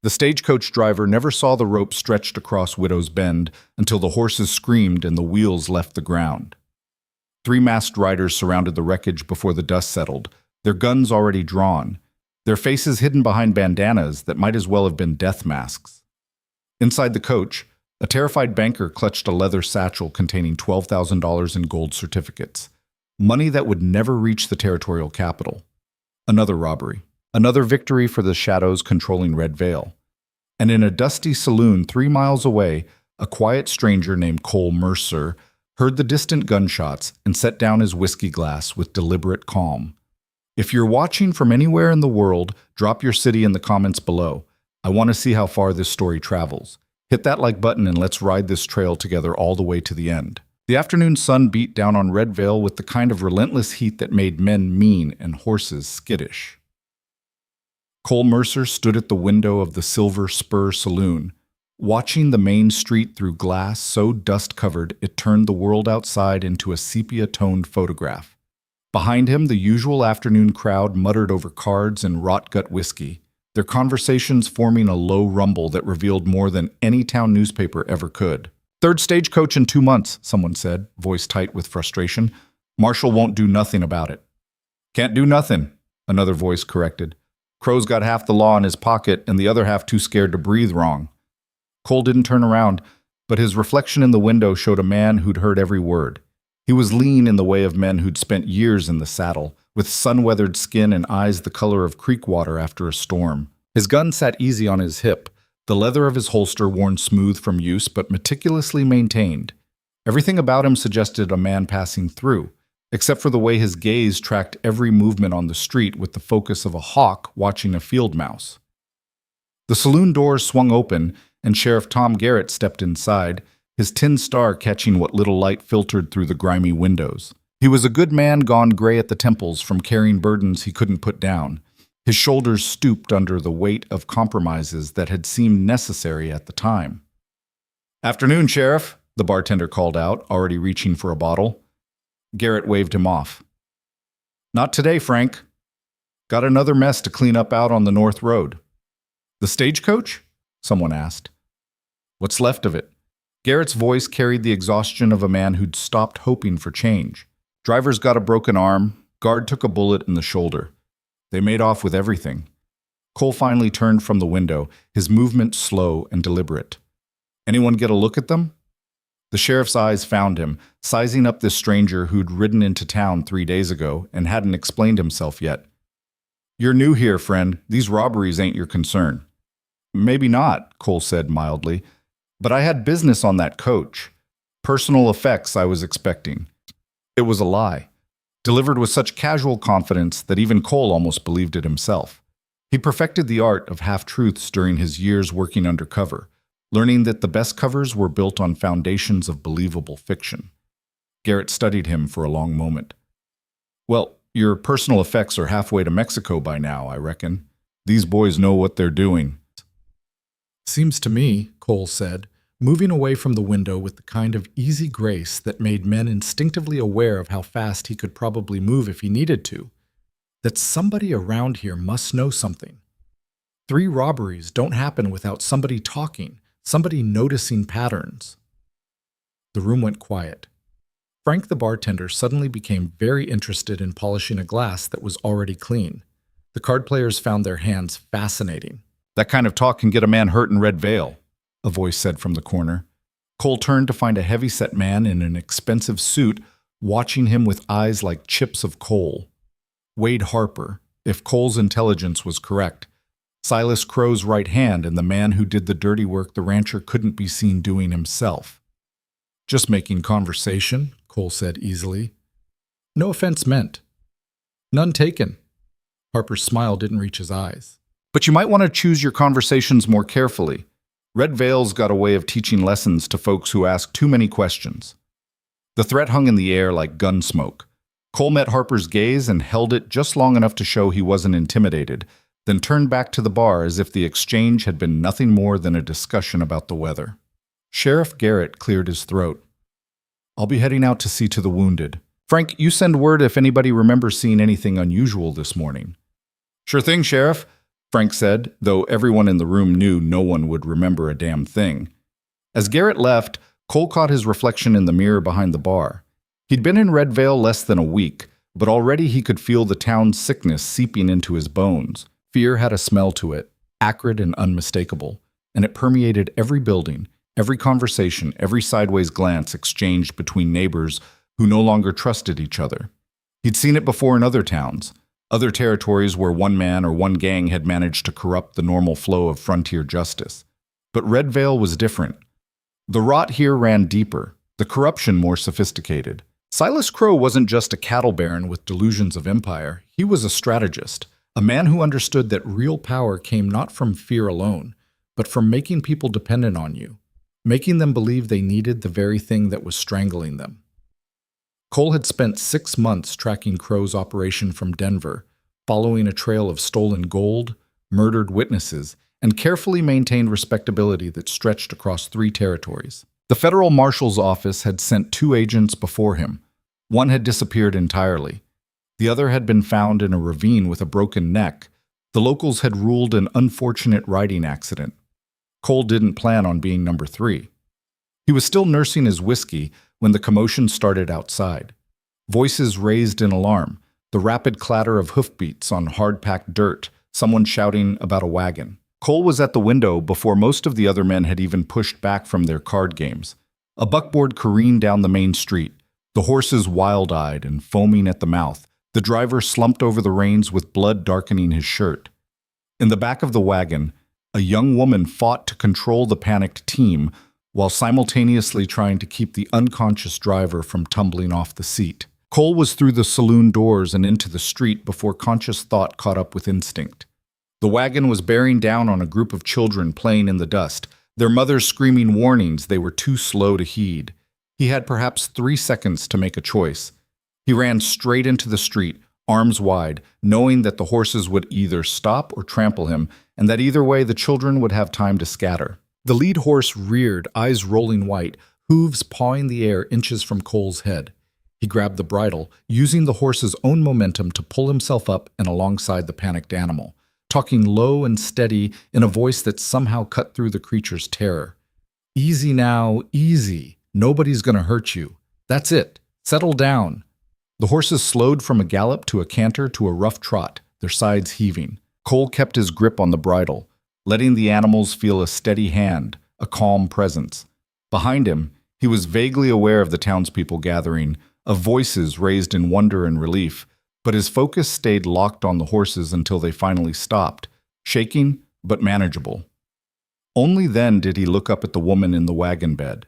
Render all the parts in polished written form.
The stagecoach driver never saw the rope stretched across Widow's Bend until the horses screamed and the wheels left the ground. 3 masked riders surrounded the wreckage before the dust settled, their guns already drawn, their faces hidden behind bandanas that might as well have been death masks. Inside the coach, a terrified banker clutched a leather satchel containing $12,000 in gold certificates, money that would never reach the territorial capital. Another robbery. Another victory for the shadows controlling Red Vale. And in a dusty saloon 3 miles away, a quiet stranger named Cole Mercer heard the distant gunshots and set down his whiskey glass with deliberate calm. If you're watching from anywhere in the world, drop your city in the comments below. I want to see how far this story travels. Hit that like button and let's ride this trail together all the way to the end. The afternoon sun beat down on Red Vale with the kind of relentless heat that made men mean and horses skittish. Cole Mercer stood at the window of the Silver Spur Saloon, watching the main street through glass so dust-covered it turned the world outside into a sepia-toned photograph. Behind him, the usual afternoon crowd muttered over cards and rot-gut whiskey, their conversations forming a low rumble that revealed more than any town newspaper ever could. "Third stagecoach in 2 months," someone said, voice tight with frustration. "Marshal won't do nothing about it." "Can't do nothing," another voice corrected. "Crow's got half the law in his pocket and the other half too scared to breathe wrong." Cole didn't turn around, but his reflection in the window showed a man who'd heard every word. He was lean in the way of men who'd spent years in the saddle, with sun-weathered skin and eyes the color of creek water after a storm. His gun sat easy on his hip, the leather of his holster worn smooth from use but meticulously maintained. Everything about him suggested a man passing through, except for the way his gaze tracked every movement on the street with the focus of a hawk watching a field mouse. The saloon doors swung open, and Sheriff Tom Garrett stepped inside, his tin star catching what little light filtered through the grimy windows. He was a good man gone gray at the temples from carrying burdens he couldn't put down. His shoulders stooped under the weight of compromises that had seemed necessary at the time. "Afternoon, Sheriff," the bartender called out, already reaching for a bottle. Garrett waved him off. "Not today, Frank. Got another mess to clean up out on the North Road." "The stagecoach?" someone asked. "What's left of it?" Garrett's voice carried the exhaustion of a man who'd stopped hoping for change. "Driver's got a broken arm. Guard took a bullet in the shoulder. They made off with everything." Cole finally turned from the window, his movement slow and deliberate. "Anyone get a look at them?" The sheriff's eyes found him, sizing up this stranger who'd ridden into town 3 days ago and hadn't explained himself yet. "You're new here, friend. These robberies ain't your concern." "Maybe not," Cole said mildly, "but I had business on that coach. Personal effects I was expecting." It was a lie, delivered with such casual confidence that even Cole almost believed it himself. He perfected the art of half-truths during his years working undercover, learning that the best covers were built on foundations of believable fiction. Garrett studied him for a long moment. "Well, your personal effects are halfway to Mexico by now, I reckon. These boys know what they're doing." "Seems to me," Cole said, moving away from the window with the kind of easy grace that made men instinctively aware of how fast he could probably move if he needed to, "that somebody around here must know something. 3 robberies don't happen without somebody talking, somebody noticing patterns." The room went quiet. Frank the bartender suddenly became very interested in polishing a glass that was already clean. The card players found their hands fascinating. "That kind of talk can get a man hurt in Red Vale," a voice said from the corner. Cole turned to find a heavy-set man in an expensive suit watching him with eyes like chips of coal. Wade Harper, if Cole's intelligence was correct, Silas Crow's right hand and the man who did the dirty work the rancher couldn't be seen doing himself. "Just making conversation," Cole said easily. "No offense meant." "None taken." Harper's smile didn't reach his eyes. "But you might want to choose your conversations more carefully. Red Vale's got a way of teaching lessons to folks who ask too many questions." The threat hung in the air like gun smoke. Cole met Harper's gaze and held it just long enough to show he wasn't intimidated, then turned back to the bar as if the exchange had been nothing more than a discussion about the weather. Sheriff Garrett cleared his throat. "I'll be heading out to see to the wounded. Frank, you send word if anybody remembers seeing anything unusual this morning." "Sure thing, Sheriff. Frank said, though everyone in the room knew no one would remember a damn thing. As Garrett left, Cole caught his reflection in the mirror behind the bar. He'd been in Red Vale less than a week, but already he could feel the town's sickness seeping into his bones. Fear had a smell to it, acrid and unmistakable, and it permeated every building, every conversation, every sideways glance exchanged between neighbors who no longer trusted each other. He'd seen it before in other towns, other territories where one man or one gang had managed to corrupt the normal flow of frontier justice. But Red Vale was different. The rot here ran deeper, the corruption more sophisticated. Silas Crow wasn't just a cattle baron with delusions of empire. He was a strategist, a man who understood that real power came not from fear alone, but from making people dependent on you, making them believe they needed the very thing that was strangling them. Cole had spent 6 months tracking Crow's operation from Denver, following a trail of stolen gold, murdered witnesses, and carefully maintained respectability that stretched across 3 territories. The federal marshal's office had sent 2 agents before him. One had disappeared entirely. The other had been found in a ravine with a broken neck. The locals had ruled an unfortunate riding accident. Cole didn't plan on being number 3. He was still nursing his whiskey when the commotion started outside. Voices raised in alarm, the rapid clatter of hoofbeats on hard-packed dirt, someone shouting about a wagon. Cole was at the window before most of the other men had even pushed back from their card games. A buckboard careened down the main street, the horses wild-eyed and foaming at the mouth. The driver slumped over the reins with blood darkening his shirt. In the back of the wagon, a young woman fought to control the panicked team while simultaneously trying to keep the unconscious driver from tumbling off the seat. Cole was through the saloon doors and into the street before conscious thought caught up with instinct. The wagon was bearing down on a group of children playing in the dust, their mothers screaming warnings they were too slow to heed. He had perhaps 3 seconds to make a choice. He ran straight into the street, arms wide, knowing that the horses would either stop or trample him, and that either way the children would have time to scatter. The lead horse reared, eyes rolling white, hooves pawing the air inches from Cole's head. He grabbed the bridle, using the horse's own momentum to pull himself up and alongside the panicked animal, talking low and steady in a voice that somehow cut through the creature's terror. "Easy now, easy. Nobody's gonna hurt you. That's it. Settle down." The horses slowed from a gallop to a canter to a rough trot, their sides heaving. Cole kept his grip on the bridle, letting the animals feel a steady hand, a calm presence. Behind him, he was vaguely aware of the townspeople gathering, of voices raised in wonder and relief, but his focus stayed locked on the horses until they finally stopped, shaking but manageable. Only then did he look up at the woman in the wagon bed.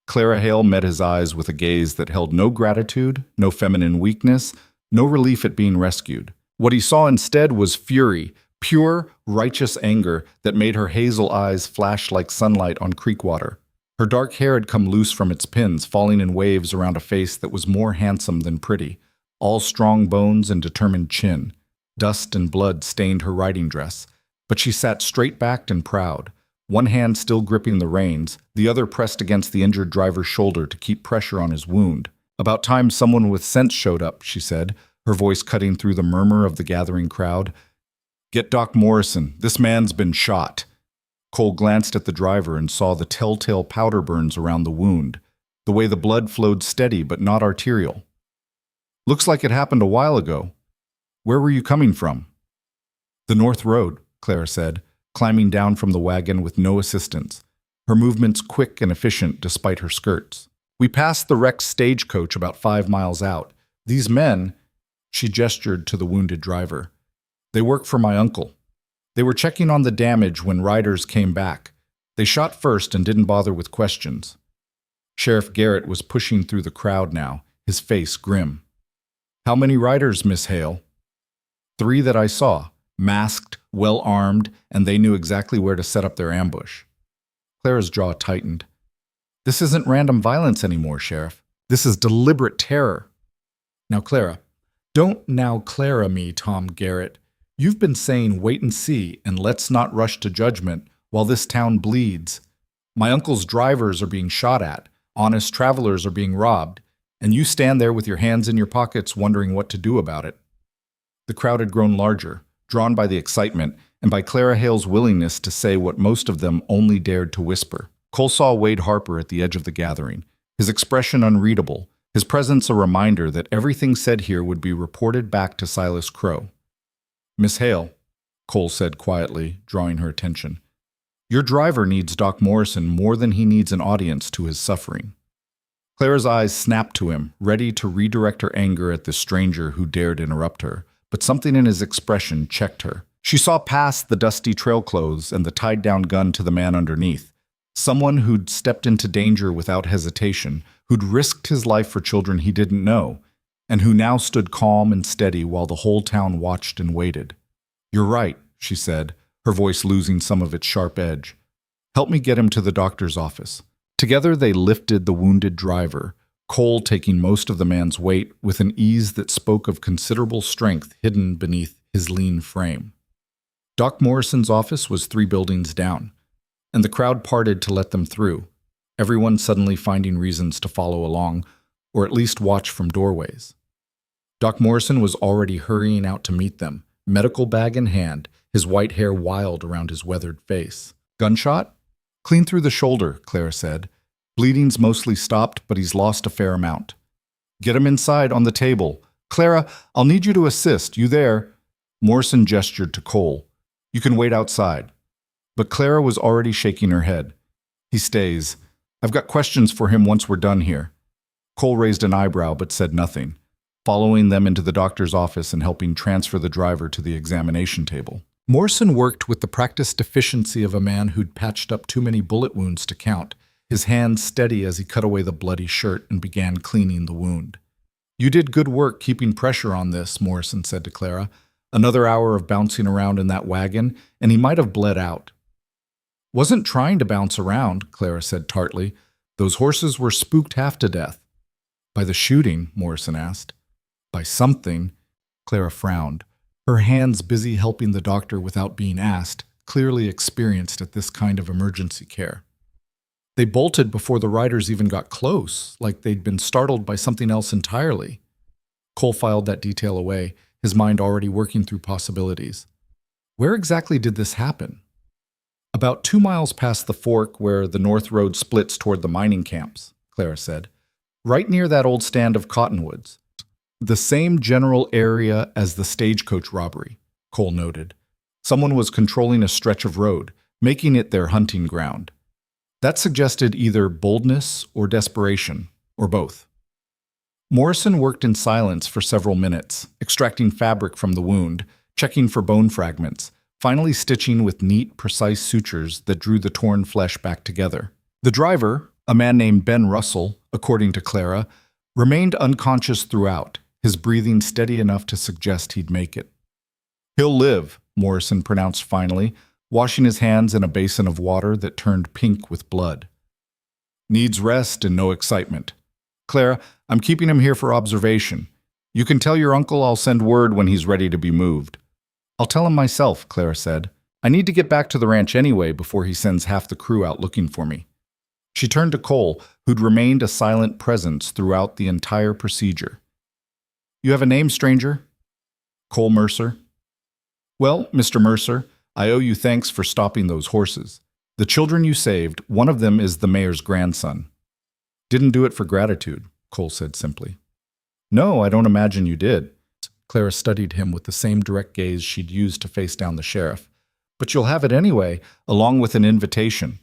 Clara Hale met his eyes with a gaze that held no gratitude, no feminine weakness, no relief at being rescued. What he saw instead was fury, pure, righteous anger that made her hazel eyes flash like sunlight on creek water. Her dark hair had come loose from its pins, falling in waves around a face that was more handsome than pretty, all strong bones and determined chin. Dust and blood stained her riding dress, but she sat straight-backed and proud, one hand still gripping the reins, the other pressed against the injured driver's shoulder to keep pressure on his wound. "About time someone with sense showed up," she said, her voice cutting through the murmur of the gathering crowd. "Get Doc Morrison. This man's been shot." Cole glanced at the driver and saw the telltale powder burns around the wound, the way the blood flowed steady but not arterial. "Looks like it happened a while ago. Where were you coming from?" "The North Road," Clara said, climbing down from the wagon with no assistance, her movements quick and efficient despite her skirts. "We passed the wrecked stagecoach about 5 miles out. These men," she gestured to the wounded driver, "they work for my uncle. They were checking on the damage when riders came back. They shot first and didn't bother with questions." Sheriff Garrett was pushing through the crowd now, his face grim. "How many riders, Miss Hale?" "3 that I saw. Masked, well-armed, and they knew exactly where to set up their ambush." Clara's jaw tightened. "This isn't random violence anymore, Sheriff. This is deliberate terror." "Now, Clara." "Don't now Clara me, Tom Garrett. You've been saying wait and see, and let's not rush to judgment while this town bleeds. My uncle's drivers are being shot at, honest travelers are being robbed, and you stand there with your hands in your pockets wondering what to do about it." The crowd had grown larger, drawn by the excitement and by Clara Hale's willingness to say what most of them only dared to whisper. Cole saw Wade Harper at the edge of the gathering, his expression unreadable, his presence a reminder that everything said here would be reported back to Silas Crow. "Miss Hale," Cole said quietly, drawing her attention, "your driver needs Doc Morrison more than he needs an audience to his suffering." Clara's eyes snapped to him, ready to redirect her anger at this stranger who dared interrupt her, but something in his expression checked her. She saw past the dusty trail clothes and the tied-down gun to the man underneath, someone who'd stepped into danger without hesitation, who'd risked his life for children he didn't know, and who now stood calm and steady while the whole town watched and waited. "You're right," she said, her voice losing some of its sharp edge. "Help me get him to the doctor's office." Together they lifted the wounded driver, Cole taking most of the man's weight with an ease that spoke of considerable strength hidden beneath his lean frame. Doc Morrison's office was 3 buildings down, and the crowd parted to let them through, everyone suddenly finding reasons to follow along, or at least watch from doorways. Doc Morrison was already hurrying out to meet them, medical bag in hand, his white hair wild around his weathered face. "Gunshot?" "Clean through the shoulder," Clara said. "Bleeding's mostly stopped, but he's lost a fair amount." "Get him inside on the table. Clara, I'll need you to assist. You there?" Morrison gestured to Cole. "You can wait outside." But Clara was already shaking her head. "He stays. I've got questions for him once we're done here." Cole raised an eyebrow but said nothing, following them into the doctor's office and helping transfer the driver to the examination table. Morrison worked with the practiced efficiency of a man who'd patched up too many bullet wounds to count, his hands steady as he cut away the bloody shirt and began cleaning the wound. "You did good work keeping pressure on this," Morrison said to Clara. "Another hour of bouncing around in that wagon, and he might have bled out." "Wasn't trying to bounce around," Clara said tartly. "Those horses were spooked half to death." "By the shooting?" Morrison asked. "By something." Clara frowned, her hands busy helping the doctor without being asked, clearly experienced at this kind of emergency care. "They bolted before the riders even got close, like they'd been startled by something else entirely." Cole filed that detail away, his mind already working through possibilities. "Where exactly did this happen?" "About 2 miles past the fork where the North Road splits toward the mining camps," Clara said. "Right near that old stand of cottonwoods. The same general area as the stagecoach robbery," Cole noted. "Someone was controlling a stretch of road, making it their hunting ground. That suggested either boldness or desperation, or both." Morrison worked in silence for several minutes, extracting fabric from the wound, checking for bone fragments, finally stitching with neat, precise sutures that drew the torn flesh back together. The driver, a man named Ben Russell, according to Clara, remained unconscious throughout, his breathing steady enough to suggest he'd make it. "He'll live," Morrison pronounced finally, washing his hands in a basin of water that turned pink with blood. "Needs rest and no excitement. Clara, I'm keeping him here for observation. You can tell your uncle I'll send word when he's ready to be moved." "I'll tell him myself," Clara said. "I need to get back to the ranch anyway before he sends half the crew out looking for me." She turned to Cole, who'd remained a silent presence throughout the entire procedure. "You have a name, stranger?" "Cole Mercer." "Well, Mr. Mercer, I owe you thanks for stopping those horses. The children you saved, one of them is the mayor's grandson." "Didn't do it for gratitude," Cole said simply. "No, I don't imagine you did." Clara studied him with the same direct gaze she'd used to face down the sheriff. "But you'll have it anyway, along with an invitation.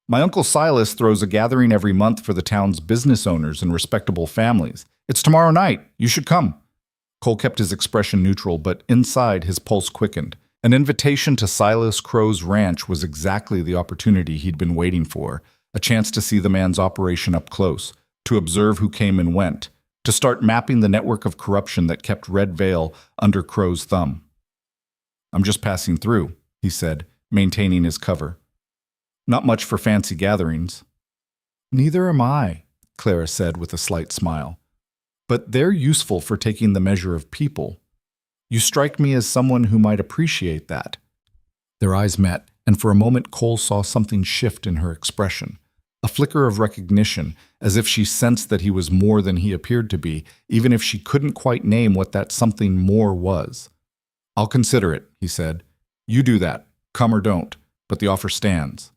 My Uncle Silas throws a gathering every month for the town's business owners and respectable families. It's tomorrow night. You should come." Cole kept his expression neutral, but inside his pulse quickened. An invitation to Silas Crow's ranch was exactly the opportunity he'd been waiting for, a chance to see the man's operation up close, to observe who came and went, to start mapping the network of corruption that kept Red Vale under Crow's thumb. "I'm just passing through," he said, maintaining his cover. "Not much for fancy gatherings." "Neither am I," Clara said with a slight smile. "But they're useful for taking the measure of people. You strike me as someone who might appreciate that." Their eyes met, and for a moment Cole saw something shift in her expression. A flicker of recognition, as if she sensed that he was more than he appeared to be, even if she couldn't quite name what that something more was. I'll consider it, he said. You do that, come or don't, but the offer stands.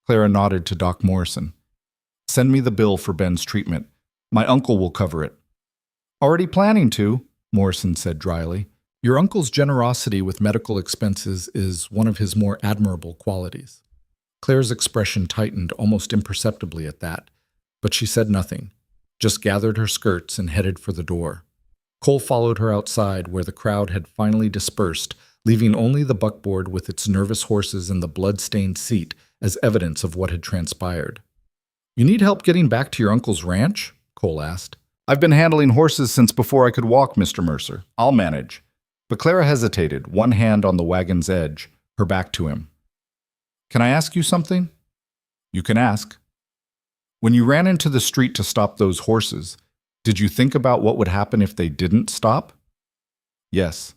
Clara nodded to Doc Morrison. Send me the bill for Ben's treatment. My uncle will cover it. Already planning to, Morrison said dryly. Your uncle's generosity with medical expenses is one of his more admirable qualities. Claire's expression tightened almost imperceptibly at that, but she said nothing, just gathered her skirts and headed for the door. Cole followed her outside where the crowd had finally dispersed, leaving only the buckboard with its nervous horses and the blood-stained seat as evidence of what had transpired. You need help getting back to your uncle's ranch? Cole asked. I've been handling horses since before I could walk, Mr. Mercer. I'll manage. But Clara hesitated, one hand on the wagon's edge, her back to him. Can I ask you something? You can ask. When you ran into the street to stop those horses, did you think about what would happen if they didn't stop? Yes.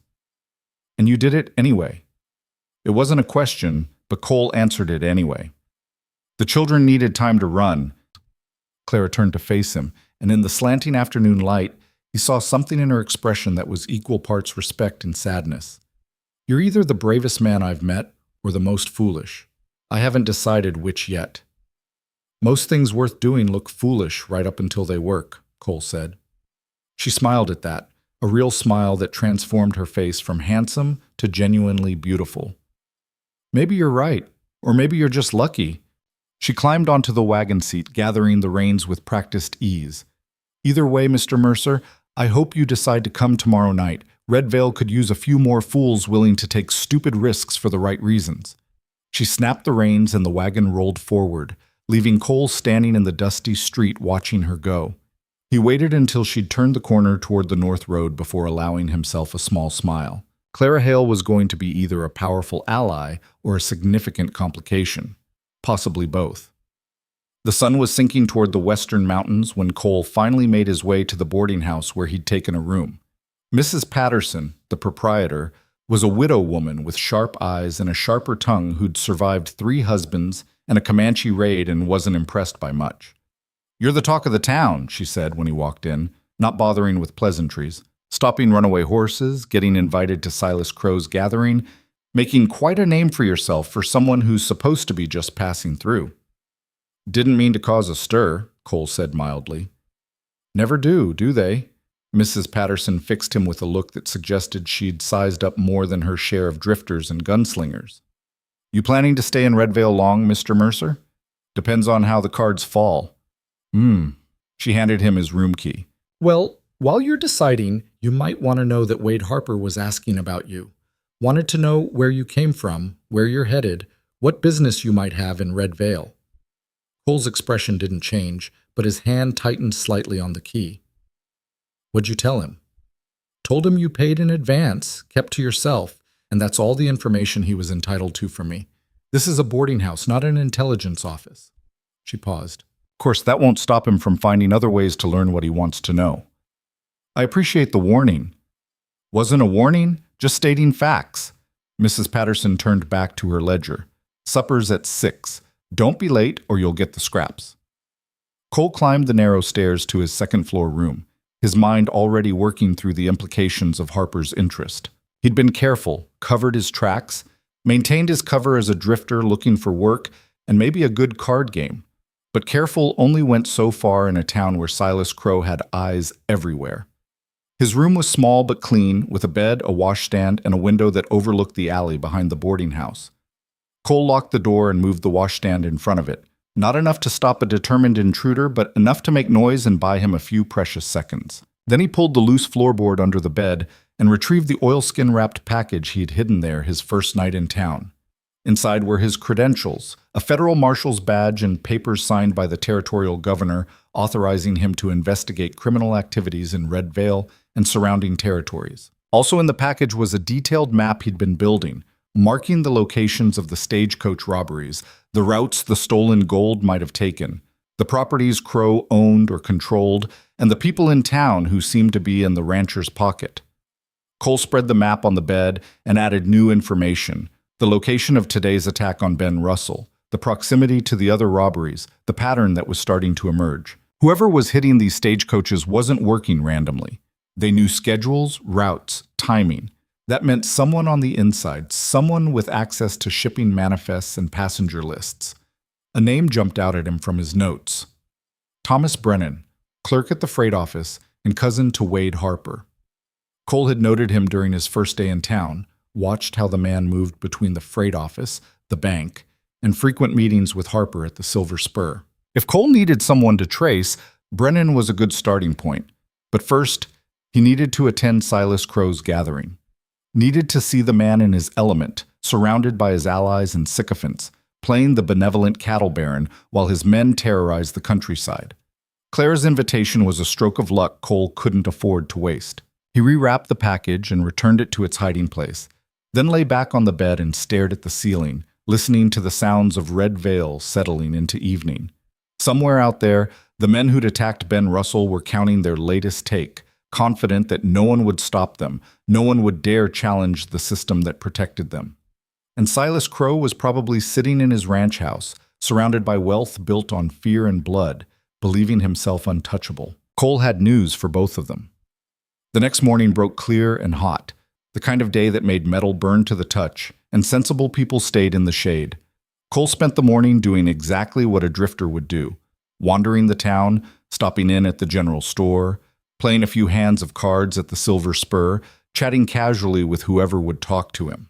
And you did it anyway. It wasn't a question, but Cole answered it anyway. The children needed time to run. Clara turned to face him, and in the slanting afternoon light, he saw something in her expression that was equal parts respect and sadness. You're either the bravest man I've met or the most foolish. I haven't decided which yet. Most things worth doing look foolish right up until they work, Cole said. She smiled at that, a real smile that transformed her face from handsome to genuinely beautiful. Maybe you're right, or maybe you're just lucky. She climbed onto the wagon seat, gathering the reins with practiced ease. Either way, Mr. Mercer, I hope you decide to come tomorrow night. Red Vale could use a few more fools willing to take stupid risks for the right reasons. She snapped the reins and the wagon rolled forward, leaving Cole standing in the dusty street watching her go. He waited until she'd turned the corner toward the north road before allowing himself a small smile. Clara Hale was going to be either a powerful ally or a significant complication, possibly both. The sun was sinking toward the western mountains when Cole finally made his way to the boarding house where he'd taken a room. Mrs. Patterson, the proprietor, was a widow woman with sharp eyes and a sharper tongue who'd survived 3 husbands and a Comanche raid and wasn't impressed by much. You're the talk of the town, she said when he walked in, not bothering with pleasantries, stopping runaway horses, getting invited to Silas Crow's gathering, making quite a name for yourself for someone who's supposed to be just passing through. Didn't mean to cause a stir, Cole said mildly. Never do they? Mrs. Patterson fixed him with a look that suggested she'd sized up more than her share of drifters and gunslingers. You planning to stay in Red Vale long, Mr. Mercer? Depends on how the cards fall. She handed him his room key. Well, while you're deciding, you might want to know that Wade Harper was asking about you. Wanted to know where you came from, where you're headed, what business you might have in Red Vale. Cole's expression didn't change, but his hand tightened slightly on the key. What'd you tell him? Told him you paid in advance, kept to yourself, and that's all the information he was entitled to from me. This is a boarding house, not an intelligence office. She paused. Of course, that won't stop him from finding other ways to learn what he wants to know. I appreciate the warning. Wasn't a warning, just stating facts. Mrs. Patterson turned back to her ledger. Supper's at 6. Don't be late or you'll get the scraps. Cole climbed the narrow stairs to his second-floor room, his mind already working through the implications of Harper's interest. He'd been careful, covered his tracks, maintained his cover as a drifter looking for work and maybe a good card game. But careful only went so far in a town where Silas Crow had eyes everywhere. His room was small but clean, with a bed, a washstand, and a window that overlooked the alley behind the boarding house. Cole locked the door and moved the washstand in front of it. Not enough to stop a determined intruder, but enough to make noise and buy him a few precious seconds. Then he pulled the loose floorboard under the bed and retrieved the oilskin-wrapped package he'd hidden there his first night in town. Inside were his credentials, a federal marshal's badge and papers signed by the territorial governor authorizing him to investigate criminal activities in Red Vale and surrounding territories. Also in the package was a detailed map he'd been building, marking the locations of the stagecoach robberies, the routes the stolen gold might have taken, the properties Crow owned or controlled, and the people in town who seemed to be in the rancher's pocket. Cole spread the map on the bed and added new information: the location of today's attack on Ben Russell, the proximity to the other robberies, the pattern that was starting to emerge. Whoever was hitting these stagecoaches wasn't working randomly. They knew schedules, routes, timing. That meant someone on the inside, someone with access to shipping manifests and passenger lists. A name jumped out at him from his notes. Thomas Brennan, clerk at the freight office and cousin to Wade Harper. Cole had noted him during his first day in town, watched how the man moved between the freight office, the bank, and frequent meetings with Harper at the Silver Spur. If Cole needed someone to trace, Brennan was a good starting point. But first, he needed to attend Silas Crow's gathering. Needed to see the man in his element, surrounded by his allies and sycophants, playing the benevolent cattle baron while his men terrorized the countryside. Clara's invitation was a stroke of luck Cole couldn't afford to waste. He rewrapped the package and returned it to its hiding place, then lay back on the bed and stared at the ceiling, listening to the sounds of Red Vale settling into evening. Somewhere out there, the men who'd attacked Ben Russell were counting their latest take, confident that no one would stop them, no one would dare challenge the system that protected them. And Silas Crow was probably sitting in his ranch house, surrounded by wealth built on fear and blood, believing himself untouchable. Cole had news for both of them. The next morning broke clear and hot, the kind of day that made metal burn to the touch, and sensible people stayed in the shade. Cole spent the morning doing exactly what a drifter would do, wandering the town, stopping in at the general store, playing a few hands of cards at the Silver Spur, chatting casually with whoever would talk to him.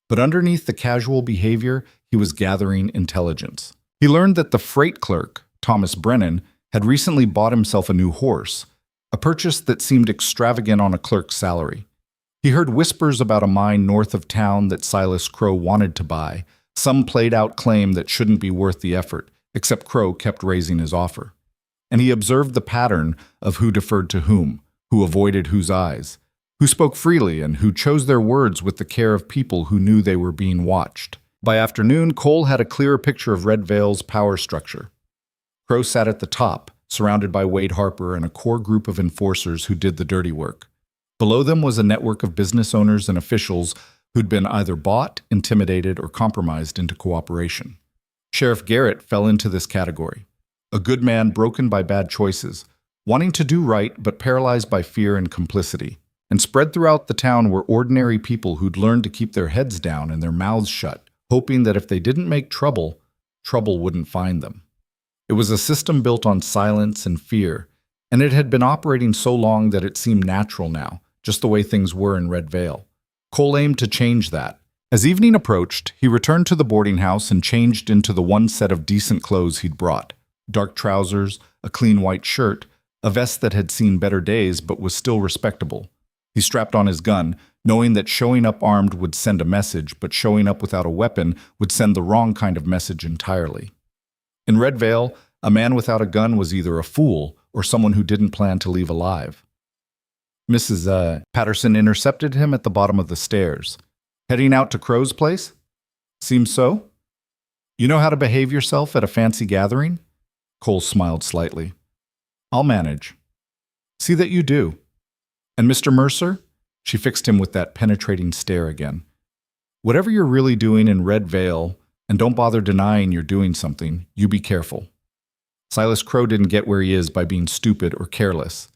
But underneath the casual behavior, he was gathering intelligence. He learned that the freight clerk, Thomas Brennan, had recently bought himself a new horse, a purchase that seemed extravagant on a clerk's salary. He heard whispers about a mine north of town that Silas Crow wanted to buy, some played-out claim that shouldn't be worth the effort, except Crow kept raising his offer. And he observed the pattern of who deferred to whom, who avoided whose eyes, who spoke freely and who chose their words with the care of people who knew they were being watched. By afternoon, Cole had a clearer picture of Red Vale's power structure. Crow sat at the top, surrounded by Wade Harper and a core group of enforcers who did the dirty work. Below them was a network of business owners and officials who'd been either bought, intimidated, or compromised into cooperation. Sheriff Garrett fell into this category. A good man broken by bad choices, wanting to do right but paralyzed by fear and complicity. And spread throughout the town were ordinary people who'd learned to keep their heads down and their mouths shut, hoping that if they didn't make trouble, trouble wouldn't find them. It was a system built on silence and fear, and it had been operating so long that it seemed natural now, just the way things were in Red Vale. Cole aimed to change that. As evening approached, he returned to the boarding house and changed into the one set of decent clothes he'd brought. Dark trousers, a clean white shirt, a vest that had seen better days but was still respectable. He strapped on his gun, knowing that showing up armed would send a message, but showing up without a weapon would send the wrong kind of message entirely. In Red Vale, a man without a gun was either a fool or someone who didn't plan to leave alive. Mrs. Patterson intercepted him at the bottom of the stairs. Heading out to Crow's place? Seems so. You know how to behave yourself at a fancy gathering? Cole smiled slightly. I'll manage. See that you do. And Mr. Mercer? She fixed him with that penetrating stare again. Whatever you're really doing in Red Vale, and don't bother denying you're doing something, you be careful. Silas Crow didn't get where he is by being stupid or careless.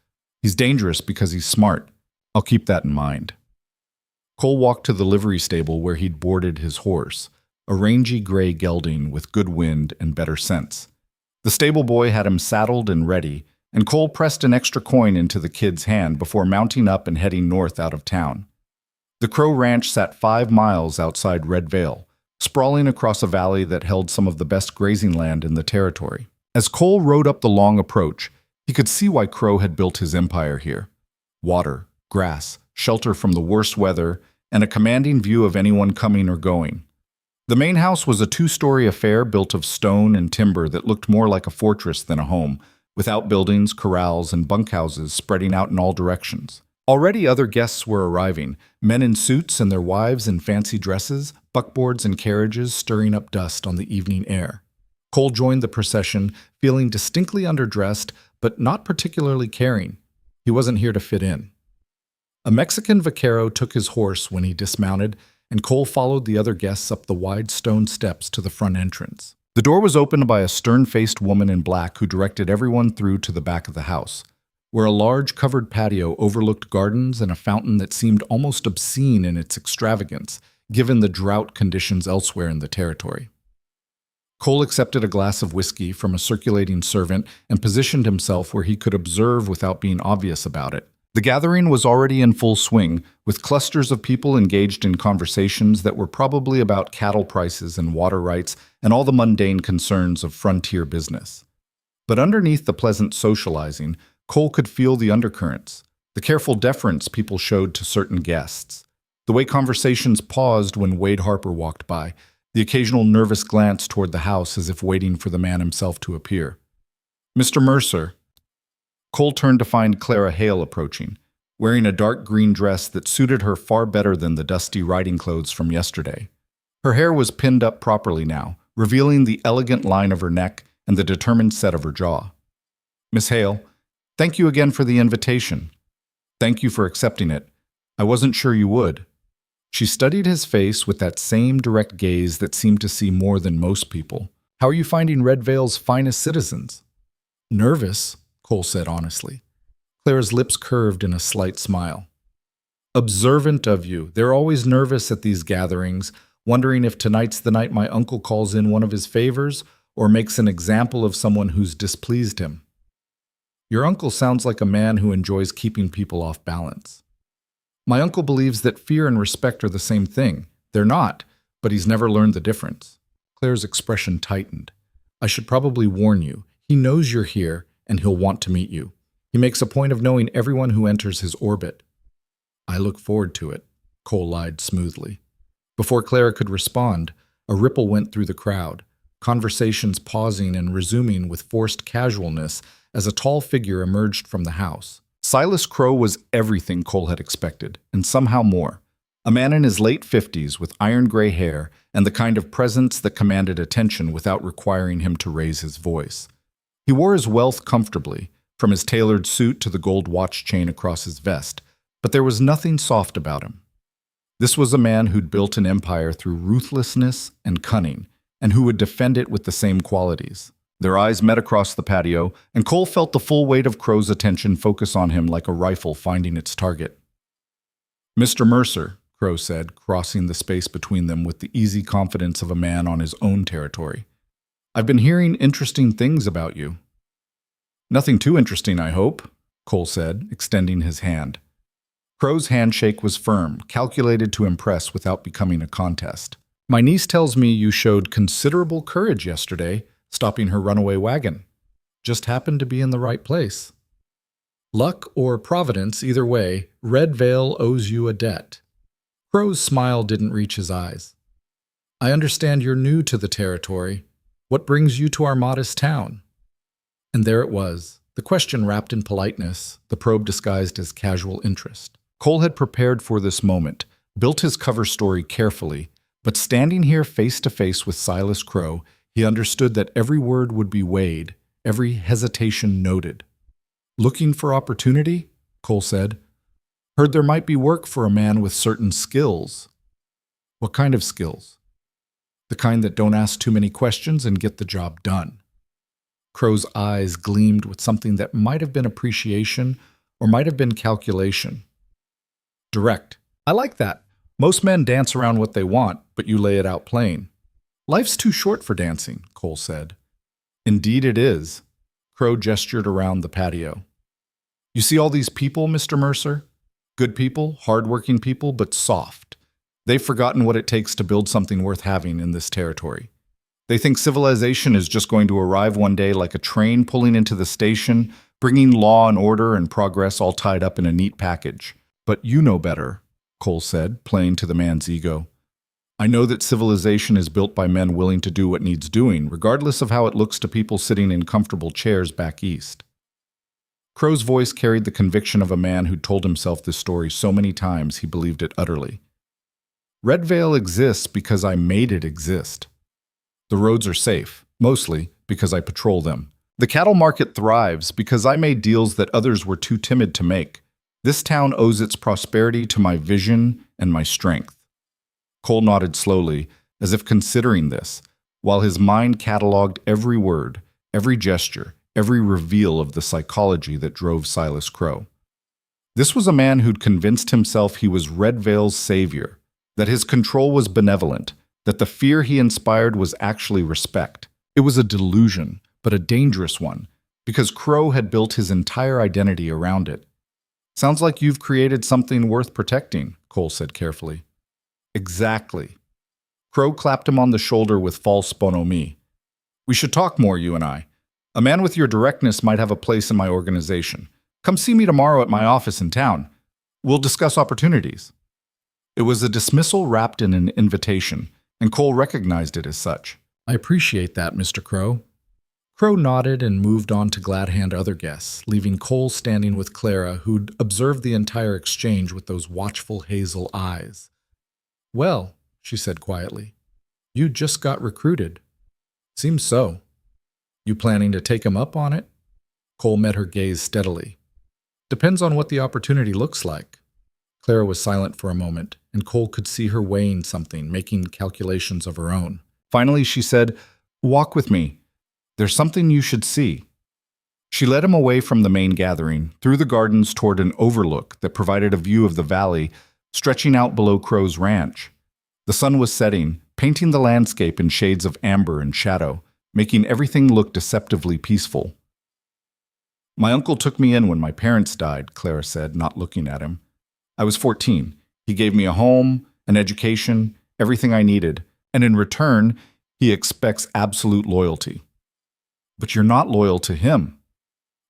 He's dangerous because he's smart. I'll keep that in mind. Cole walked to the livery stable where he'd boarded his horse, a rangy gray gelding with good wind and better sense. The stable boy had him saddled and ready, and Cole pressed an extra coin into the kid's hand before mounting up and heading north out of town. The Crow Ranch sat 5 miles outside Red Vale, sprawling across a valley that held some of the best grazing land in the territory. As Cole rode up the long approach, he could see why Crow had built his empire here. Water, grass, shelter from the worst weather, and a commanding view of anyone coming or going. The main house was a 2-story affair built of stone and timber that looked more like a fortress than a home, with outbuildings, corrals, and bunkhouses spreading out in all directions. Already other guests were arriving, men in suits and their wives in fancy dresses, buckboards and carriages stirring up dust on the evening air. Cole joined the procession, feeling distinctly underdressed, but not particularly caring. He wasn't here to fit in. A Mexican vaquero took his horse when he dismounted, and Cole followed the other guests up the wide stone steps to the front entrance. The door was opened by a stern-faced woman in black who directed everyone through to the back of the house. where a large covered patio overlooked gardens and a fountain that seemed almost obscene in its extravagance, given the drought conditions elsewhere in the territory. Cole accepted a glass of whiskey from a circulating servant and positioned himself where he could observe without being obvious about it. The gathering was already in full swing, with clusters of people engaged in conversations that were probably about cattle prices and water rights and all the mundane concerns of frontier business. But underneath the pleasant socializing, Cole could feel the undercurrents, the careful deference people showed to certain guests, the way conversations paused when Wade Harper walked by, the occasional nervous glance toward the house as if waiting for the man himself to appear. "Mr. Mercer." Cole turned to find Clara Hale approaching, wearing a dark green dress that suited her far better than the dusty riding clothes from yesterday. Her hair was pinned up properly now, revealing the elegant line of her neck and the determined set of her jaw. "Miss Hale, thank you again for the invitation. Thank you for accepting it. I wasn't sure you would." She studied his face with that same direct gaze that seemed to see more than most people. "How are you finding Red Vale's finest citizens?" "Nervous," Cole said honestly. Clara's lips curved in a slight smile. "Observant of you. They're always nervous at these gatherings, wondering if tonight's the night my uncle calls in one of his favors or makes an example of someone who's displeased him." "Your uncle sounds like a man who enjoys keeping people off balance." "My uncle believes that fear and respect are the same thing. They're not, but he's never learned the difference." Claire's expression tightened. "I should probably warn you. He knows you're here, and he'll want to meet you. He makes a point of knowing everyone who enters his orbit." "I look forward to it," Cole lied smoothly. Before Clara could respond, a ripple went through the crowd, conversations pausing and resuming with forced casualness as a tall figure emerged from the house. Silas Crow was everything Cole had expected, and somehow more. A man in his late 50s with iron-gray hair and the kind of presence that commanded attention without requiring him to raise his voice. He wore his wealth comfortably, from his tailored suit to the gold watch chain across his vest, but there was nothing soft about him. This was a man who'd built an empire through ruthlessness and cunning, and who would defend it with the same qualities. Their eyes met across the patio, and Cole felt the full weight of Crow's attention focus on him like a rifle finding its target. "Mr. Mercer," Crow said, crossing the space between them with the easy confidence of a man on his own territory. "I've been hearing interesting things about you." "Nothing too interesting, I hope," Cole said, extending his hand. Crow's handshake was firm, calculated to impress without becoming a contest. "My niece tells me you showed considerable courage yesterday, stopping her runaway wagon. Just happened to be in the right place." "Luck or providence, either way, Red Vale owes you a debt." Crow's smile didn't reach his eyes. "I understand you're new to the territory. What brings you to our modest town?" And there it was, the question wrapped in politeness, the probe disguised as casual interest. Cole had prepared for this moment, built his cover story carefully, but standing here face to face with Silas Crow, he understood that every word would be weighed, every hesitation noted. "Looking for opportunity?" Cole said. "Heard there might be work for a man with certain skills." "What kind of skills?" "The kind that don't ask too many questions and get the job done." Crow's eyes gleamed with something that might have been appreciation or might have been calculation. "Direct. I like that. Most men dance around what they want, but you lay it out plain." "Life's too short for dancing," Cole said. "Indeed it is." Crow gestured around the patio. "You see all these people, Mr. Mercer? Good people, hard-working people, but soft. They've forgotten what it takes to build something worth having in this territory. They think civilization is just going to arrive one day like a train pulling into the station, bringing law and order and progress all tied up in a neat package. But you know better," Cole said, playing to the man's ego. "I know that civilization is built by men willing to do what needs doing, regardless of how it looks to people sitting in comfortable chairs back east." Crow's voice carried the conviction of a man who'd told himself this story so many times he believed it utterly. "Red Vale exists because I made it exist. The roads are safe, mostly because I patrol them. The cattle market thrives because I made deals that others were too timid to make. This town owes its prosperity to my vision and my strength." Cole nodded slowly, as if considering this, while his mind cataloged every word, every gesture, every reveal of the psychology that drove Silas Crow. This was a man who'd convinced himself he was Red Vale's savior, that his control was benevolent, that the fear he inspired was actually respect. It was a delusion, but a dangerous one, because Crow had built his entire identity around it. "Sounds like you've created something worth protecting," Cole said carefully. "Exactly." Crow clapped him on the shoulder with false bonhomie. "We should talk more, you and I. A man with your directness might have a place in my organization. Come see me tomorrow at my office in town. We'll discuss opportunities." It was a dismissal wrapped in an invitation, and Cole recognized it as such. "I appreciate that, Mr. Crow." Crow nodded and moved on to glad-hand other guests, leaving Cole standing with Clara, who'd observed the entire exchange with those watchful hazel eyes. "Well," she said quietly, "you just got recruited." "Seems so." "You planning to take him up on it?" Cole met her gaze steadily. "Depends on what the opportunity looks like." Clara was silent for a moment, and Cole could see her weighing something, making calculations of her own. Finally, she said, "Walk with me. There's something you should see." She led him away from the main gathering, through the gardens toward an overlook that provided a view of the valley stretching out below Crow's ranch. The sun was setting, painting the landscape in shades of amber and shadow, making everything look deceptively peaceful. "My uncle took me in when my parents died," Clara said, not looking at him. "I was 14. He gave me a home, an education, everything I needed, and in return, he expects absolute loyalty." "But you're not loyal to him."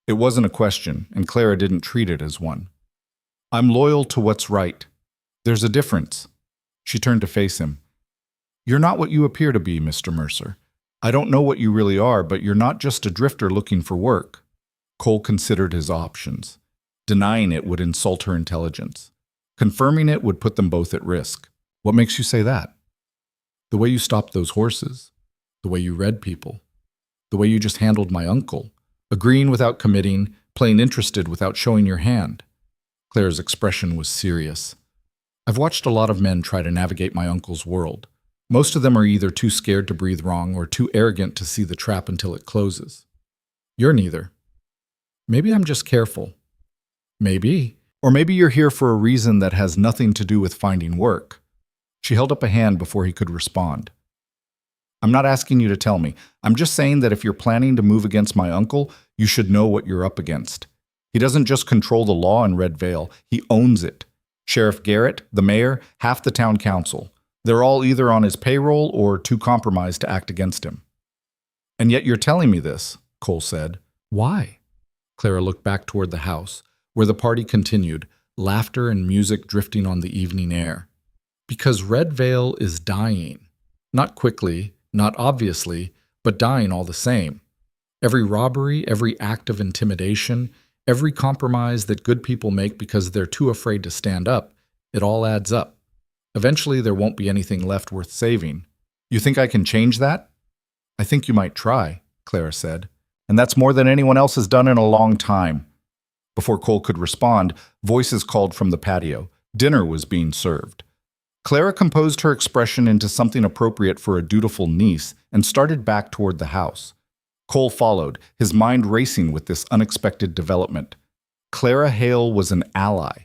It wasn't a question, and Clara didn't treat it as one. "I'm loyal to what's right. There's a difference." She turned to face him. "You're not what you appear to be, Mr. Mercer. I don't know what you really are, but you're not just a drifter looking for work." Cole considered his options. Denying it would insult her intelligence. Confirming it would put them both at risk. "What makes you say that?" "The way you stopped those horses. The way you read people. The way you just handled my uncle. Agreeing without committing, playing interested without showing your hand." Claire's expression was serious. "I've watched a lot of men try to navigate my uncle's world. Most of them are either too scared to breathe wrong or too arrogant to see the trap until it closes. You're neither. Maybe I'm just careful. Maybe. Or maybe you're here for a reason that has nothing to do with finding work." She held up a hand before he could respond. "I'm not asking you to tell me. I'm just saying that if you're planning to move against my uncle, you should know what you're up against. He doesn't just control the law in Red Vale, he owns it. Sheriff Garrett, the mayor, half the town council. They're all either on his payroll or too compromised to act against him." "And yet you're telling me this," Cole said. "Why?" Clara looked back toward the house, where the party continued, laughter and music drifting on the evening air. "Because Red Vale is dying. Not quickly, not obviously, but dying all the same. Every robbery, every act of intimidation, every compromise that good people make because they're too afraid to stand up, it all adds up. Eventually there won't be anything left worth saving. You think I can change that?" "I think you might try," Clara said. "And that's more than anyone else has done in a long time." Before Cole could respond, voices called from the patio. Dinner was being served. Clara composed her expression into something appropriate for a dutiful niece and started back toward the house. Cole followed, his mind racing with this unexpected development. Clara Hale was an ally.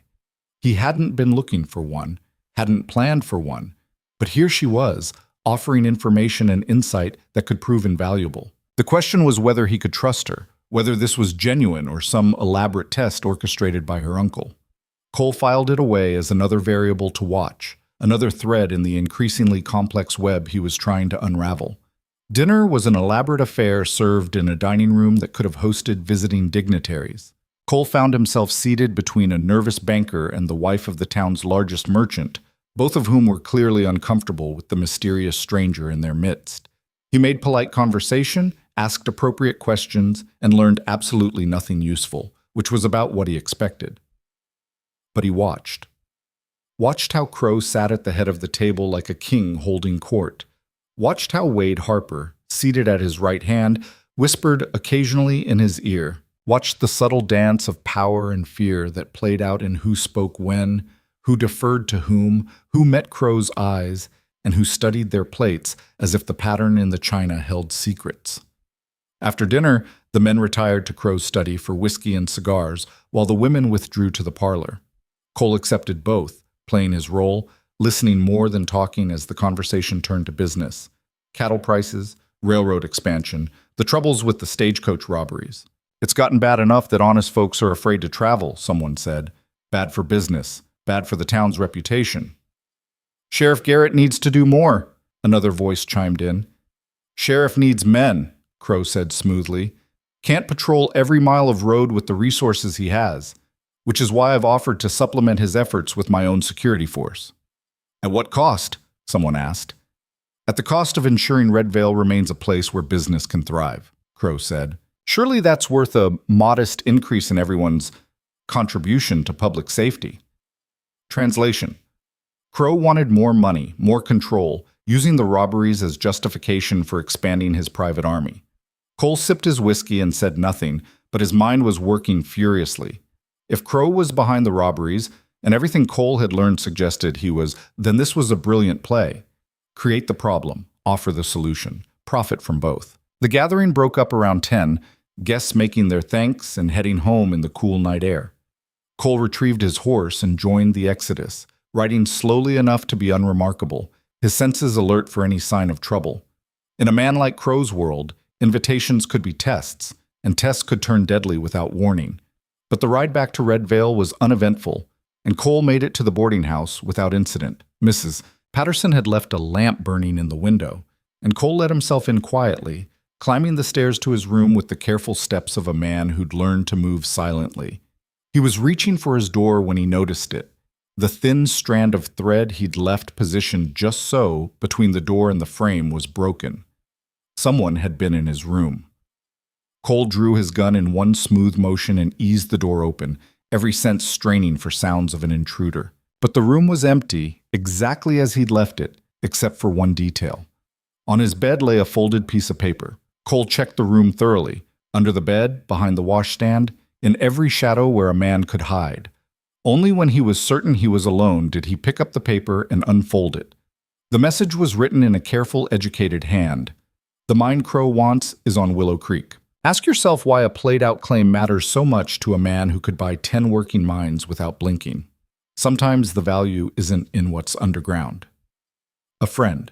He hadn't been looking for one, hadn't planned for one, but here she was, offering information and insight that could prove invaluable. The question was whether he could trust her, whether this was genuine or some elaborate test orchestrated by her uncle. Cole filed it away as another variable to watch, another thread in the increasingly complex web he was trying to unravel. Dinner was an elaborate affair served in a dining room that could have hosted visiting dignitaries. Cole found himself seated between a nervous banker and the wife of the town's largest merchant, both of whom were clearly uncomfortable with the mysterious stranger in their midst. He made polite conversation, asked appropriate questions, and learned absolutely nothing useful, which was about what he expected. But he watched. Watched how Crow sat at the head of the table like a king holding court. Watched how Wade Harper, seated at his right hand, whispered occasionally in his ear. Watched the subtle dance of power and fear that played out in who spoke when, who deferred to whom, who met Crow's eyes, and who studied their plates as if the pattern in the china held secrets. After dinner, the men retired to Crow's study for whiskey and cigars, while the women withdrew to the parlor. Cole accepted both, playing his role, listening more than talking as the conversation turned to business. Cattle prices, railroad expansion, the troubles with the stagecoach robberies. It's gotten bad enough that honest folks are afraid to travel, someone said. Bad for business, bad for the town's reputation. Sheriff Garrett needs to do more, another voice chimed in. Sheriff needs men, Crow said smoothly. Can't patrol every mile of road with the resources he has, which is why I've offered to supplement his efforts with my own security force. At what cost? Someone asked. At the cost of ensuring Red Vale remains a place where business can thrive, Crow said. Surely that's worth a modest increase in everyone's contribution to public safety. Translation. Crow wanted more money, more control, using the robberies as justification for expanding his private army. Cole sipped his whiskey and said nothing, but his mind was working furiously. If Crow was behind the robberies, and everything Cole had learned suggested he was, then this was a brilliant play. Create the problem, offer the solution, profit from both. The gathering broke up around 10, guests making their thanks and heading home in the cool night air. Cole retrieved his horse and joined the exodus, riding slowly enough to be unremarkable, his senses alert for any sign of trouble. In a man like Crow's world, invitations could be tests, and tests could turn deadly without warning. But the ride back to Red Vale was uneventful, and Cole made it to the boarding house without incident. Mrs. Patterson had left a lamp burning in the window, and Cole let himself in quietly, climbing the stairs to his room with the careful steps of a man who'd learned to move silently. He was reaching for his door when he noticed it. The thin strand of thread he'd left positioned just so between the door and the frame was broken. Someone had been in his room. Cole drew his gun in one smooth motion and eased the door open, every sense straining for sounds of an intruder. But the room was empty, exactly as he'd left it, except for one detail. On his bed lay a folded piece of paper. Cole checked the room thoroughly, under the bed, behind the washstand, in every shadow where a man could hide. Only when he was certain he was alone did he pick up the paper and unfold it. The message was written in a careful, educated hand. The mine Crow wants is on Willow Creek. Ask yourself why a played-out claim matters so much to a man who could buy 10 working mines without blinking. Sometimes the value isn't in what's underground. A friend.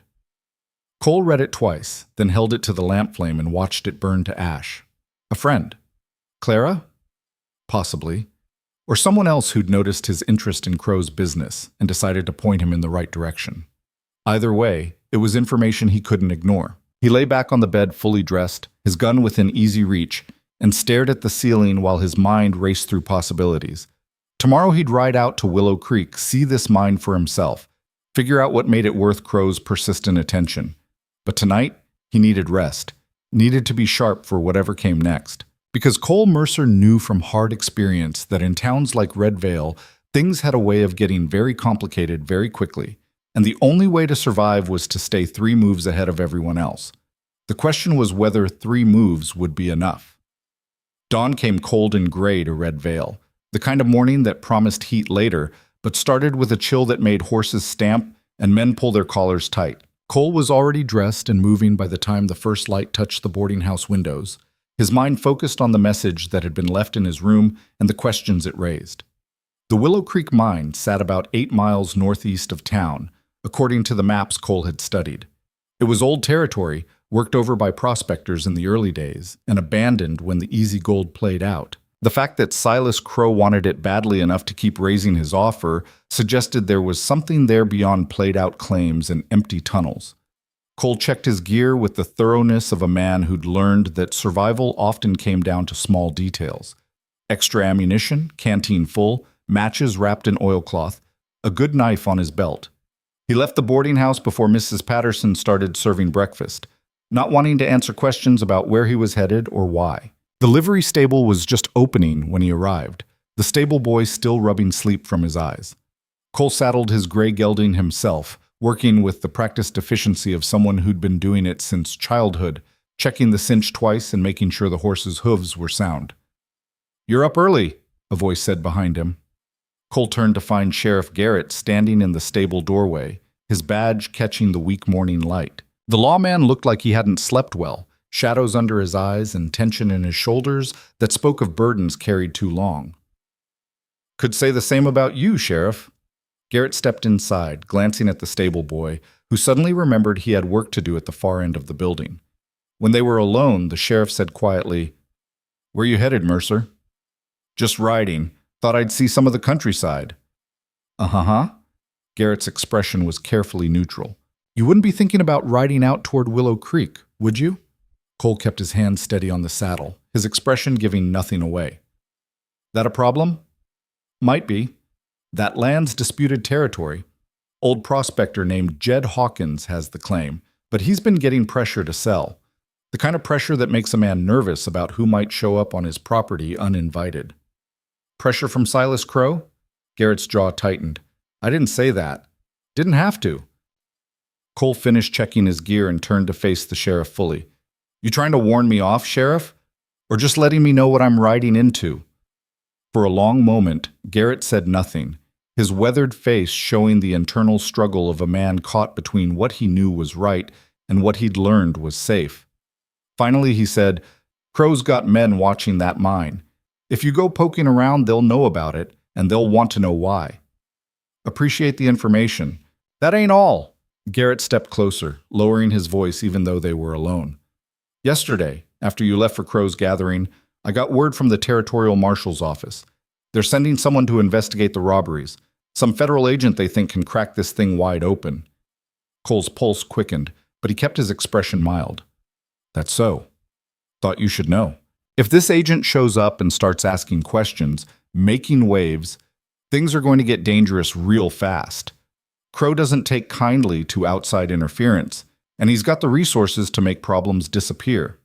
Cole read it twice, then held it to the lamp flame and watched it burn to ash. A friend. Clara? Possibly. Or someone else who'd noticed his interest in Crow's business and decided to point him in the right direction. Either way, it was information he couldn't ignore. He lay back on the bed fully dressed, his gun within easy reach, and stared at the ceiling while his mind raced through possibilities. Tomorrow he'd ride out to Willow Creek, see this mine for himself, figure out what made it worth Crow's persistent attention. But tonight, he needed rest, needed to be sharp for whatever came next. Because Cole Mercer knew from hard experience that in towns like Red Vale, things had a way of getting very complicated very quickly, and the only way to survive was to stay 3 moves ahead of everyone else. The question was whether 3 moves would be enough. Dawn came cold and gray to Red Vale, the kind of morning that promised heat later, but started with a chill that made horses stamp and men pull their collars tight. Cole was already dressed and moving by the time the first light touched the boarding house windows, his mind focused on the message that had been left in his room and the questions it raised. The Willow Creek mine sat about 8 miles northeast of town, according to the maps Cole had studied. It was old territory, worked over by prospectors in the early days, and abandoned when the easy gold played out. The fact that Silas Crow wanted it badly enough to keep raising his offer suggested there was something there beyond played-out claims and empty tunnels. Cole checked his gear with the thoroughness of a man who'd learned that survival often came down to small details. Extra ammunition, canteen full, matches wrapped in oilcloth, a good knife on his belt. He left the boarding house before Mrs. Patterson started serving breakfast, not wanting to answer questions about where he was headed or why. The livery stable was just opening when he arrived, the stable boy still rubbing sleep from his eyes. Cole saddled his gray gelding himself, working with the practiced efficiency of someone who'd been doing it since childhood, checking the cinch twice and making sure the horse's hooves were sound. "You're up early," a voice said behind him. Cole turned to find Sheriff Garrett standing in the stable doorway, his badge catching the weak morning light. The lawman looked like he hadn't slept well, shadows under his eyes and tension in his shoulders that spoke of burdens carried too long. "Could say the same about you, Sheriff." Garrett stepped inside, glancing at the stable boy, who suddenly remembered he had work to do at the far end of the building. When they were alone, the sheriff said quietly, "Where you headed, Mercer?" "Just riding. Thought I'd see some of the countryside." "Uh-huh." Garrett's expression was carefully neutral. "You wouldn't be thinking about riding out toward Willow Creek, would you?" Cole kept his hand steady on the saddle, his expression giving nothing away. "That a problem?" "Might be. That land's disputed territory. Old prospector named Jed Hawkins has the claim, but he's been getting pressure to sell. The kind of pressure that makes a man nervous about who might show up on his property uninvited." "Pressure from Silas Crow?" Garrett's jaw tightened. "I didn't say that. Didn't have to." Cole finished checking his gear and turned to face the sheriff fully. "You trying to warn me off, Sheriff? Or just letting me know what I'm riding into?" For a long moment, Garrett said nothing, his weathered face showing the internal struggle of a man caught between what he knew was right and what he'd learned was safe. Finally, he said, "Crow's got men watching that mine. If you go poking around, they'll know about it, and they'll want to know why." "Appreciate the information. That ain't all." Garrett stepped closer, lowering his voice even though they were alone. "Yesterday, after you left for Crow's gathering, I got word from the Territorial Marshal's office. They're sending someone to investigate the robberies. Some federal agent they think can crack this thing wide open." Cole's pulse quickened, but he kept his expression mild. "That's so. Thought you should know. If this agent shows up and starts asking questions, making waves, things are going to get dangerous real fast. Crow doesn't take kindly to outside interference, and he's got the resources to make problems disappear."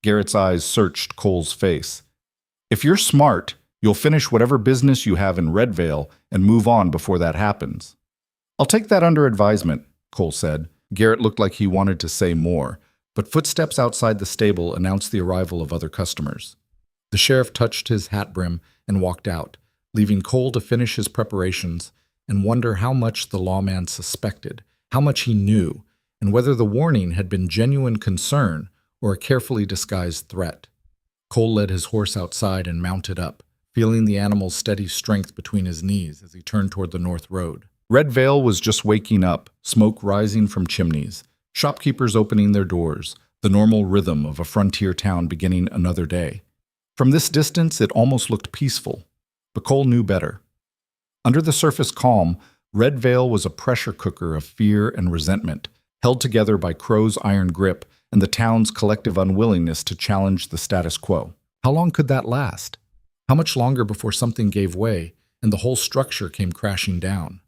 Garrett's eyes searched Cole's face. "If you're smart, you'll finish whatever business you have in Red Vale and move on before that happens." "I'll take that under advisement," Cole said. Garrett looked like he wanted to say more, but footsteps outside the stable announced the arrival of other customers. The sheriff touched his hat brim and walked out, leaving Cole to finish his preparations and wonder how much the lawman suspected, how much he knew, and whether the warning had been genuine concern or a carefully disguised threat. Cole led his horse outside and mounted up, feeling the animal's steady strength between his knees as he turned toward the north road. Red Vale was just waking up, smoke rising from chimneys, shopkeepers opening their doors, the normal rhythm of a frontier town beginning another day. From this distance, it almost looked peaceful, but Cole knew better. Under the surface calm, Red Vale was a pressure cooker of fear and resentment, held together by Crow's iron grip and the town's collective unwillingness to challenge the status quo. How long could that last? How much longer before something gave way and the whole structure came crashing down?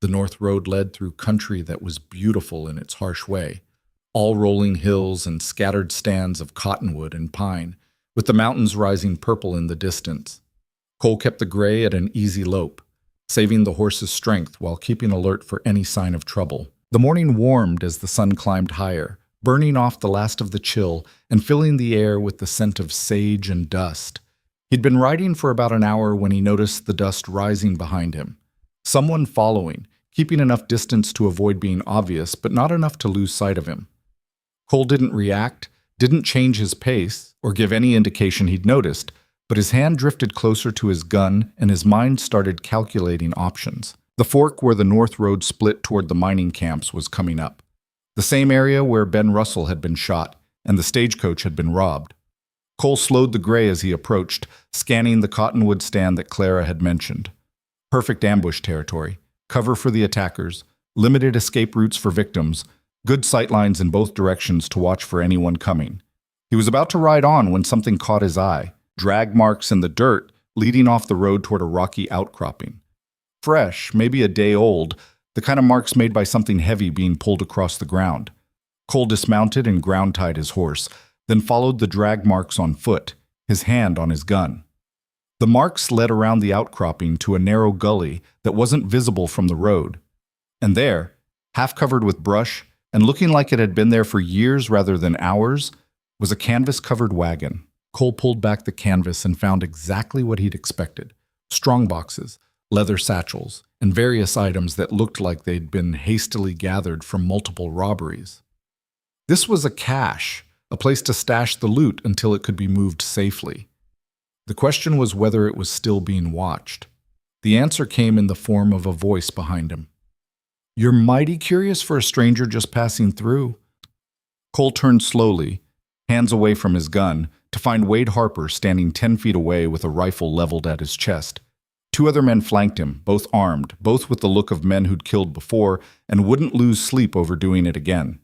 The north road led through country that was beautiful in its harsh way, all rolling hills and scattered stands of cottonwood and pine, with the mountains rising purple in the distance. Cole kept the gray at an easy lope, saving the horse's strength while keeping alert for any sign of trouble. The morning warmed as the sun climbed higher, burning off the last of the chill and filling the air with the scent of sage and dust. He'd been riding for about an hour when he noticed the dust rising behind him. Someone following, keeping enough distance to avoid being obvious, but not enough to lose sight of him. Cole didn't react, didn't change his pace, or give any indication he'd noticed, but his hand drifted closer to his gun and his mind started calculating options. The fork where the north road split toward the mining camps was coming up. The same area where Ben Russell had been shot and the stagecoach had been robbed. Cole slowed the gray as he approached, scanning the cottonwood stand that Clara had mentioned. Perfect ambush territory, cover for the attackers, limited escape routes for victims, good sightlines in both directions to watch for anyone coming. He was about to ride on when something caught his eye, drag marks in the dirt leading off the road toward a rocky outcropping. Fresh, maybe a day old, the kind of marks made by something heavy being pulled across the ground. Cole dismounted and ground-tied his horse, then followed the drag marks on foot, his hand on his gun. The marks led around the outcropping to a narrow gully that wasn't visible from the road. And there, half covered with brush and looking like it had been there for years rather than hours, was a canvas-covered wagon. Cole pulled back the canvas and found exactly what he'd expected: strongboxes, leather satchels, and various items that looked like they'd been hastily gathered from multiple robberies. This was a cache, a place to stash the loot until it could be moved safely. The question was whether it was still being watched. The answer came in the form of a voice behind him. "You're mighty curious for a stranger just passing through." Cole turned slowly, hands away from his gun, to find Wade Harper standing 10 feet away with a rifle leveled at his chest. Two other men flanked him, both armed, both with the look of men who'd killed before and wouldn't lose sleep over doing it again.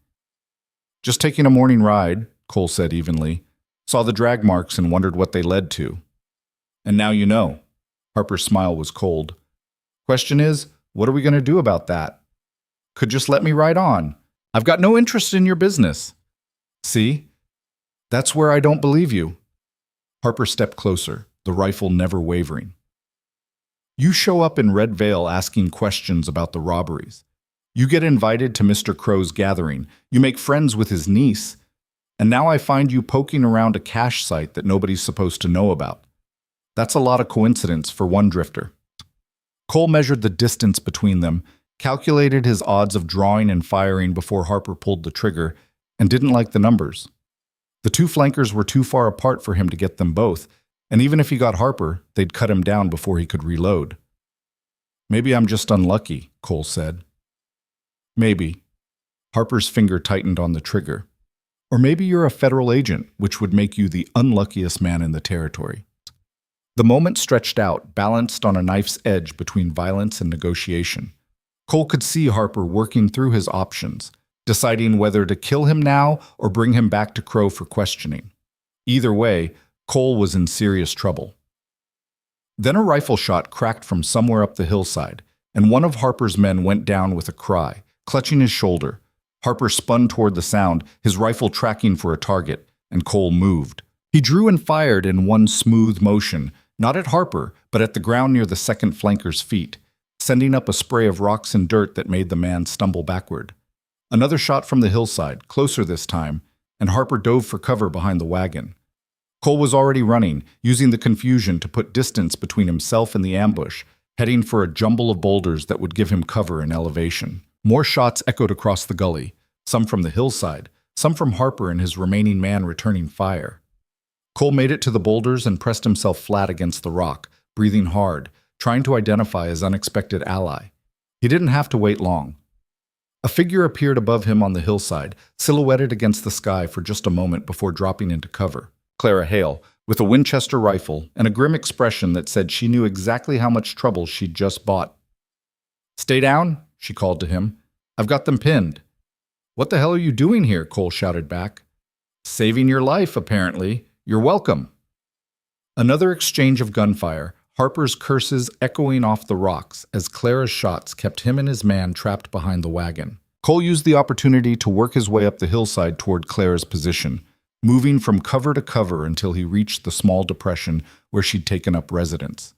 "Just taking a morning ride," Cole said evenly. "Saw the drag marks and wondered what they led to." "And now you know." Harper's smile was cold. "Question is, what are we going to do about that? Could just let me ride on. I've got no interest in your business." "See? That's where I don't believe you." Harper stepped closer, the rifle never wavering. "You show up in Red Vale asking questions about the robberies. You get invited to Mr. Crow's gathering. You make friends with his niece. And now I find you poking around a cache site that nobody's supposed to know about. That's a lot of coincidence for one drifter." Cole measured the distance between them, calculated his odds of drawing and firing before Harper pulled the trigger, and didn't like the numbers. The two flankers were too far apart for him to get them both, and even if he got Harper, they'd cut him down before he could reload. "Maybe I'm just unlucky," Cole said. "Maybe." Harper's finger tightened on the trigger. "Or maybe you're a federal agent, which would make you the unluckiest man in the territory." The moment stretched out, balanced on a knife's edge between violence and negotiation. Cole could see Harper working through his options, deciding whether to kill him now or bring him back to Crow for questioning. Either way, Cole was in serious trouble. Then a rifle shot cracked from somewhere up the hillside, and one of Harper's men went down with a cry, clutching his shoulder. Harper spun toward the sound, his rifle tracking for a target, and Cole moved. He drew and fired in one smooth motion, not at Harper, but at the ground near the second flanker's feet, sending up a spray of rocks and dirt that made the man stumble backward. Another shot from the hillside, closer this time, and Harper dove for cover behind the wagon. Cole was already running, using the confusion to put distance between himself and the ambush, heading for a jumble of boulders that would give him cover and elevation. More shots echoed across the gully, some from the hillside, some from Harper and his remaining man returning fire. Cole made it to the boulders and pressed himself flat against the rock, breathing hard, trying to identify his unexpected ally. He didn't have to wait long. A figure appeared above him on the hillside, silhouetted against the sky for just a moment before dropping into cover. Clara Hale, with a Winchester rifle and a grim expression that said she knew exactly how much trouble she'd just bought. "Stay down," she called to him. "I've got them pinned." "What the hell are you doing here?" Cole shouted back. "Saving your life, apparently. You're welcome." Another exchange of gunfire, Harper's curses echoing off the rocks as Clara's shots kept him and his man trapped behind the wagon. Cole used the opportunity to work his way up the hillside toward Clara's position, moving from cover to cover until he reached the small depression where she'd taken up residence.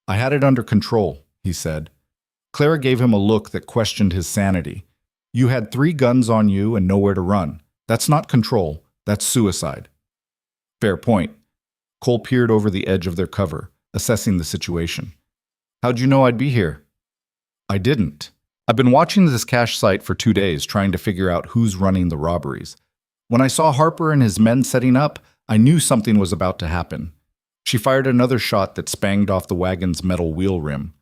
"I had it under control," he said. Clara gave him a look that questioned his sanity. "You had 3 guns on you and nowhere to run. That's not control, that's suicide." "Fair point." Cole peered over the edge of their cover, assessing the situation. "How'd you know I'd be here?" "I didn't. I've been watching this cache site for 2 days, trying to figure out who's running the robberies. When I saw Harper and his men setting up, I knew something was about to happen." She fired another shot that spanged off the wagon's metal wheel rim.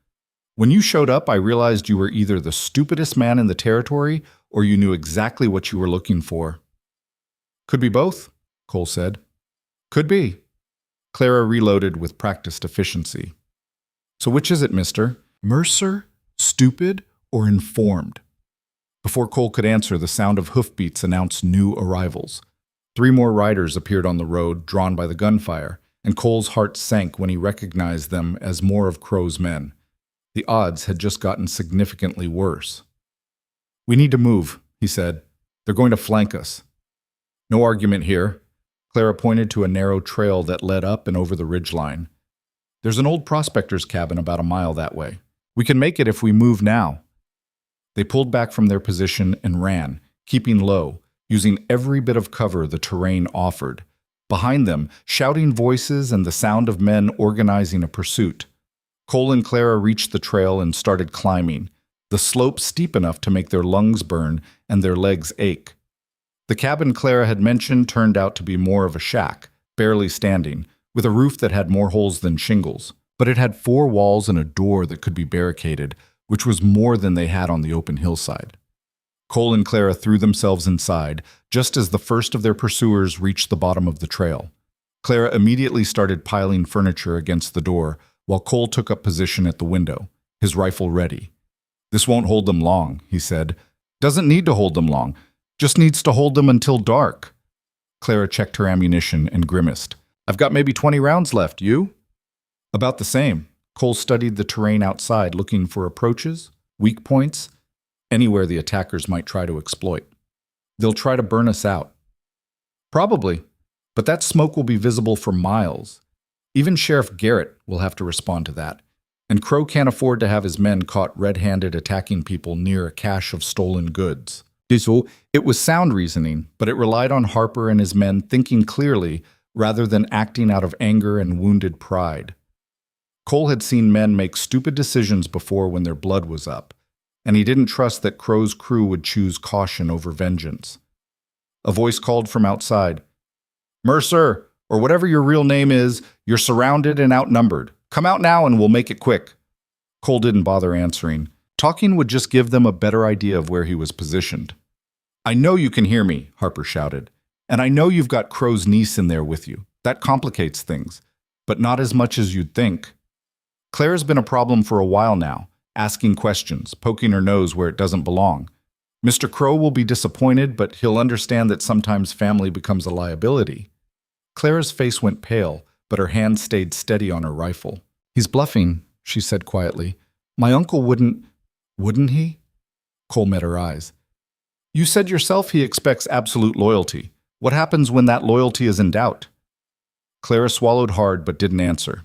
"When you showed up, I realized you were either the stupidest man in the territory or you knew exactly what you were looking for." "Could be both," Cole said. "Could be." Clara reloaded with practiced efficiency. "So which is it, Mr. Mercer? Stupid or informed?" Before Cole could answer, the sound of hoofbeats announced new arrivals. 3 more riders appeared on the road, drawn by the gunfire, and Cole's heart sank when he recognized them as more of Crow's men. The odds had just gotten significantly worse. "We need to move," he said. "They're going to flank us." "No argument here." Clara pointed to a narrow trail that led up and over the ridgeline. "There's an old prospector's cabin about a mile that way. We can make it if we move now." They pulled back from their position and ran, keeping low, using every bit of cover the terrain offered. Behind them, shouting voices and the sound of men organizing a pursuit. Cole and Clara reached the trail and started climbing, the slope steep enough to make their lungs burn and their legs ache. The cabin Clara had mentioned turned out to be more of a shack, barely standing, with a roof that had more holes than shingles. But it had 4 walls and a door that could be barricaded, which was more than they had on the open hillside. Cole and Clara threw themselves inside, just as the first of their pursuers reached the bottom of the trail. Clara immediately started piling furniture against the door, while Cole took up position at the window, his rifle ready. "This won't hold them long," he said. "Doesn't need to hold them long. Just needs to hold them until dark." Clara checked her ammunition and grimaced. "I've got maybe 20 rounds left. You?" "About the same." Cole studied the terrain outside, looking for approaches, weak points, anywhere the attackers might try to exploit. "They'll try to burn us out." "Probably, but that smoke will be visible for miles. Even Sheriff Garrett will have to respond to that. And Crow can't afford to have his men caught red-handed attacking people near a cache of stolen goods." It was sound reasoning, but it relied on Harper and his men thinking clearly rather than acting out of anger and wounded pride. Cole had seen men make stupid decisions before when their blood was up, and he didn't trust that Crow's crew would choose caution over vengeance. A voice called from outside, "Mercer, or whatever your real name is, you're surrounded and outnumbered. Come out now and we'll make it quick." Cole didn't bother answering. Talking would just give them a better idea of where he was positioned. "I know you can hear me," Harper shouted. "And I know you've got Crow's niece in there with you. That complicates things, but not as much as you'd think. Claire's been a problem for a while now, asking questions, poking her nose where it doesn't belong. Mr. Crow will be disappointed, but he'll understand that sometimes family becomes a liability." Clara's face went pale, but her hand stayed steady on her rifle. "He's bluffing," she said quietly. "My uncle wouldn't he?" Cole met her eyes. "You said yourself he expects absolute loyalty. What happens when that loyalty is in doubt?" Clara swallowed hard but didn't answer.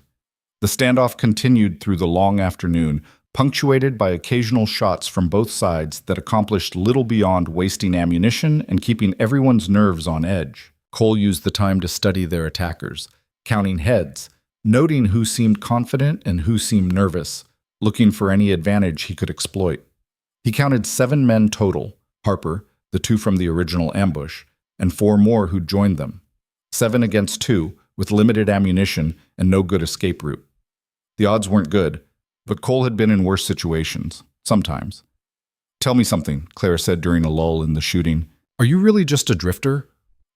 The standoff continued through the long afternoon, punctuated by occasional shots from both sides that accomplished little beyond wasting ammunition and keeping everyone's nerves on edge. Cole used the time to study their attackers, counting heads, noting who seemed confident and who seemed nervous, looking for any advantage he could exploit. He counted 7 men total, Harper, the 2 from the original ambush, and 4 more who'd joined them. 7 against 2, with limited ammunition and no good escape route. The odds weren't good, but Cole had been in worse situations, sometimes. "Tell me something," Clara said during a lull in the shooting. "Are you really just a drifter?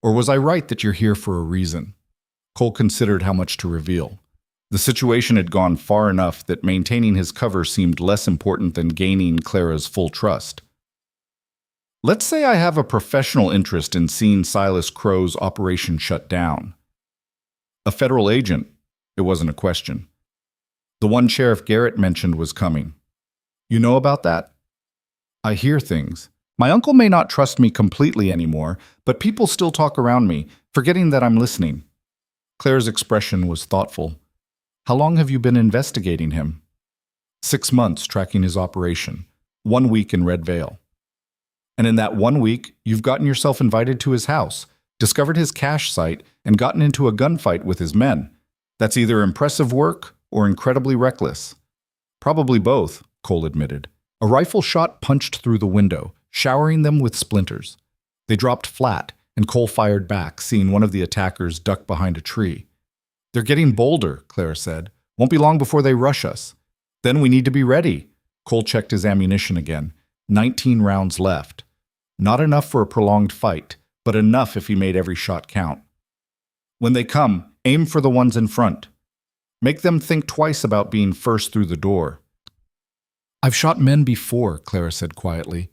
Or was I right that you're here for a reason?" Cole considered how much to reveal. The situation had gone far enough that maintaining his cover seemed less important than gaining Clara's full trust. "Let's say I have a professional interest in seeing Silas Crow's operation shut down." "A federal agent?" It wasn't a question. "The one Sheriff Garrett mentioned was coming. You know about that?" "I hear things. My uncle may not trust me completely anymore, but people still talk around me, forgetting that I'm listening." Claire's expression was thoughtful. "How long have you been investigating him?" 6 months tracking his operation, 1 week in Red Vale. "And in that 1 week, you've gotten yourself invited to his house, discovered his cache site, and gotten into a gunfight with his men. That's either impressive work or incredibly reckless." "Probably both," Cole admitted. A rifle shot punched through the window, showering them with splinters. They dropped flat, and Cole fired back, seeing one of the attackers duck behind a tree. "They're getting bolder," Clara said. "Won't be long before they rush us. Then we need to be ready." Cole checked his ammunition again. 19 rounds left. Not enough for a prolonged fight, but enough if he made every shot count. "When they come, aim for the ones in front. Make them think twice about being first through the door." "I've shot men before," Clara said quietly.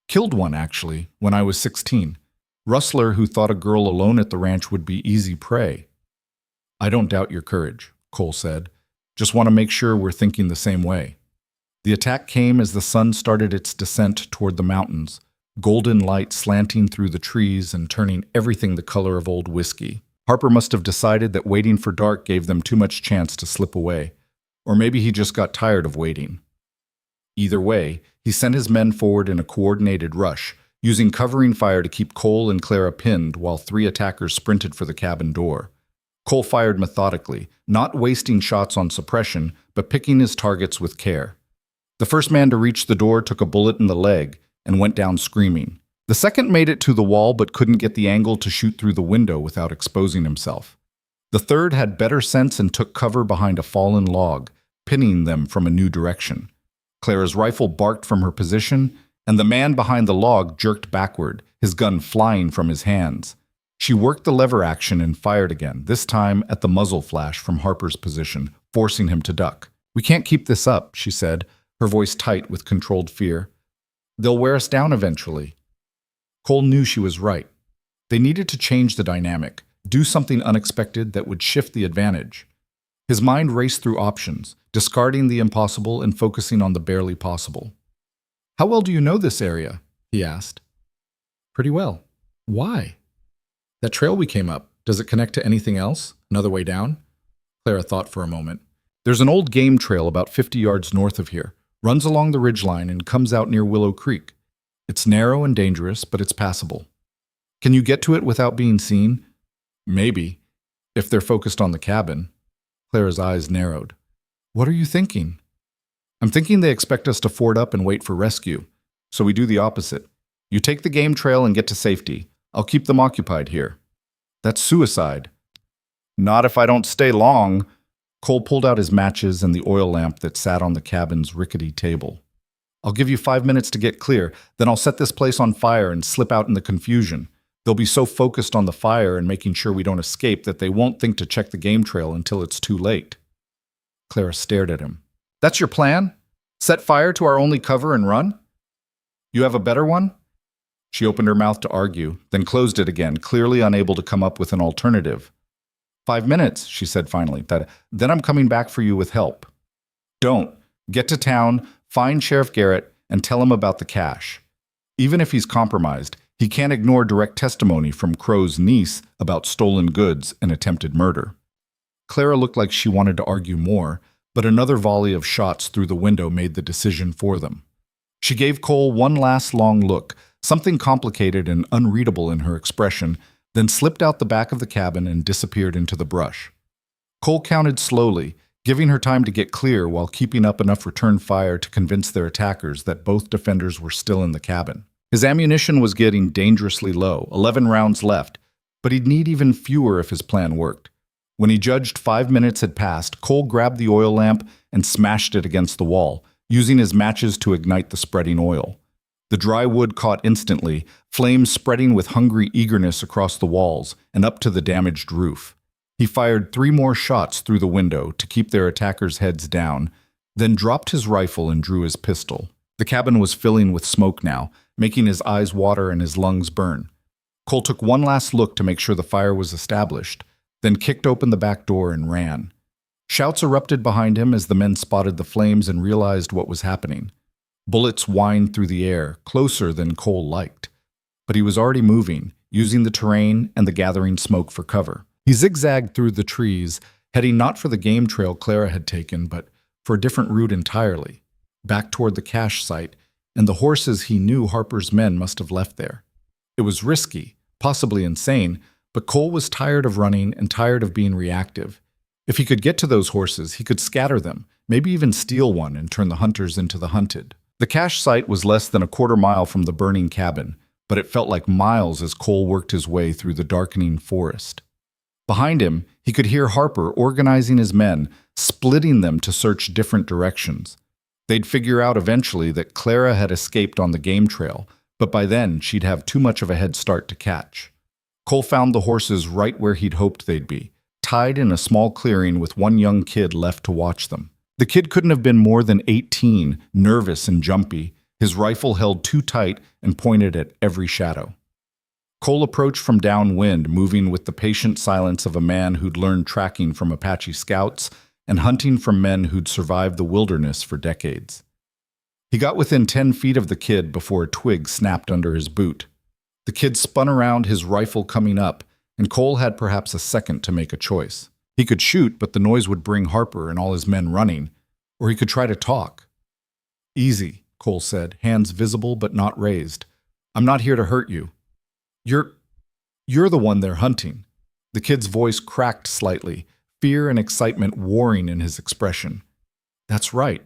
"Killed one, actually, when I was 16. Rustler who thought a girl alone at the ranch would be easy prey." "I don't doubt your courage," Cole said. "Just want to make sure we're thinking the same way." The attack came as the sun started its descent toward the mountains, golden light slanting through the trees and turning everything the color of old whiskey. Harper must have decided that waiting for dark gave them too much chance to slip away. Or maybe he just got tired of waiting. Either way, he sent his men forward in a coordinated rush, using covering fire to keep Cole and Clara pinned while 3 attackers sprinted for the cabin door. Cole fired methodically, not wasting shots on suppression, but picking his targets with care. The first man to reach the door took a bullet in the leg and went down screaming. The second made it to the wall but couldn't get the angle to shoot through the window without exposing himself. The third had better sense and took cover behind a fallen log, pinning them from a new direction. Clara's rifle barked from her position, and the man behind the log jerked backward, his gun flying from his hands. She worked the lever action and fired again, this time at the muzzle flash from Harper's position, forcing him to duck. "We can't keep this up," she said, her voice tight with controlled fear. "They'll wear us down eventually." Cole knew she was right. They needed to change the dynamic, do something unexpected that would shift the advantage. His mind raced through options, discarding the impossible and focusing on the barely possible. "How well do you know this area?" he asked. "Pretty well." "Why?" "That trail we came up, does it connect to anything else? Another way down?" Clara thought for a moment. "There's an old game trail about 50 yards north of here, runs along the ridgeline and comes out near Willow Creek. It's narrow and dangerous, but it's passable." "Can you get to it without being seen?" "Maybe, if they're focused on the cabin." Clara's eyes narrowed. "What are you thinking?" "I'm thinking they expect us to ford up and wait for rescue, so we do the opposite. You take the game trail and get to safety. I'll keep them occupied here." "That's suicide." "Not if I don't stay long." Cole pulled out his matches and the oil lamp that sat on the cabin's rickety table. "I'll give you 5 minutes to get clear, then I'll set this place on fire and slip out in the confusion. They'll be so focused on the fire and making sure we don't escape that they won't think to check the game trail until it's too late." Clara stared at him. "That's your plan? Set fire to our only cover and run? You have a better one?" She opened her mouth to argue, then closed it again, clearly unable to come up with an alternative. 5 minutes, she said finally. Then I'm coming back for you with help." "Don't. Get to town, find Sheriff Garrett, and tell him about the cash. Even if he's compromised, he can't ignore direct testimony from Crow's niece about stolen goods and attempted murder." Clara looked like she wanted to argue more, but another volley of shots through the window made the decision for them. She gave Cole one last long look, something complicated and unreadable in her expression, then slipped out the back of the cabin and disappeared into the brush. Cole counted slowly, giving her time to get clear while keeping up enough return fire to convince their attackers that both defenders were still in the cabin. His ammunition was getting dangerously low, 11 rounds left, but he'd need even fewer if his plan worked. When he judged 5 minutes had passed, Cole grabbed the oil lamp and smashed it against the wall, using his matches to ignite the spreading oil. The dry wood caught instantly, flames spreading with hungry eagerness across the walls and up to the damaged roof. He fired 3 more shots through the window to keep their attackers' heads down, then dropped his rifle and drew his pistol. The cabin was filling with smoke now, making his eyes water and his lungs burn. Cole took one last look to make sure the fire was established, then kicked open the back door and ran. Shouts erupted behind him as the men spotted the flames and realized what was happening. Bullets whined through the air, closer than Cole liked. But he was already moving, using the terrain and the gathering smoke for cover. He zigzagged through the trees, heading not for the game trail Clara had taken, but for a different route entirely, back toward the cache site and the horses he knew Harper's men must have left there. It was risky, possibly insane, but Cole was tired of running and tired of being reactive. If he could get to those horses, he could scatter them, maybe even steal one and turn the hunters into the hunted. The cache site was less than a quarter mile from the burning cabin, but it felt like miles as Cole worked his way through the darkening forest. Behind him, he could hear Harper organizing his men, splitting them to search different directions. They'd figure out eventually that Clara had escaped on the game trail, but by then she'd have too much of a head start to catch. Cole found the horses right where he'd hoped they'd be, tied in a small clearing with one young kid left to watch them. The kid couldn't have been more than 18, nervous and jumpy, his rifle held too tight and pointed at every shadow. Cole approached from downwind, moving with the patient silence of a man who'd learned tracking from Apache scouts and hunting from men who'd survived the wilderness for decades. He got within 10 feet of the kid before a twig snapped under his boot. The kid spun around, his rifle coming up, and Cole had perhaps a second to make a choice. He could shoot, but the noise would bring Harper and all his men running, or he could try to talk. "Easy," Cole said, hands visible but not raised. "I'm not here to hurt you. You're the one they're hunting." The kid's voice cracked slightly, fear and excitement warring in his expression. "That's right.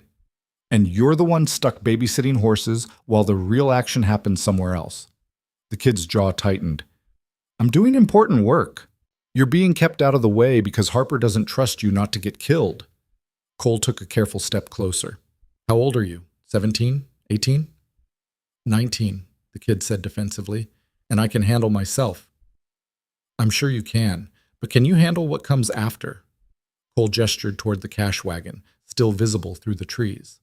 And you're the one stuck babysitting horses while the real action happens somewhere else." The kid's jaw tightened. I'm doing important work. You're being kept out of the way because Harper doesn't trust you not to get killed. Cole took a careful step closer. How old are you? 17? 18? 19, the kid said defensively, and I can handle myself. I'm sure you can, but can you handle what comes after? Cole gestured toward the cash wagon, still visible through the trees.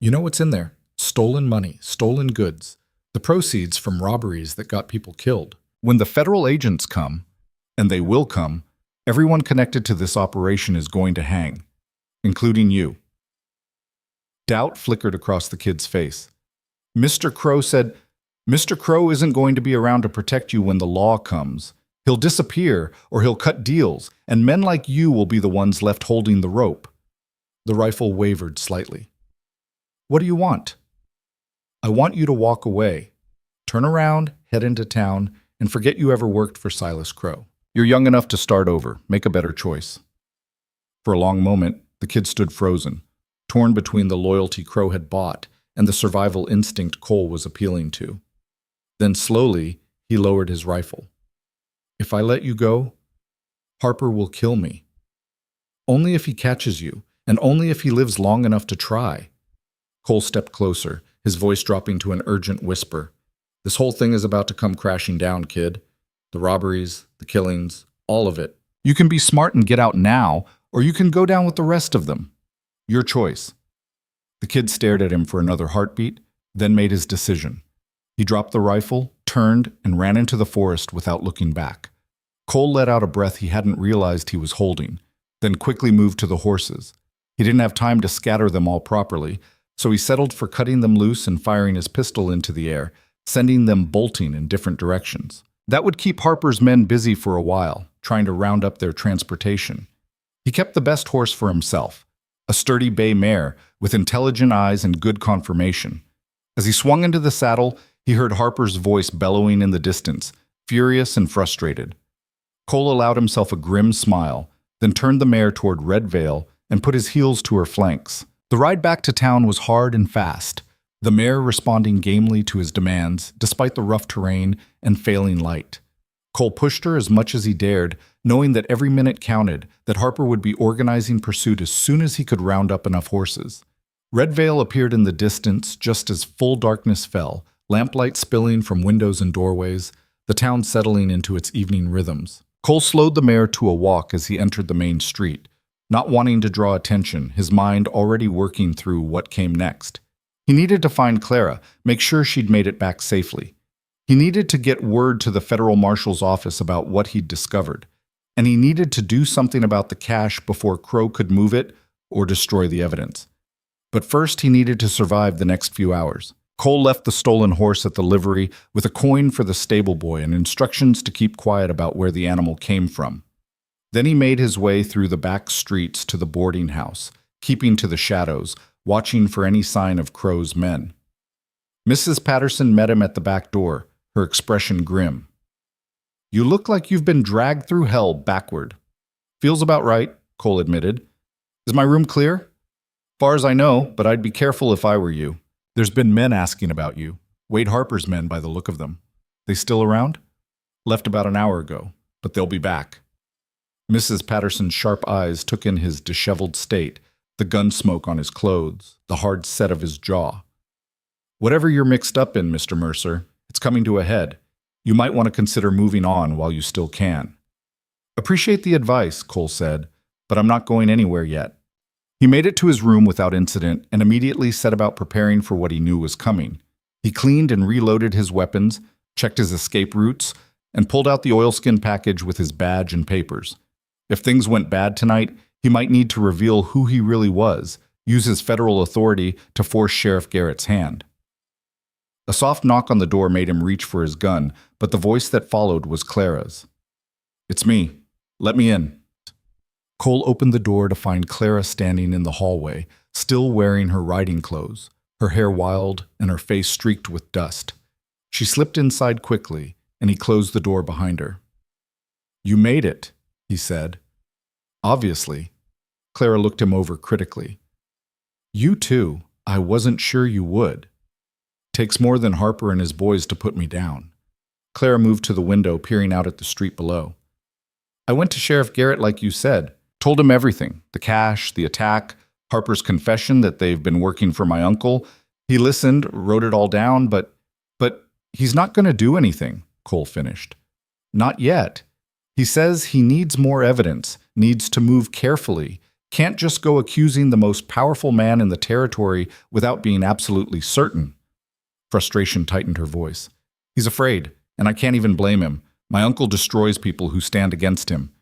You know what's in there? Stolen money, stolen goods, the proceeds from robberies that got people killed. When the federal agents come, and they will come, everyone connected to this operation is going to hang, including you. Doubt flickered across the kid's face. Mr. Crow said, Mr. Crow isn't going to be around to protect you when the law comes. He'll disappear, or he'll cut deals, and men like you will be the ones left holding the rope. The rifle wavered slightly. What do you want? I want you to walk away. Turn around, head into town, and forget you ever worked for Silas Crow. You're young enough to start over. Make a better choice. For a long moment, the kid stood frozen, torn between the loyalty Crow had bought and the survival instinct Cole was appealing to. Then slowly, he lowered his rifle. If I let you go, Harper will kill me. Only if he catches you, and only if he lives long enough to try. Cole stepped closer, his voice dropping to an urgent whisper. This whole thing is about to come crashing down, kid. The robberies, the killings, all of it. You can be smart and get out now, or you can go down with the rest of them. Your choice. The kid stared at him for another heartbeat, then made his decision. He dropped the rifle, turned, and ran into the forest without looking back. Cole let out a breath he hadn't realized he was holding, then quickly moved to the horses. He didn't have time to scatter them all properly, so he settled for cutting them loose and firing his pistol into the air, sending them bolting in different directions. That would keep Harper's men busy for a while, trying to round up their transportation. He kept the best horse for himself, a sturdy bay mare with intelligent eyes and good conformation. As he swung into the saddle, he heard Harper's voice bellowing in the distance, furious and frustrated. Cole allowed himself a grim smile, then turned the mare toward Red Vale and put his heels to her flanks. The ride back to town was hard and fast, the mare responding gamely to his demands despite the rough terrain and failing light. Cole pushed her as much as he dared, knowing that every minute counted, that Harper would be organizing pursuit as soon as he could round up enough horses. Red Vale appeared in the distance just as full darkness fell, lamplight spilling from windows and doorways, the town settling into its evening rhythms. Cole slowed the mare to a walk as he entered the main street, not wanting to draw attention, his mind already working through what came next. He needed to find Clara, make sure she'd made it back safely. He needed to get word to the federal marshal's office about what he'd discovered, and he needed to do something about the cash before Crow could move it or destroy the evidence. But first, he needed to survive the next few hours. Cole left the stolen horse at the livery with a coin for the stable boy and instructions to keep quiet about where the animal came from. Then he made his way through the back streets to the boarding house, keeping to the shadows, watching for any sign of Crow's men. Mrs. Patterson met him at the back door, her expression grim. You look like you've been dragged through hell backward. Feels about right, Cole admitted. Is my room clear? Far as I know, but I'd be careful if I were you. There's been men asking about you. Wade Harper's men by the look of them. They still around? Left about an hour ago, but they'll be back. Mrs. Patterson's sharp eyes took in his disheveled state, the gun smoke on his clothes, the hard set of his jaw. Whatever you're mixed up in, Mr. Mercer, it's coming to a head. You might want to consider moving on while you still can. Appreciate the advice, Cole said, but I'm not going anywhere yet. He made it to his room without incident and immediately set about preparing for what he knew was coming. He cleaned and reloaded his weapons, checked his escape routes, and pulled out the oilskin package with his badge and papers. If things went bad tonight, he might need to reveal who he really was, use his federal authority to force Sheriff Garrett's hand. A soft knock on the door made him reach for his gun, but the voice that followed was Clara's. It's me. Let me in. Cole opened the door to find Clara standing in the hallway, still wearing her riding clothes, her hair wild and her face streaked with dust. She slipped inside quickly, and he closed the door behind her. You made it, he said. Obviously. Clara looked him over critically. You too. I wasn't sure you would. Takes more than Harper and his boys to put me down. Clara moved to the window, peering out at the street below. I went to Sheriff Garrett like you said. Told him everything. The cash, the attack, Harper's confession that they've been working for my uncle. He listened, wrote it all down, but he's not going to do anything, Cole finished. Not yet. He says he needs more evidence, needs to move carefully, can't just go accusing the most powerful man in the territory without being absolutely certain. Frustration tightened her voice. He's afraid, and I can't even blame him. My uncle destroys people who stand against him.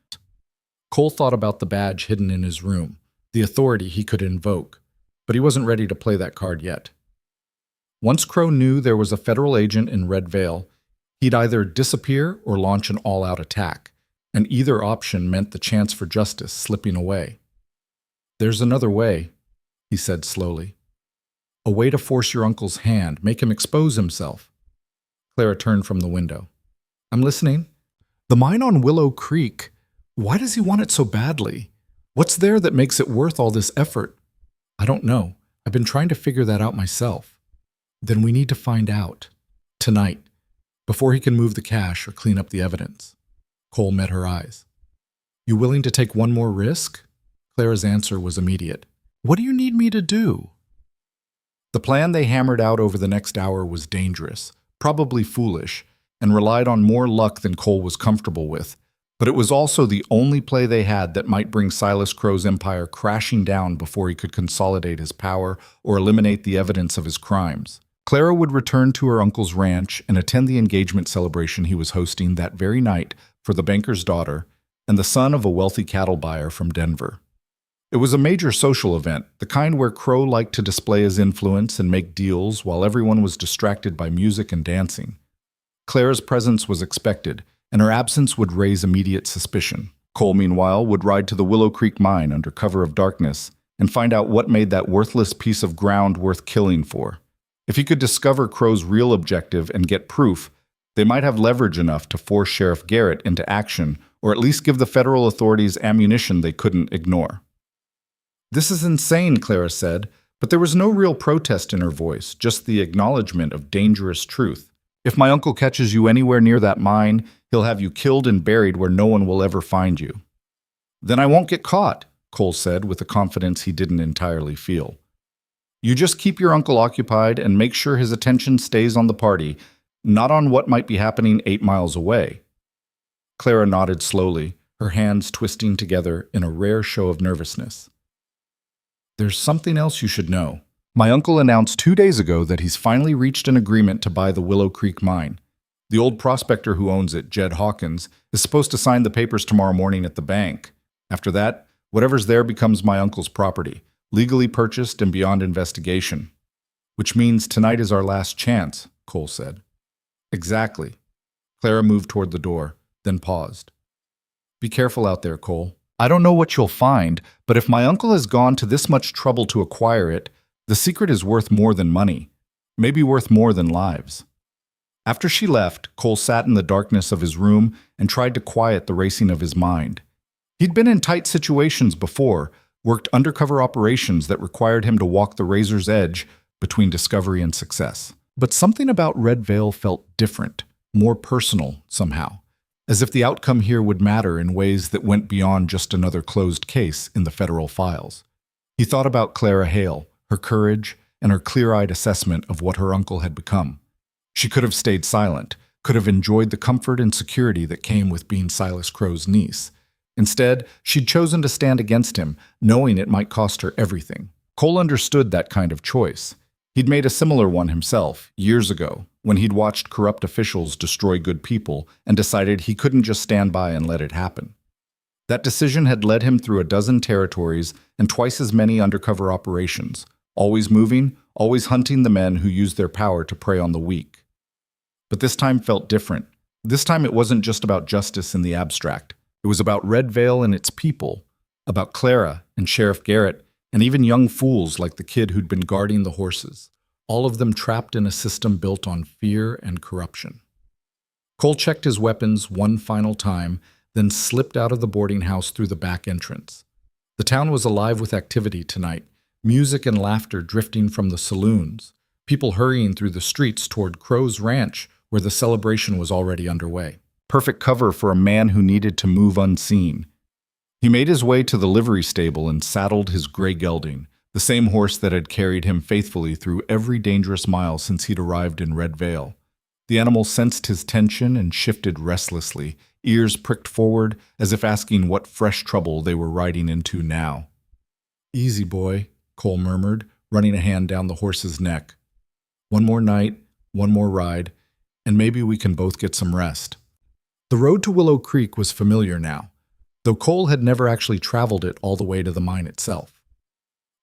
Cole thought about the badge hidden in his room, the authority he could invoke, but he wasn't ready to play that card yet. Once Crow knew there was a federal agent in Red Vale, he'd either disappear or launch an all-out attack, and either option meant the chance for justice slipping away. There's another way, he said slowly. A way to force your uncle's hand, make him expose himself. Clara turned from the window. I'm listening. The mine on Willow Creek. Why does he want it so badly? What's there that makes it worth all this effort? I don't know. I've been trying to figure that out myself. Then we need to find out. Tonight. Before he can move the cash or clean up the evidence. Cole met her eyes. You willing to take one more risk? Clara's answer was immediate. What do you need me to do? The plan they hammered out over the next hour was dangerous, probably foolish, and relied on more luck than Cole was comfortable with. But it was also the only play they had that might bring Silas Crow's empire crashing down before he could consolidate his power or eliminate the evidence of his crimes. Clara would return to her uncle's ranch and attend the engagement celebration he was hosting that very night for the banker's daughter and the son of a wealthy cattle buyer from Denver. It was a major social event, the kind where Crow liked to display his influence and make deals while everyone was distracted by music and dancing. Clara's presence was expected, and her absence would raise immediate suspicion. Cole, meanwhile, would ride to the Willow Creek mine under cover of darkness and find out what made that worthless piece of ground worth killing for. If he could discover Crow's real objective and get proof, they might have leverage enough to force Sheriff Garrett into action or at least give the federal authorities ammunition they couldn't ignore. This is insane, Clara said, but there was no real protest in her voice, just the acknowledgement of dangerous truth. If my uncle catches you anywhere near that mine, he'll have you killed and buried where no one will ever find you. Then I won't get caught, Cole said with a confidence he didn't entirely feel. You just keep your uncle occupied and make sure his attention stays on the party, not on what might be happening 8 miles away. Clara nodded slowly, her hands twisting together in a rare show of nervousness. There's something else you should know. My uncle announced 2 days ago that he's finally reached an agreement to buy the Willow Creek mine. The old prospector who owns it, Jed Hawkins, is supposed to sign the papers tomorrow morning at the bank. After that, whatever's there becomes my uncle's property, legally purchased and beyond investigation. Which means tonight is our last chance, Cole said. Exactly. Clara moved toward the door, then paused. Be careful out there, Cole. I don't know what you'll find, but if my uncle has gone to this much trouble to acquire it, the secret is worth more than money, maybe worth more than lives. After she left, Cole sat in the darkness of his room and tried to quiet the racing of his mind. He'd been in tight situations before, worked undercover operations that required him to walk the razor's edge between discovery and success. But something about Red Vale felt different, more personal somehow, as if the outcome here would matter in ways that went beyond just another closed case in the federal files. He thought about Clara Hale, her courage, and her clear-eyed assessment of what her uncle had become. She could have stayed silent, could have enjoyed the comfort and security that came with being Silas Crow's niece. Instead, she'd chosen to stand against him, knowing it might cost her everything. Cole understood that kind of choice. He'd made a similar one himself, years ago, when he'd watched corrupt officials destroy good people and decided he couldn't just stand by and let it happen. That decision had led him through a dozen territories and twice as many undercover operations, always moving, always hunting the men who used their power to prey on the weak. But this time felt different. This time it wasn't just about justice in the abstract. It was about Red Vale and its people, about Clara and Sheriff Garrett, and even young fools like the kid who'd been guarding the horses, all of them trapped in a system built on fear and corruption. Cole checked his weapons one final time, then slipped out of the boarding house through the back entrance. The town was alive with activity tonight, music and laughter drifting from the saloons, people hurrying through the streets toward Crow's ranch, where the celebration was already underway. Perfect cover for a man who needed to move unseen. He made his way to the livery stable and saddled his gray gelding, the same horse that had carried him faithfully through every dangerous mile since he'd arrived in Red Vale. The animal sensed his tension and shifted restlessly, ears pricked forward as if asking what fresh trouble they were riding into now. "Easy, boy," Cole murmured, running a hand down the horse's neck. "One more night, one more ride, and maybe we can both get some rest." The road to Willow Creek was familiar now, though Cole had never actually traveled it all the way to the mine itself.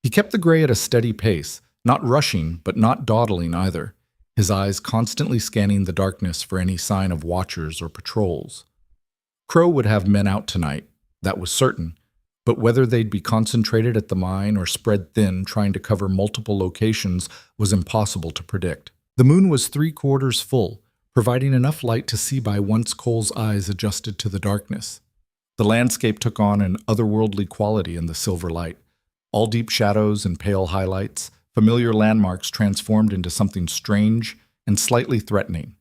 He kept the gray at a steady pace, not rushing but not dawdling either, his eyes constantly scanning the darkness for any sign of watchers or patrols. Crow would have men out tonight, that was certain, but whether they'd be concentrated at the mine or spread thin trying to cover multiple locations was impossible to predict. The moon was 3/4 full, providing enough light to see by once Cole's eyes adjusted to the darkness. The landscape took on an otherworldly quality in the silver light. All deep shadows and pale highlights, familiar landmarks transformed into something strange and slightly threatening.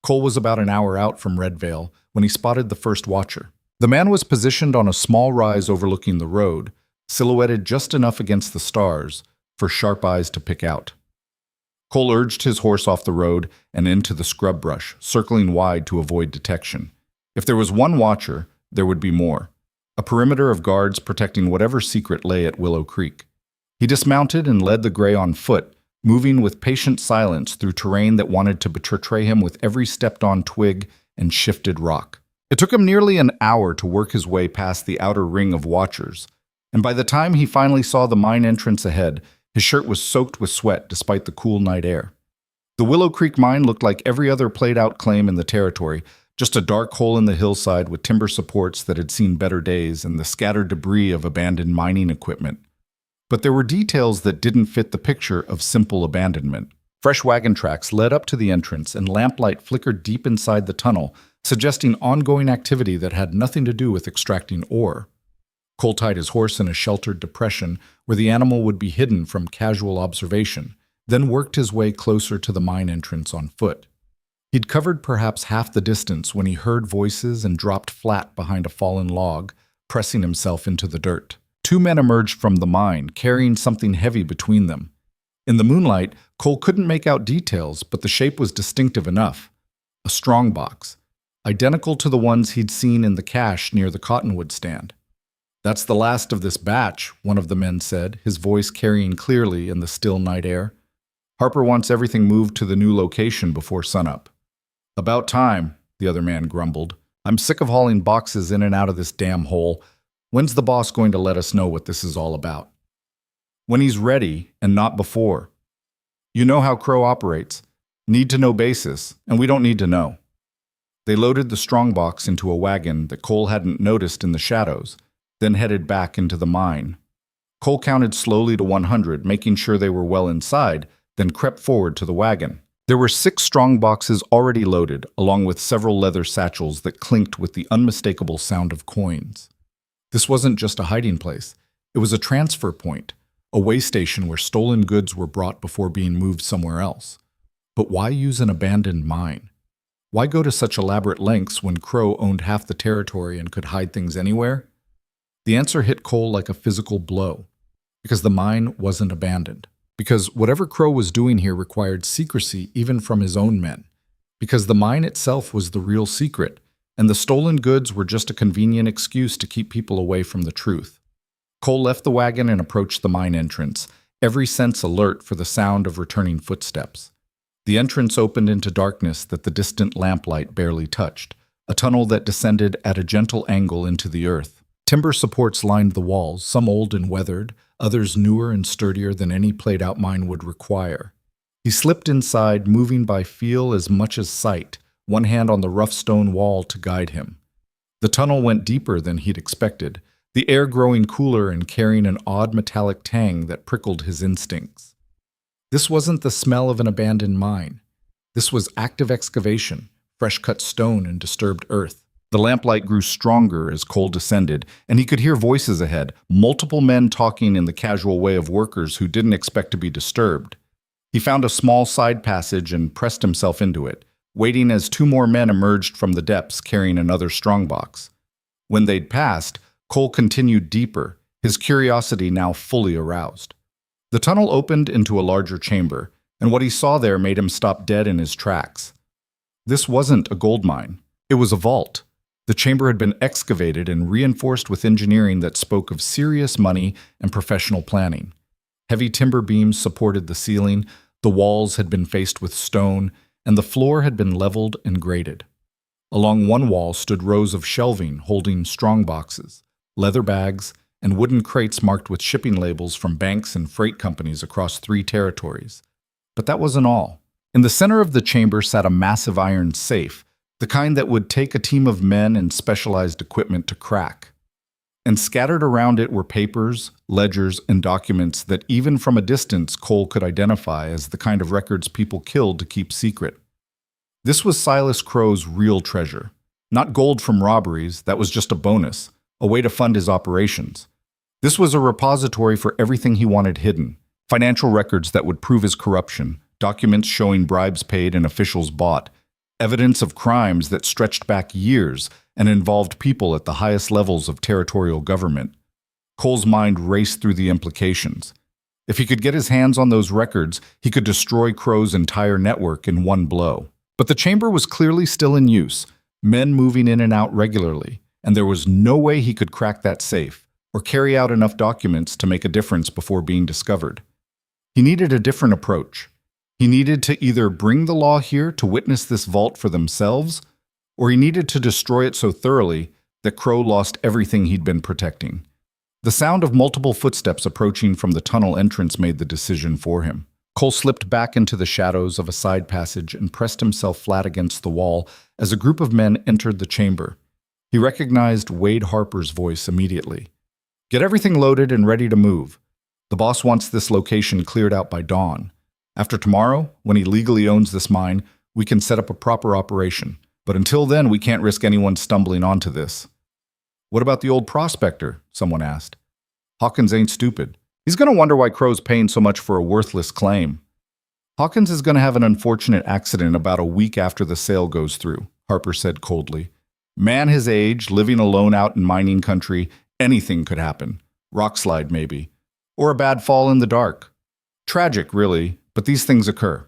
Cole was about an hour out from Red Vale when he spotted the first watcher. The man was positioned on a small rise overlooking the road, silhouetted just enough against the stars for sharp eyes to pick out. Cole urged his horse off the road and into the scrub brush, circling wide to avoid detection. If there was one watcher, there would be more. A perimeter of guards protecting whatever secret lay at Willow Creek. He dismounted and led the gray on foot, moving with patient silence through terrain that wanted to betray him with every stepped-on twig and shifted rock. It took him nearly an hour to work his way past the outer ring of watchers, and by the time he finally saw the mine entrance ahead, his shirt was soaked with sweat despite the cool night air. The Willow Creek mine looked like every other played-out claim in the territory, just a dark hole in the hillside with timber supports that had seen better days and the scattered debris of abandoned mining equipment. But there were details that didn't fit the picture of simple abandonment. Fresh wagon tracks led up to the entrance, and lamplight flickered deep inside the tunnel, suggesting ongoing activity that had nothing to do with extracting ore. Cole tied his horse in a sheltered depression where the animal would be hidden from casual observation, then worked his way closer to the mine entrance on foot. He'd covered perhaps half the distance when he heard voices and dropped flat behind a fallen log, pressing himself into the dirt. Two men emerged from the mine, carrying something heavy between them. In the moonlight, Cole couldn't make out details, but the shape was distinctive enough. A strongbox, identical to the ones he'd seen in the cache near the cottonwood stand. "That's the last of this batch," one of the men said, his voice carrying clearly in the still night air. "Harper wants everything moved to the new location before sunup." "About time," the other man grumbled. "I'm sick of hauling boxes in and out of this damn hole. When's the boss going to let us know what this is all about?" "When he's ready, and not before. You know how Crow operates. Need-to-know basis, and we don't need to know." They loaded the strongbox into a wagon that Cole hadn't noticed in the shadows, then headed back into the mine. Cole counted slowly to 100, making sure they were well inside, then crept forward to the wagon. There were 6 strong boxes already loaded, along with several leather satchels that clinked with the unmistakable sound of coins. This wasn't just a hiding place. It was a transfer point, a way station where stolen goods were brought before being moved somewhere else. But why use an abandoned mine? Why go to such elaborate lengths when Crow owned half the territory and could hide things anywhere? The answer hit Cole like a physical blow. Because the mine wasn't abandoned. Because whatever Crow was doing here required secrecy even from his own men. Because the mine itself was the real secret, and the stolen goods were just a convenient excuse to keep people away from the truth. Cole left the wagon and approached the mine entrance, every sense alert for the sound of returning footsteps. The entrance opened into darkness that the distant lamplight barely touched, a tunnel that descended at a gentle angle into the earth. Timber supports lined the walls, some old and weathered, others newer and sturdier than any played-out mine would require. He slipped inside, moving by feel as much as sight, one hand on the rough stone wall to guide him. The tunnel went deeper than he'd expected, the air growing cooler and carrying an odd metallic tang that prickled his instincts. This wasn't the smell of an abandoned mine. This was active excavation, fresh-cut stone and disturbed earth. The lamplight grew stronger as Cole descended, and he could hear voices ahead, multiple men talking in the casual way of workers who didn't expect to be disturbed. He found a small side passage and pressed himself into it, waiting as two more men emerged from the depths carrying another strongbox. When they'd passed, Cole continued deeper, his curiosity now fully aroused. The tunnel opened into a larger chamber, and what he saw there made him stop dead in his tracks. This wasn't a gold mine. It was a vault. The chamber had been excavated and reinforced with engineering that spoke of serious money and professional planning. Heavy timber beams supported the ceiling, the walls had been faced with stone, and the floor had been leveled and graded. Along one wall stood rows of shelving holding strongboxes, leather bags, and wooden crates marked with shipping labels from banks and freight companies across 3 territories. But that wasn't all. In the center of the chamber sat a massive iron safe, the kind that would take a team of men and specialized equipment to crack. And scattered around it were papers, ledgers, and documents that even from a distance Cole could identify as the kind of records people killed to keep secret. This was Silas Crow's real treasure. Not gold from robberies, that was just a bonus, a way to fund his operations. This was a repository for everything he wanted hidden. Financial records that would prove his corruption, documents showing bribes paid and officials bought, evidence of crimes that stretched back years and involved people at the highest levels of territorial government. Cole's mind raced through the implications. If he could get his hands on those records, he could destroy Crow's entire network in one blow. But the chamber was clearly still in use, men moving in and out regularly, and there was no way he could crack that safe or carry out enough documents to make a difference before being discovered. He needed a different approach. He needed to either bring the law here to witness this vault for themselves, or he needed to destroy it so thoroughly that Crow lost everything he'd been protecting. The sound of multiple footsteps approaching from the tunnel entrance made the decision for him. Cole slipped back into the shadows of a side passage and pressed himself flat against the wall as a group of men entered the chamber. He recognized Wade Harper's voice immediately. "Get everything loaded and ready to move. The boss wants this location cleared out by dawn. After tomorrow, when he legally owns this mine, we can set up a proper operation. But until then, we can't risk anyone stumbling onto this." "What about the old prospector?" someone asked. "Hawkins ain't stupid. He's going to wonder why Crow's paying so much for a worthless claim." "Hawkins is going to have an unfortunate accident about a week after the sale goes through," Harper said coldly. "Man his age, living alone out in mining country, anything could happen. Rockslide, maybe. Or a bad fall in the dark. Tragic, really, but these things occur."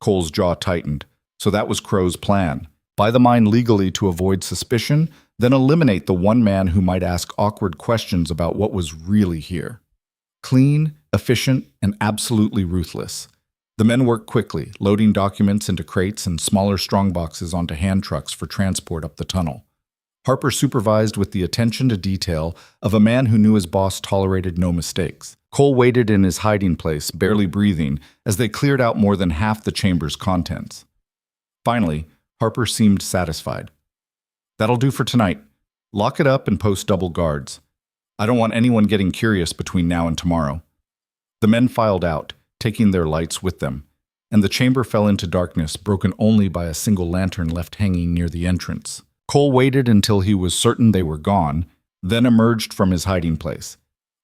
Cole's jaw tightened. So that was Crow's plan. Buy the mine legally to avoid suspicion, then eliminate the one man who might ask awkward questions about what was really here. Clean, efficient, and absolutely ruthless. The men worked quickly, loading documents into crates and smaller strongboxes onto hand trucks for transport up the tunnel. Harper supervised with the attention to detail of a man who knew his boss tolerated no mistakes. Cole waited in his hiding place, barely breathing, as they cleared out more than half the chamber's contents. Finally, Harper seemed satisfied. "That'll do for tonight. Lock it up and post double guards. I don't want anyone getting curious between now and tomorrow." The men filed out, taking their lights with them, and the chamber fell into darkness, broken only by a single lantern left hanging near the entrance. Cole waited until he was certain they were gone, then emerged from his hiding place.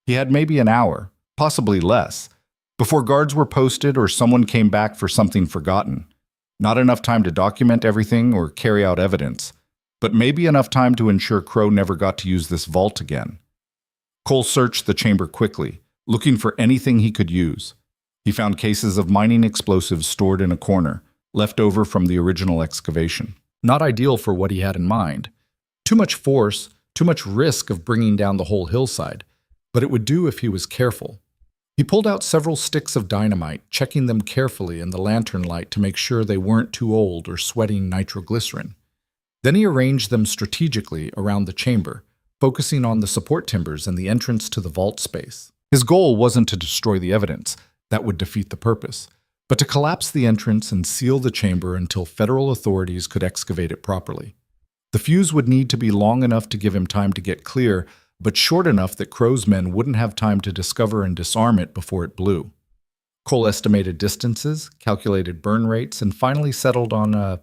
He had maybe an hour, possibly less, before guards were posted or someone came back for something forgotten. Not enough time to document everything or carry out evidence, but maybe enough time to ensure Crow never got to use this vault again. Cole searched the chamber quickly, looking for anything he could use. He found cases of mining explosives stored in a corner, left over from the original excavation. Not ideal for what he had in mind. Too much force, too much risk of bringing down the whole hillside, but it would do if he was careful. He pulled out several sticks of dynamite, checking them carefully in the lantern light to make sure they weren't too old or sweating nitroglycerin. Then he arranged them strategically around the chamber, focusing on the support timbers and the entrance to the vault space. His goal wasn't to destroy the evidence, that would defeat the purpose, but to collapse the entrance and seal the chamber until federal authorities could excavate it properly. The fuse would need to be long enough to give him time to get clear, but short enough that Crow's men wouldn't have time to discover and disarm it before it blew. Cole estimated distances, calculated burn rates, and finally settled on a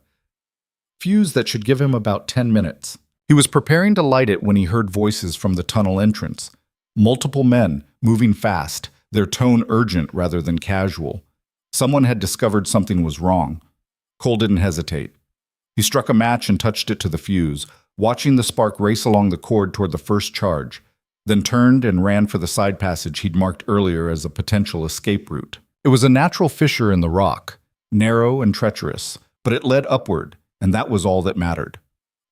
fuse that should give him about 10 minutes. He was preparing to light it when he heard voices from the tunnel entrance. Multiple men, moving fast, their tone urgent rather than casual. Someone had discovered something was wrong. Cole didn't hesitate. He struck a match and touched it to the fuse, watching the spark race along the cord toward the first charge, then turned and ran for the side passage he'd marked earlier as a potential escape route. It was a natural fissure in the rock, narrow and treacherous, but it led upward, and that was all that mattered.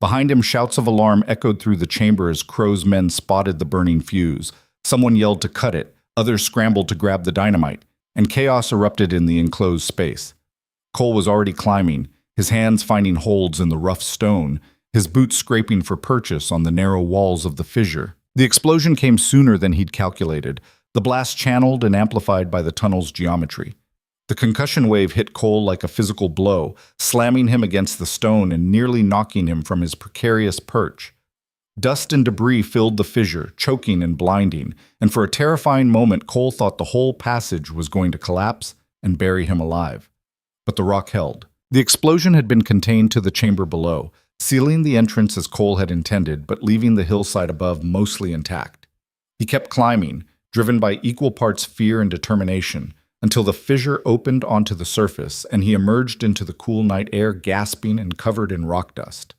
Behind him, shouts of alarm echoed through the chamber as Crow's men spotted the burning fuse. Someone yelled to cut it, others scrambled to grab the dynamite, and chaos erupted in the enclosed space. Cole was already climbing, his hands finding holds in the rough stone, his boots scraping for purchase on the narrow walls of the fissure. The explosion came sooner than he'd calculated, the blast channeled and amplified by the tunnel's geometry. The concussion wave hit Cole like a physical blow, slamming him against the stone and nearly knocking him from his precarious perch. Dust and debris filled the fissure, choking and blinding, and for a terrifying moment Cole thought the whole passage was going to collapse and bury him alive. But the rock held. The explosion had been contained to the chamber below, sealing the entrance as Cole had intended, but leaving the hillside above mostly intact. He kept climbing, driven by equal parts fear and determination, until the fissure opened onto the surface and he emerged into the cool night air gasping and covered in rock dust.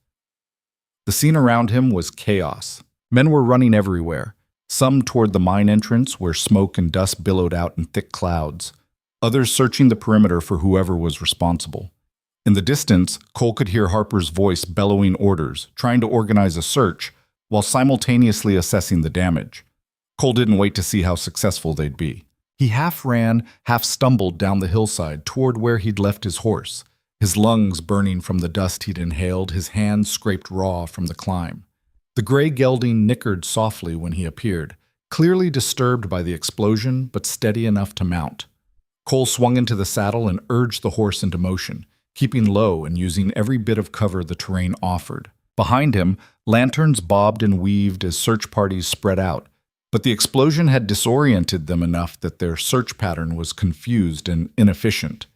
The scene around him was chaos. Men were running everywhere, some toward the mine entrance where smoke and dust billowed out in thick clouds, others searching the perimeter for whoever was responsible. In the distance, Cole could hear Harper's voice bellowing orders, trying to organize a search, while simultaneously assessing the damage. Cole didn't wait to see how successful they'd be. He half ran, half stumbled down the hillside toward where he'd left his horse, his lungs burning from the dust he'd inhaled, his hands scraped raw from the climb. The gray gelding nickered softly when he appeared, clearly disturbed by the explosion, but steady enough to mount. Cole swung into the saddle and urged the horse into motion, keeping low and using every bit of cover the terrain offered. Behind him, lanterns bobbed and weaved as search parties spread out, but the explosion had disoriented them enough that their search pattern was confused and inefficient.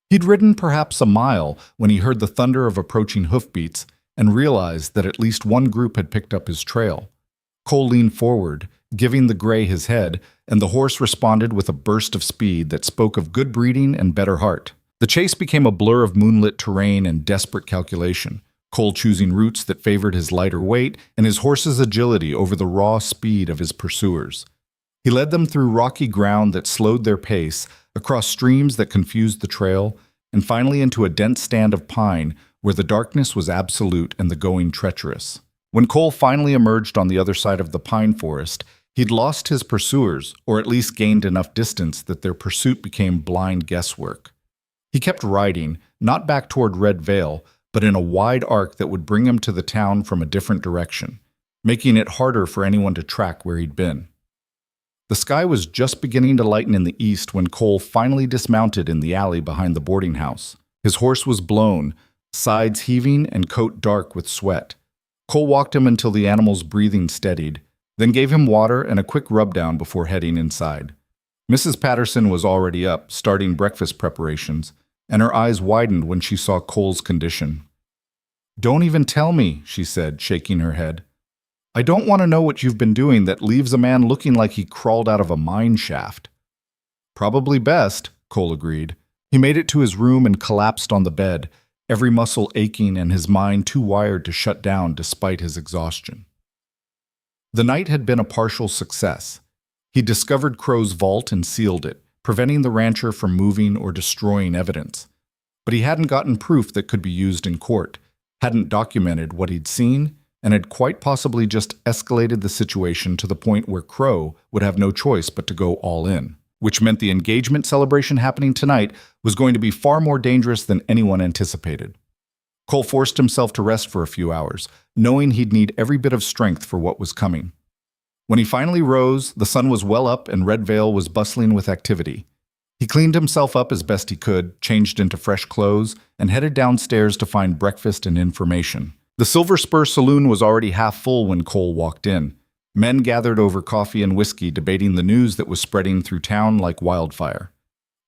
He'd ridden perhaps a mile when he heard the thunder of approaching hoofbeats and realized that at least one group had picked up his trail. Cole leaned forward, giving the gray his head, and the horse responded with a burst of speed that spoke of good breeding and better heart. The chase became a blur of moonlit terrain and desperate calculation, Cole choosing routes that favored his lighter weight and his horse's agility over the raw speed of his pursuers. He led them through rocky ground that slowed their pace, across streams that confused the trail, and finally into a dense stand of pine where the darkness was absolute and the going treacherous. When Cole finally emerged on the other side of the pine forest, he'd lost his pursuers, or at least gained enough distance that their pursuit became blind guesswork. He kept riding, not back toward Red Vale, but in a wide arc that would bring him to the town from a different direction, making it harder for anyone to track where he'd been. The sky was just beginning to lighten in the east when Cole finally dismounted in the alley behind the boarding house. His horse was blown, sides heaving and coat dark with sweat. Cole walked him until the animal's breathing steadied, then gave him water and a quick rub-down before heading inside. Mrs. Patterson was already up, starting breakfast preparations, and her eyes widened when she saw Cole's condition. "Don't even tell me," she said, shaking her head. "I don't want to know what you've been doing that leaves a man looking like he crawled out of a mine shaft." "Probably best," Cole agreed. He made it to his room and collapsed on the bed, every muscle aching and his mind too wired to shut down despite his exhaustion. The night had been a partial success. He discovered Crow's vault and sealed it, preventing the rancher from moving or destroying evidence. But he hadn't gotten proof that could be used in court, hadn't documented what he'd seen, and had quite possibly just escalated the situation to the point where Crow would have no choice but to go all in, which meant the engagement celebration happening tonight was going to be far more dangerous than anyone anticipated. Cole forced himself to rest for a few hours, knowing he'd need every bit of strength for what was coming. When he finally rose, the sun was well up and Red Vale was bustling with activity. He cleaned himself up as best he could, changed into fresh clothes, and headed downstairs to find breakfast and information. The Silver Spur Saloon was already half full when Cole walked in. Men gathered over coffee and whiskey, debating the news that was spreading through town like wildfire.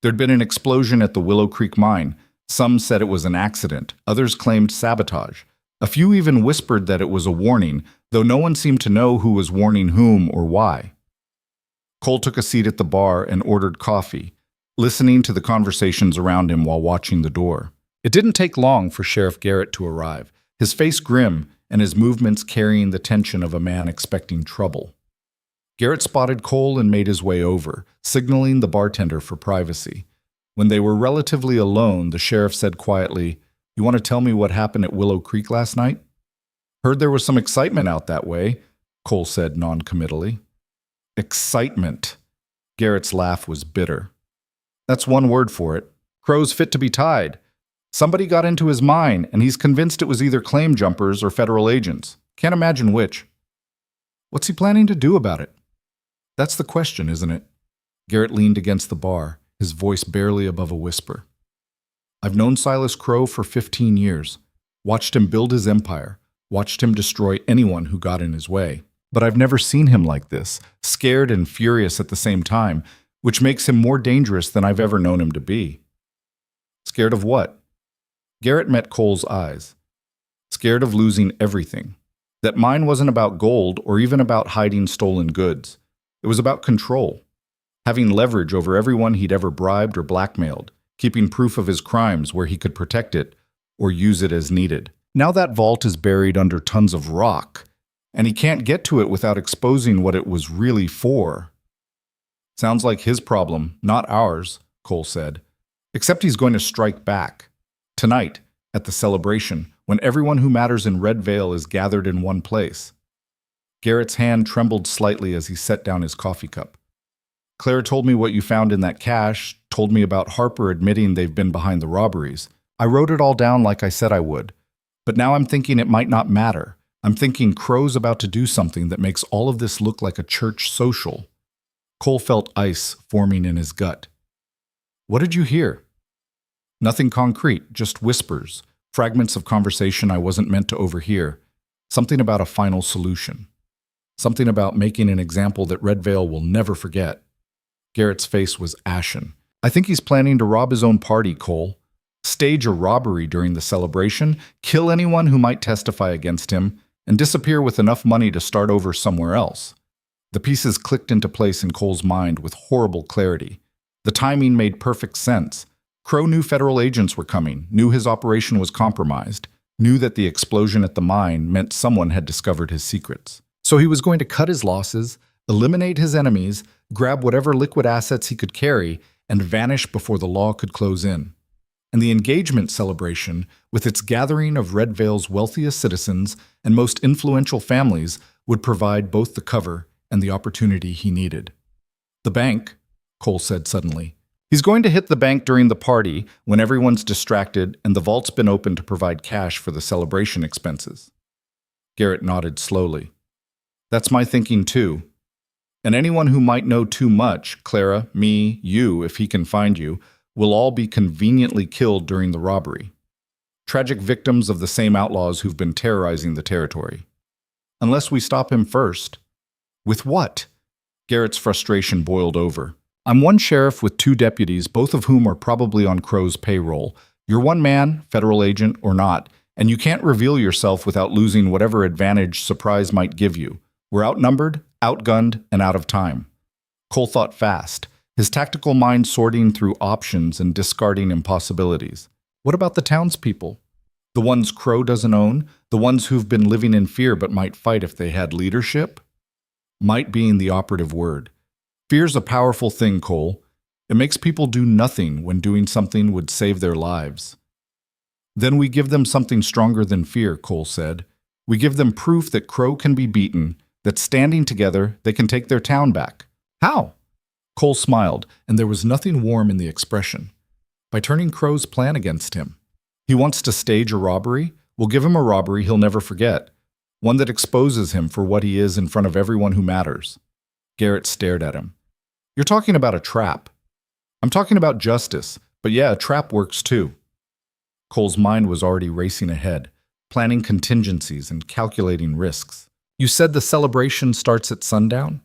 There'd been an explosion at the Willow Creek mine. Some said it was an accident, others claimed sabotage. A few even whispered that it was a warning, though no one seemed to know who was warning whom or why. Cole took a seat at the bar and ordered coffee, listening to the conversations around him while watching the door. It didn't take long for Sheriff Garrett to arrive, his face grim and his movements carrying the tension of a man expecting trouble. Garrett spotted Cole and made his way over, signaling the bartender for privacy. When they were relatively alone, the sheriff said quietly, "You want to tell me what happened at Willow Creek last night?" "Heard there was some excitement out that way," Cole said noncommittally. Excitement. Garrett's laugh was bitter. "That's one word for it. Crow's fit to be tied. Somebody got into his mine, and he's convinced it was either claim jumpers or federal agents. Can't imagine which. What's he planning to do about it?" "That's the question, isn't it?" Garrett leaned against the bar, his voice barely above a whisper. "I've known Silas Crow for 15 years, watched him build his empire, watched him destroy anyone who got in his way. But I've never seen him like this, scared and furious at the same time, which makes him more dangerous than I've ever known him to be." "Scared of what?" Garrett met Cole's eyes. "Scared of losing everything. That mine wasn't about gold or even about hiding stolen goods. It was about control. Having leverage over everyone he'd ever bribed or blackmailed, keeping proof of his crimes where he could protect it or use it as needed. Now that vault is buried under tons of rock, and he can't get to it without exposing what it was really for." "Sounds like his problem, not ours," Cole said. "Except he's going to strike back. Tonight, at the celebration, when everyone who matters in Red Vale is gathered in one place." Garrett's hand trembled slightly as he set down his coffee cup. "Clara told me what you found in that cache, told me about Harper admitting they've been behind the robberies. I wrote it all down like I said I would. But now I'm thinking it might not matter. I'm thinking Crow's about to do something that makes all of this look like a church social." Cole felt ice forming in his gut. "What did you hear?" "Nothing concrete, just whispers, fragments of conversation I wasn't meant to overhear. Something about a final solution. Something about making an example that Red Vale will never forget." Garrett's face was ashen. "I think he's planning to rob his own party, Cole. Stage a robbery during the celebration, kill anyone who might testify against him, and disappear with enough money to start over somewhere else." The pieces clicked into place in Cole's mind with horrible clarity. The timing made perfect sense. Crow knew federal agents were coming, knew his operation was compromised, knew that the explosion at the mine meant someone had discovered his secrets. So he was going to cut his losses, eliminate his enemies, grab whatever liquid assets he could carry, and vanish before the law could close in. And the engagement celebration, with its gathering of Red Vale's wealthiest citizens and most influential families, would provide both the cover and the opportunity he needed. "The bank," Cole said suddenly. "He's going to hit the bank during the party when everyone's distracted and the vault's been open to provide cash for the celebration expenses." Garrett nodded slowly. "That's my thinking too. And anyone who might know too much, Clara, me, you, if he can find you, will all be conveniently killed during the robbery. Tragic victims of the same outlaws who've been terrorizing the territory. Unless we stop him first." "With what?" Garrett's frustration boiled over. "I'm one sheriff with 2 deputies, both of whom are probably on Crow's payroll. You're one man, federal agent or not, and you can't reveal yourself without losing whatever advantage surprise might give you. We're outnumbered, outgunned, and out of time." Cole thought fast, his tactical mind sorting through options and discarding impossibilities. "What about the townspeople? The ones Crow doesn't own? The ones who've been living in fear but might fight if they had leadership?" Might being the operative word. Fear's a powerful thing, Cole. It makes people do nothing when doing something would save their lives. "Then we give them something stronger than fear," Cole said. "We give them proof that Crow can be beaten, that standing together they can take their town back." "How?" Cole smiled, and there was nothing warm in the expression. "By turning Crow's plan against him. He wants to stage a robbery. We'll give him a robbery he'll never forget. One that exposes him for what he is in front of everyone who matters." Garrett stared at him. "You're talking about a trap." "I'm talking about justice, but yeah, a trap works too." Cole's mind was already racing ahead, planning contingencies and calculating risks. "You said the celebration starts at sundown?"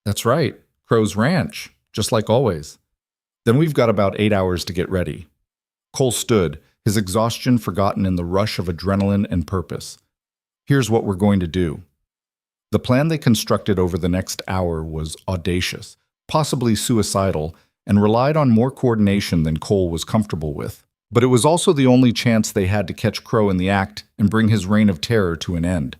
"That's right. Crow's Ranch, just like always." "Then we've got about 8 hours to get ready." Cole stood, his exhaustion forgotten in the rush of adrenaline and purpose. "Here's what we're going to do." The plan they constructed over the next hour was audacious, possibly suicidal, and relied on more coordination than Cole was comfortable with. But it was also the only chance they had to catch Crow in the act and bring his reign of terror to an end.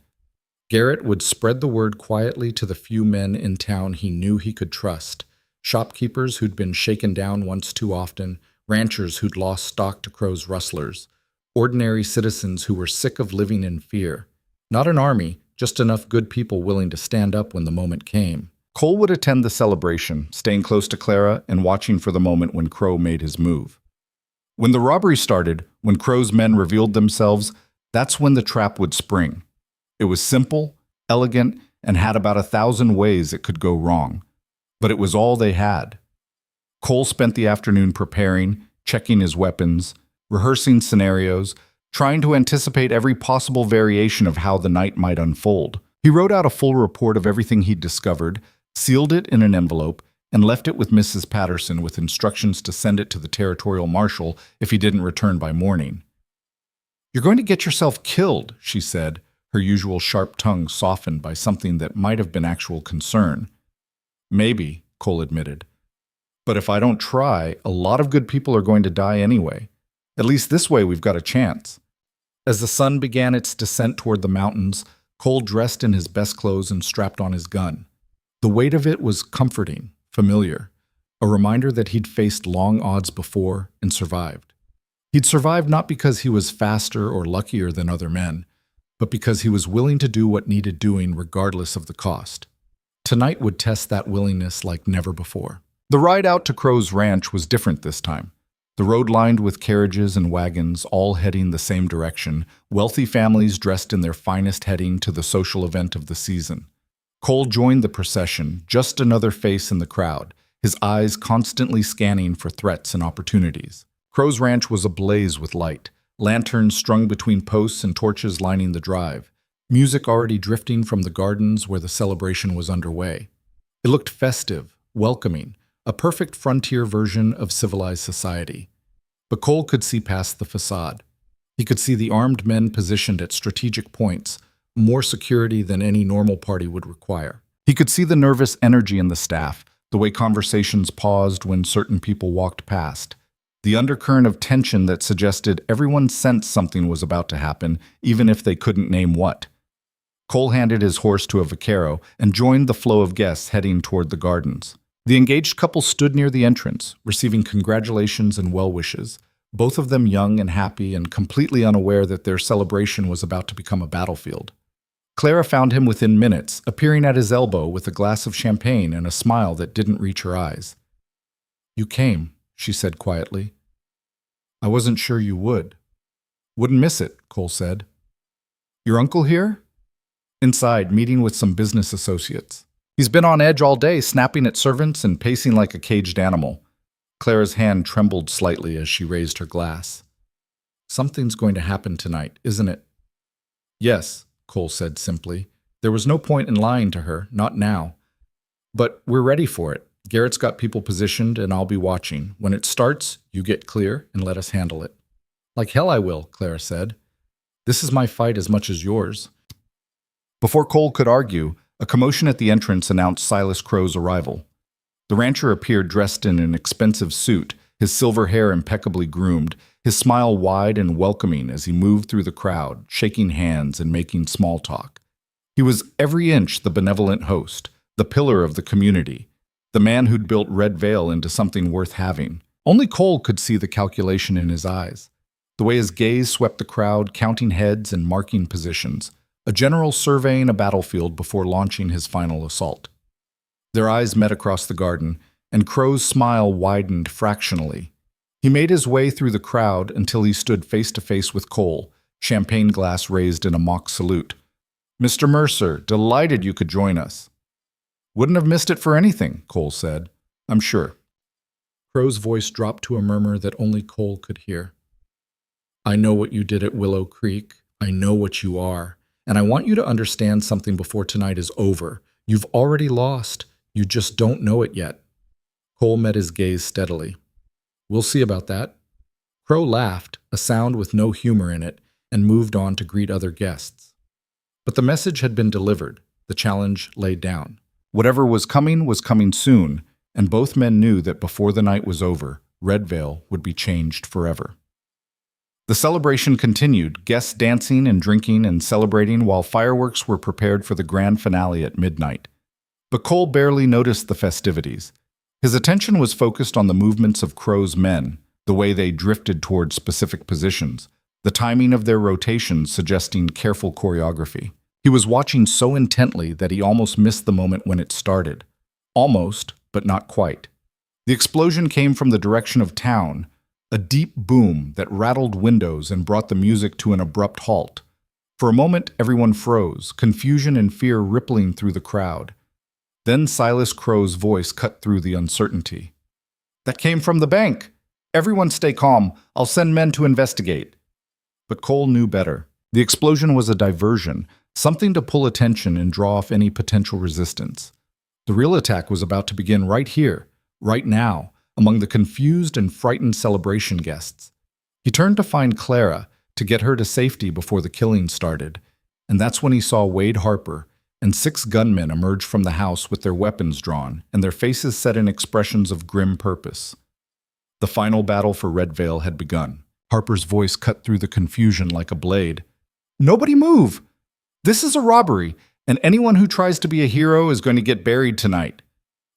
Garrett would spread the word quietly to the few men in town he knew he could trust. Shopkeepers who'd been shaken down once too often, ranchers who'd lost stock to Crow's rustlers, ordinary citizens who were sick of living in fear. Not an army, just enough good people willing to stand up when the moment came. Cole would attend the celebration, staying close to Clara and watching for the moment when Crow made his move. When the robbery started, when Crow's men revealed themselves, that's when the trap would spring. It was simple, elegant, and had about 1,000 ways it could go wrong. But it was all they had. Cole spent the afternoon preparing, checking his weapons, rehearsing scenarios, trying to anticipate every possible variation of how the night might unfold. He wrote out a full report of everything he'd discovered, sealed it in an envelope, and left it with Mrs. Patterson with instructions to send it to the territorial marshal if he didn't return by morning. "You're going to get yourself killed," she said, her usual sharp tongue softened by something that might have been actual concern. "Maybe," Cole admitted. "But if I don't try, a lot of good people are going to die anyway. At least this way we've got a chance." As the sun began its descent toward the mountains, Cole dressed in his best clothes and strapped on his gun. The weight of it was comforting, familiar, a reminder that he'd faced long odds before and survived. He'd survived not because he was faster or luckier than other men, but because he was willing to do what needed doing regardless of the cost. Tonight would test that willingness like never before. The ride out to Crow's ranch was different this time. The road lined with carriages and wagons, all heading the same direction, wealthy families dressed in their finest heading to the social event of the season. Cole joined the procession, just another face in the crowd, his eyes constantly scanning for threats and opportunities. Crow's ranch was ablaze with light, lanterns strung between posts and torches lining the drive, music already drifting from the gardens where the celebration was underway. It looked festive, welcoming, a perfect frontier version of civilized society. But Cole could see past the facade. He could see the armed men positioned at strategic points, more security than any normal party would require. He could see the nervous energy in the staff, the way conversations paused when certain people walked past, the undercurrent of tension that suggested everyone sensed something was about to happen, even if they couldn't name what. Cole handed his horse to a vaquero and joined the flow of guests heading toward the gardens. The engaged couple stood near the entrance, receiving congratulations and well wishes, both of them young and happy and completely unaware that their celebration was about to become a battlefield. Clara found him within minutes, appearing at his elbow with a glass of champagne and a smile that didn't reach her eyes. "You came," she said quietly. "I wasn't sure you would." "Wouldn't miss it," Cole said. "Your uncle here?" "Inside, meeting with some business associates. He's been on edge all day, snapping at servants and pacing like a caged animal." Clara's hand trembled slightly as she raised her glass. "Something's going to happen tonight, isn't it?" "Yes," Cole said simply. There was no point in lying to her, not now. "But we're ready for it. Garrett's got people positioned, and I'll be watching. When it starts, you get clear and let us handle it." "Like hell I will," Clara said. "This is my fight as much as yours." Before Cole could argue, a commotion at the entrance announced Silas Crow's arrival. The rancher appeared dressed in an expensive suit, his silver hair impeccably groomed, his smile wide and welcoming as he moved through the crowd, shaking hands and making small talk. He was every inch the benevolent host, the pillar of the community, the man who'd built Red Vale into something worth having. Only Cole could see the calculation in his eyes, the way his gaze swept the crowd, counting heads and marking positions, a general surveying a battlefield before launching his final assault. Their eyes met across the garden, and Crow's smile widened fractionally. He made his way through the crowd until he stood face to face with Cole, champagne glass raised in a mock salute. "Mr. Mercer, delighted you could join us." "Wouldn't have missed it for anything," Cole said. "I'm sure." Crow's voice dropped to a murmur that only Cole could hear. "I know what you did at Willow Creek. I know what you are. And I want you to understand something before tonight is over. You've already lost. You just don't know it yet." Cole met his gaze steadily. "We'll see about that." Crow laughed, a sound with no humor in it, and moved on to greet other guests. But the message had been delivered, the challenge laid down. Whatever was coming soon, and both men knew that before the night was over, Red Vale would be changed forever. The celebration continued, guests dancing and drinking and celebrating while fireworks were prepared for the grand finale at midnight. But Cole barely noticed the festivities. His attention was focused on the movements of Crow's men, the way they drifted toward specific positions, the timing of their rotations suggesting careful choreography. He was watching so intently that he almost missed the moment when it started. Almost, but not quite. The explosion came from the direction of town, a deep boom that rattled windows and brought the music to an abrupt halt. For a moment, everyone froze, confusion and fear rippling through the crowd. Then Silas Crow's voice cut through the uncertainty. "That came from the bank! Everyone stay calm. I'll send men to investigate." But Cole knew better. The explosion was a diversion, something to pull attention and draw off any potential resistance. The real attack was about to begin right here, right now, among the confused and frightened celebration guests. He turned to find Clara, to get her to safety before the killing started, and that's when he saw Wade Harper and 6 gunmen emerge from the house with their weapons drawn and their faces set in expressions of grim purpose. The final battle for Red Vale had begun. Harper's voice cut through the confusion like a blade. "Nobody move! This is a robbery, and anyone who tries to be a hero is going to get buried tonight."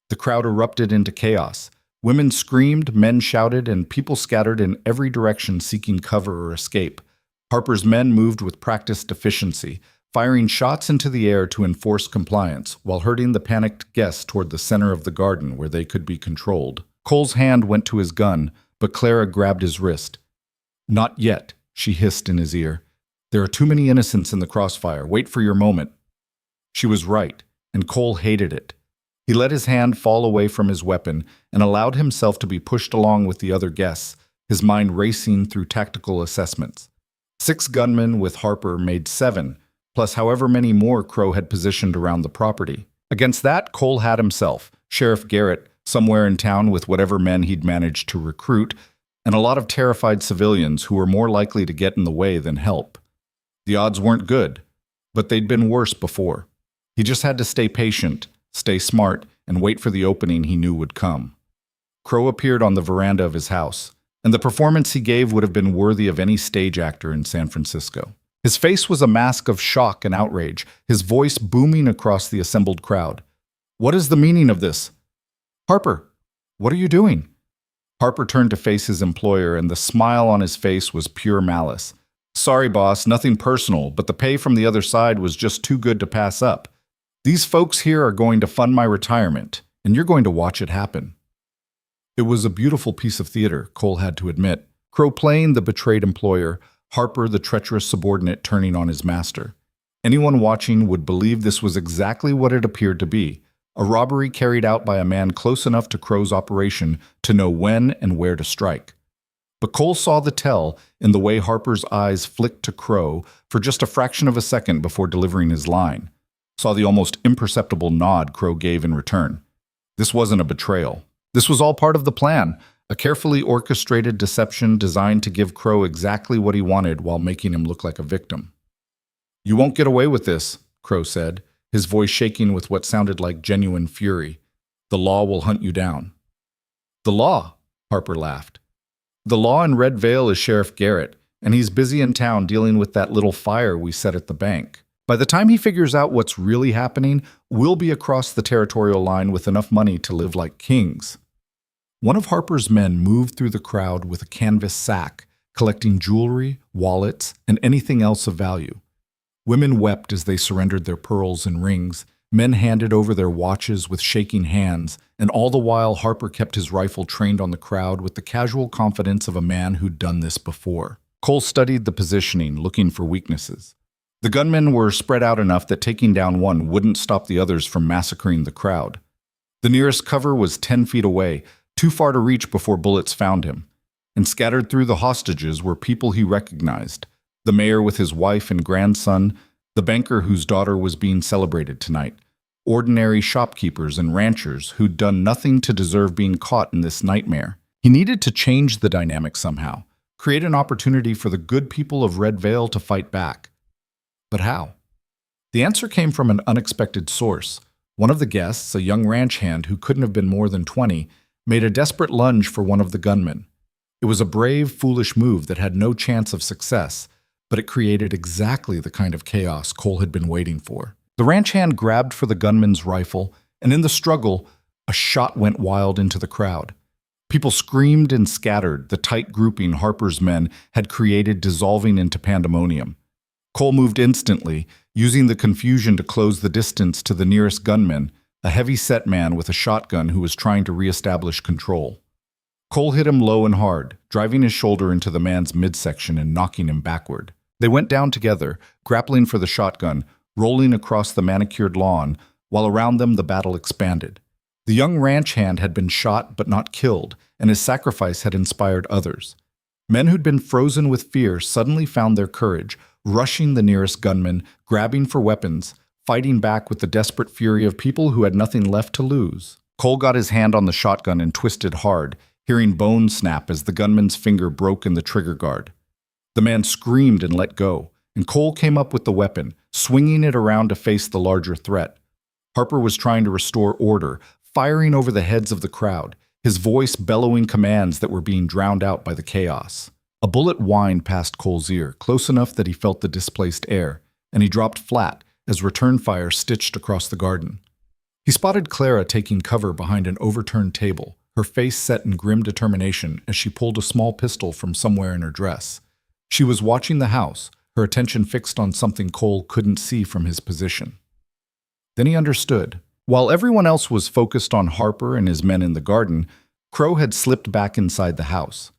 The crowd erupted into chaos. Women screamed, men shouted, and people scattered in every direction seeking cover or escape. Harper's men moved with practiced efficiency, firing shots into the air to enforce compliance, while herding the panicked guests toward the center of the garden where they could be controlled. Cole's hand went to his gun, but Clara grabbed his wrist. "Not yet," she hissed in his ear. "There are too many innocents in the crossfire. Wait for your moment." She was right, and Cole hated it. He let his hand fall away from his weapon and allowed himself to be pushed along with the other guests, his mind racing through tactical assessments. 6 gunmen with Harper made 7, plus however many more Crow had positioned around the property. Against that, Cole had himself, Sheriff Garrett, somewhere in town with whatever men he'd managed to recruit, and a lot of terrified civilians who were more likely to get in the way than help. The odds weren't good, but they'd been worse before. He just had to stay patient, stay smart, and wait for the opening he knew would come. Crow appeared on the veranda of his house, and the performance he gave would have been worthy of any stage actor in San Francisco. His face was a mask of shock and outrage, his voice booming across the assembled crowd. "What is the meaning of this?" "Harper, what are you doing?" Harper turned to face his employer, and the smile on his face was pure malice. "Sorry, boss, nothing personal, but the pay from the other side was just too good to pass up. These folks here are going to fund my retirement, and you're going to watch it happen." It was a beautiful piece of theater, Cole had to admit. Crow playing the betrayed employer, Harper the treacherous subordinate turning on his master. Anyone watching would believe this was exactly what it appeared to be, a robbery carried out by a man close enough to Crow's operation to know when and where to strike. But Cole saw the tell in the way Harper's eyes flicked to Crow for just a fraction of a second before delivering his line. Saw the almost imperceptible nod Crow gave in return. This wasn't a betrayal. This was all part of the plan, a carefully orchestrated deception designed to give Crow exactly what he wanted while making him look like a victim. "You won't get away with this," Crow said, his voice shaking with what sounded like genuine fury. "The law will hunt you down." "The law?" Harper laughed. "The law in Red Vale is Sheriff Garrett, and he's busy in town dealing with that little fire we set at the bank. By the time he figures out what's really happening, we'll be across the territorial line with enough money to live like kings." One of Harper's men moved through the crowd with a canvas sack, collecting jewelry, wallets, and anything else of value. Women wept as they surrendered their pearls and rings. Men handed over their watches with shaking hands, and all the while Harper kept his rifle trained on the crowd with the casual confidence of a man who'd done this before. Cole studied the positioning, looking for weaknesses. The gunmen were spread out enough that taking down one wouldn't stop the others from massacring the crowd. The nearest cover was 10 feet away, too far to reach before bullets found him. And scattered through the hostages were people he recognized. The mayor with his wife and grandson, the banker whose daughter was being celebrated tonight, ordinary shopkeepers and ranchers who'd done nothing to deserve being caught in this nightmare. He needed to change the dynamic somehow, create an opportunity for the good people of Red Vale to fight back. But how? The answer came from an unexpected source. One of the guests, a young ranch hand who couldn't have been more than 20, made a desperate lunge for one of the gunmen. It was a brave, foolish move that had no chance of success, but it created exactly the kind of chaos Cole had been waiting for. The ranch hand grabbed for the gunman's rifle, and in the struggle, a shot went wild into the crowd. People screamed and scattered, the tight grouping Harper's men had created dissolving into pandemonium. Cole moved instantly, using the confusion to close the distance to the nearest gunman, a heavy-set man with a shotgun who was trying to reestablish control. Cole hit him low and hard, driving his shoulder into the man's midsection and knocking him backward. They went down together, grappling for the shotgun, rolling across the manicured lawn, while around them the battle expanded. The young ranch hand had been shot but not killed, and his sacrifice had inspired others. Men who'd been frozen with fear suddenly found their courage, rushing the nearest gunman, grabbing for weapons, fighting back with the desperate fury of people who had nothing left to lose. Cole got his hand on the shotgun and twisted hard, hearing bones snap as the gunman's finger broke in the trigger guard. The man screamed and let go, and Cole came up with the weapon, swinging it around to face the larger threat. Harper was trying to restore order, firing over the heads of the crowd, his voice bellowing commands that were being drowned out by the chaos. A bullet whined past Cole's ear, close enough that he felt the displaced air, and he dropped flat as return fire stitched across the garden. He spotted Clara taking cover behind an overturned table, her face set in grim determination as she pulled a small pistol from somewhere in her dress. She was watching the house, her attention fixed on something Cole couldn't see from his position. Then he understood. While everyone else was focused on Harper and his men in the garden, Crow had slipped back inside the house.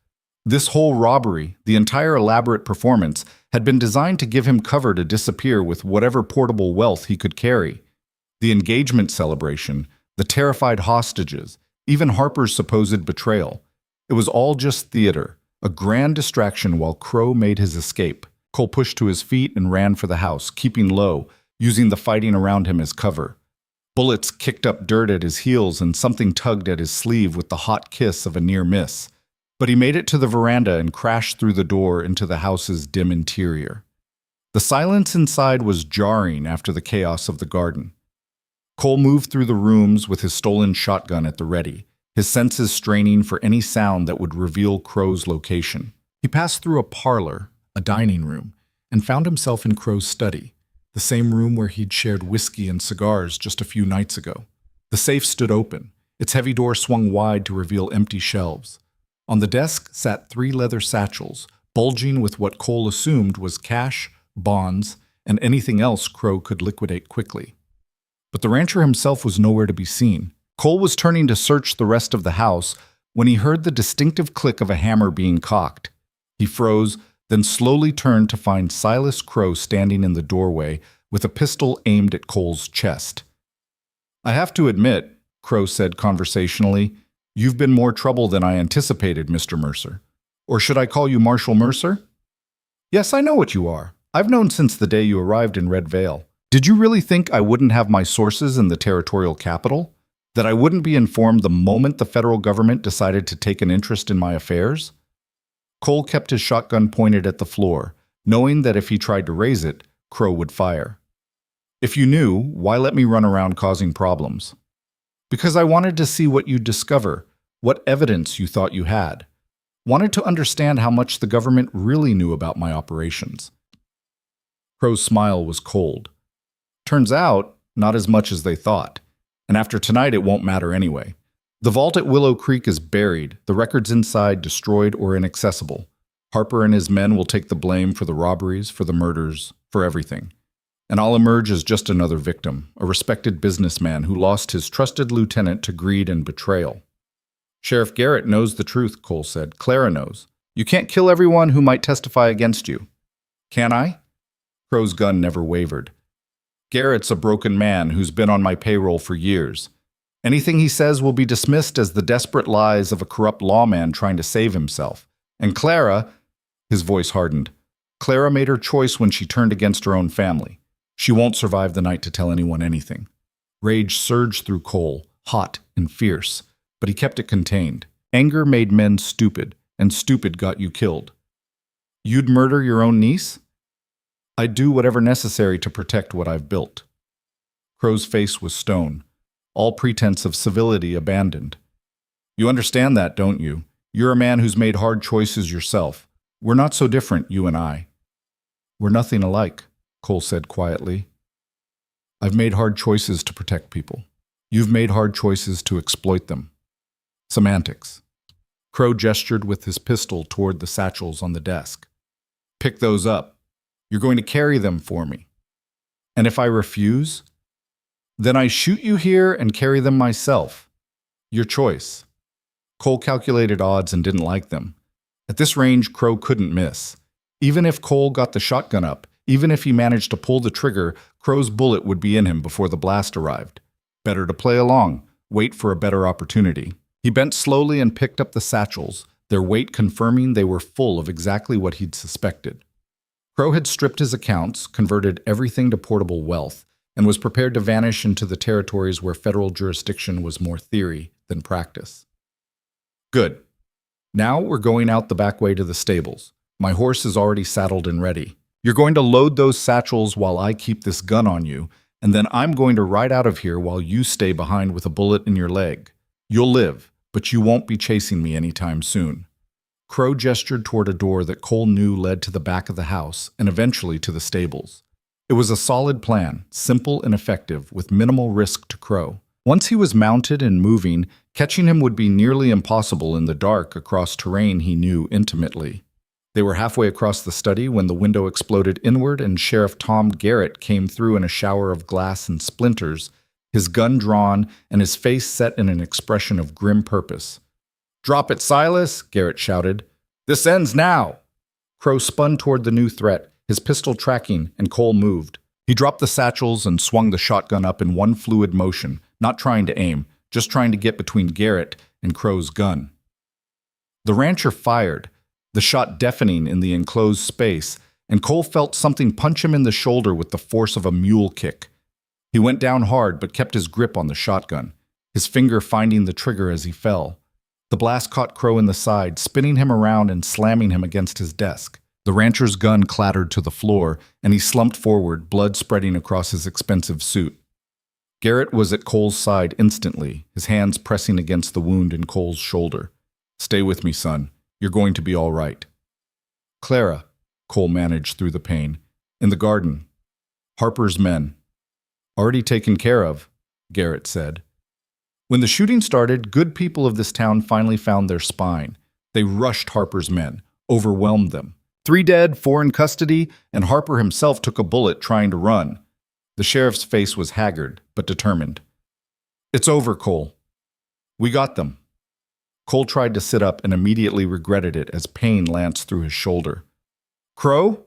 This whole robbery, the entire elaborate performance, had been designed to give him cover to disappear with whatever portable wealth he could carry. The engagement celebration, the terrified hostages, even Harper's supposed betrayal. It was all just theater, a grand distraction while Crow made his escape. Cole pushed to his feet and ran for the house, keeping low, using the fighting around him as cover. Bullets kicked up dirt at his heels and something tugged at his sleeve with the hot kiss of a near miss. But he made it to the veranda and crashed through the door into the house's dim interior. The silence inside was jarring after the chaos of the garden. Cole moved through the rooms with his stolen shotgun at the ready, his senses straining for any sound that would reveal Crow's location. He passed through a parlor, a dining room, and found himself in Crow's study, the same room where he'd shared whiskey and cigars just a few nights ago. The safe stood open, its heavy door swung wide to reveal empty shelves. On the desk sat 3 leather satchels, bulging with what Cole assumed was cash, bonds, and anything else Crow could liquidate quickly. But the rancher himself was nowhere to be seen. Cole was turning to search the rest of the house when he heard the distinctive click of a hammer being cocked. He froze, then slowly turned to find Silas Crow standing in the doorway with a pistol aimed at Cole's chest. "I have to admit," Crow said conversationally, "you've been more trouble than I anticipated, Mr. Mercer. Or should I call you Marshal Mercer?" "Yes, I know what you are. I've known since the day you arrived in Red Vale. Did you really think I wouldn't have my sources in the territorial capital? That I wouldn't be informed the moment the federal government decided to take an interest in my affairs?" Cole kept his shotgun pointed at the floor, knowing that if he tried to raise it, Crow would fire. "If you knew, why let me run around causing problems?" "Because I wanted to see what you'd discover, what evidence you thought you had. Wanted to understand how much the government really knew about my operations." Crow's smile was cold. "Turns out, not as much as they thought. And after tonight, it won't matter anyway. The vault at Willow Creek is buried, the records inside destroyed or inaccessible. Harper and his men will take the blame for the robberies, for the murders, for everything. And I'll emerge as just another victim, a respected businessman who lost his trusted lieutenant to greed and betrayal." "Sheriff Garrett knows the truth," Cole said. "Clara knows. You can't kill everyone who might testify against you." "Can I?" Crow's gun never wavered. "Garrett's a broken man who's been on my payroll for years. Anything he says will be dismissed as the desperate lies of a corrupt lawman trying to save himself. And Clara," his voice hardened, "Clara made her choice when she turned against her own family. She won't survive the night to tell anyone anything." Rage surged through Cole, hot and fierce, but he kept it contained. Anger made men stupid, and stupid got you killed. "You'd murder your own niece?" "I'd do whatever necessary to protect what I've built." Crow's face was stone, all pretense of civility abandoned. "You understand that, don't you? You're a man who's made hard choices yourself. We're not so different, you and I. We're nothing alike, Cole said quietly. I've made hard choices to protect people. You've made hard choices to exploit them. Semantics. Crow gestured with his pistol toward the satchels on the desk. Pick those up. You're going to carry them for me. And if I refuse, then I shoot you here and carry them myself. Your choice. Cole calculated odds and didn't like them. At this range, Crow couldn't miss. Even if Cole got the shotgun up, even if he managed to pull the trigger, Crow's bullet would be in him before the blast arrived. Better to play along, wait for a better opportunity. He bent slowly and picked up the satchels, their weight confirming they were full of exactly what he'd suspected. Crow had stripped his accounts, converted everything to portable wealth, and was prepared to vanish into the territories where federal jurisdiction was more theory than practice. Good. Now we're going out the back way to the stables. My horse is already saddled and ready. You're going to load those satchels while I keep this gun on you, and then I'm going to ride out of here while you stay behind with a bullet in your leg. You'll live, but you won't be chasing me anytime soon. Crow gestured toward a door that Cole knew led to the back of the house and eventually to the stables. It was a solid plan, simple and effective, with minimal risk to Crow. Once he was mounted and moving, catching him would be nearly impossible in the dark across terrain he knew intimately. They were halfway across the study when the window exploded inward and Sheriff Tom Garrett came through in a shower of glass and splinters, his gun drawn and his face set in an expression of grim purpose. "Drop it, Silas!" Garrett shouted. "This ends now!" Crow spun toward the new threat, his pistol tracking, and Cole moved. He dropped the satchels and swung the shotgun up in one fluid motion, not trying to aim, just trying to get between Garrett and Crow's gun. The rancher fired, the shot deafening in the enclosed space, and Cole felt something punch him in the shoulder with the force of a mule kick. He went down hard but kept his grip on the shotgun, his finger finding the trigger as he fell. The blast caught Crow in the side, spinning him around and slamming him against his desk. The rancher's gun clattered to the floor, and he slumped forward, blood spreading across his expensive suit. Garrett was at Cole's side instantly, his hands pressing against the wound in Cole's shoulder. "Stay with me, son. You're going to be all right." "Clara," Cole managed through the pain. "In the garden. Harper's men." "Already taken care of," Garrett said. When the shooting started, good people of this town finally found their spine. They rushed Harper's men, overwhelmed them. 3 dead, 4 in custody, and Harper himself took a bullet trying to run. The sheriff's face was haggard, but determined. "It's over, Cole. We got them." Cole tried to sit up and immediately regretted it as pain lanced through his shoulder. "Crow?"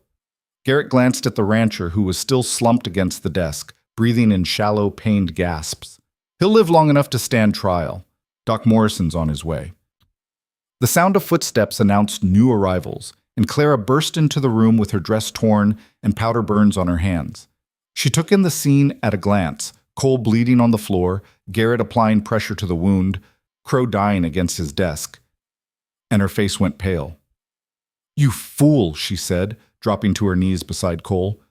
Garrett glanced at the rancher, who was still slumped against the desk, breathing in shallow, pained gasps. "He'll live long enough to stand trial. Doc Morrison's on his way." The sound of footsteps announced new arrivals, and Clara burst into the room with her dress torn and powder burns on her hands. She took in the scene at a glance, Cole bleeding on the floor, Garrett applying pressure to the wound, Crow dying against his desk, and her face went pale. "You fool," she said, dropping to her knees beside Cole.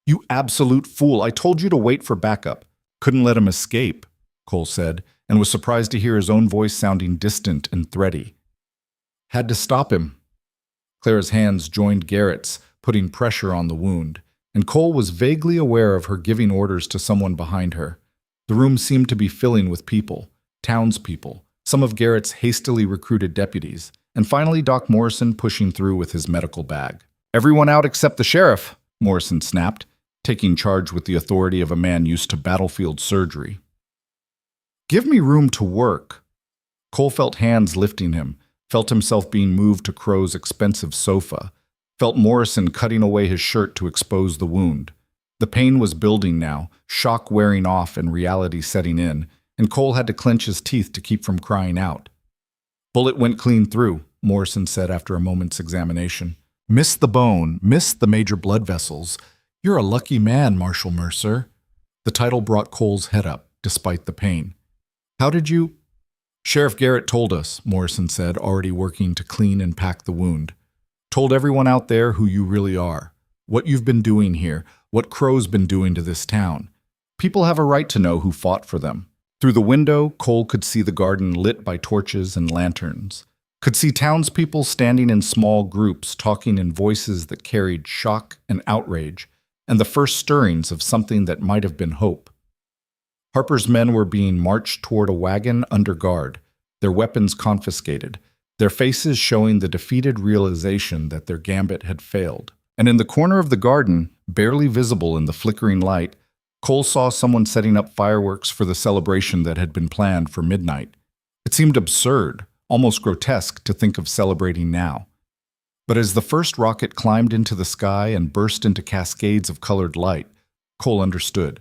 "You absolute fool. I told you to wait for backup." "Couldn't let him escape," Cole said, and was surprised to hear his own voice sounding distant and thready. "Had to stop him." Clara's hands joined Garrett's, putting pressure on the wound, and Cole was vaguely aware of her giving orders to someone behind her. The room seemed to be filling with people, townspeople, some of Garrett's hastily recruited deputies, and finally Doc Morrison pushing through with his medical bag. "Everyone out except the sheriff," Morrison snapped, taking charge with the authority of a man used to battlefield surgery. "Give me room to work." Cole felt hands lifting him, felt himself being moved to Crow's expensive sofa, felt Morrison cutting away his shirt to expose the wound. The pain was building now, shock wearing off and reality setting in, and Cole had to clench his teeth to keep from crying out. "Bullet went clean through," Morrison said after a moment's examination. "Missed the bone, missed the major blood vessels. You're a lucky man, Marshal Mercer." The title brought Cole's head up, despite the pain. "How did you—" "Sheriff Garrett told us," Morrison said, already working to clean and pack the wound. "Told everyone out there who you really are, what you've been doing here, what Crow's been doing to this town. People have a right to know who fought for them." Through the window, Cole could see the garden lit by torches and lanterns. Could see townspeople standing in small groups talking in voices that carried shock and outrage, and the first stirrings of something that might have been hope. Harper's men were being marched toward a wagon under guard, their weapons confiscated, their faces showing the defeated realization that their gambit had failed. And in the corner of the garden, barely visible in the flickering light, Cole saw someone setting up fireworks for the celebration that had been planned for midnight. It seemed absurd, almost grotesque to think of celebrating now. But as the first rocket climbed into the sky and burst into cascades of colored light, Cole understood.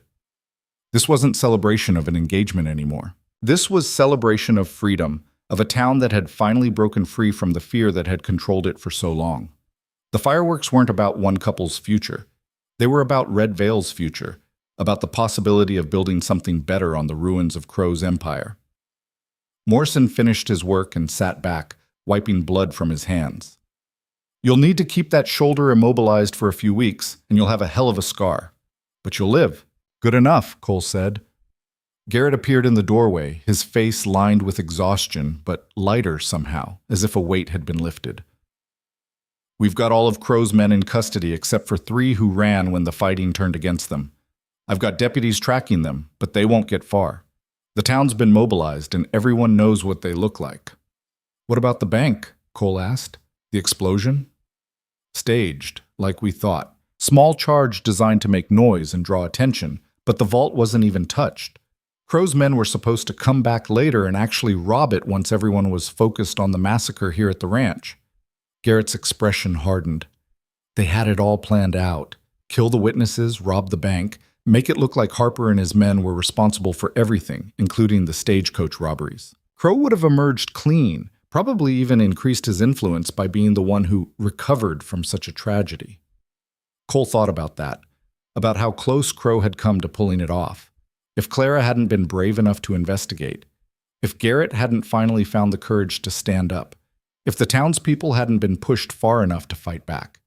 This wasn't celebration of an engagement anymore. This was celebration of freedom, of a town that had finally broken free from the fear that had controlled it for so long. The fireworks weren't about one couple's future. They were about Red Vale's future, about the possibility of building something better on the ruins of Crow's empire. Morrison finished his work and sat back, wiping blood from his hands. "You'll need to keep that shoulder immobilized for a few weeks, and you'll have a hell of a scar. But you'll live." "Good enough," Cole said. Garrett appeared in the doorway, his face lined with exhaustion, but lighter somehow, as if a weight had been lifted. "We've got all of Crow's men in custody except for 3 who ran when the fighting turned against them. I've got deputies tracking them, but they won't get far. The town's been mobilized, and everyone knows what they look like." "What about the bank?" Cole asked. "The explosion?" "Staged, like we thought. Small charge designed to make noise and draw attention, but the vault wasn't even touched. Crow's men were supposed to come back later and actually rob it once everyone was focused on the massacre here at the ranch." Garrett's expression hardened. They had it all planned out. Kill the witnesses, rob the bank, make it look like Harper and his men were responsible for everything, including the stagecoach robberies. Crow would have emerged clean, probably even increased his influence by being the one who recovered from such a tragedy. Cole thought about that, about how close Crow had come to pulling it off. If Clara hadn't been brave enough to investigate, if Garrett hadn't finally found the courage to stand up, if the townspeople hadn't been pushed far enough to fight back,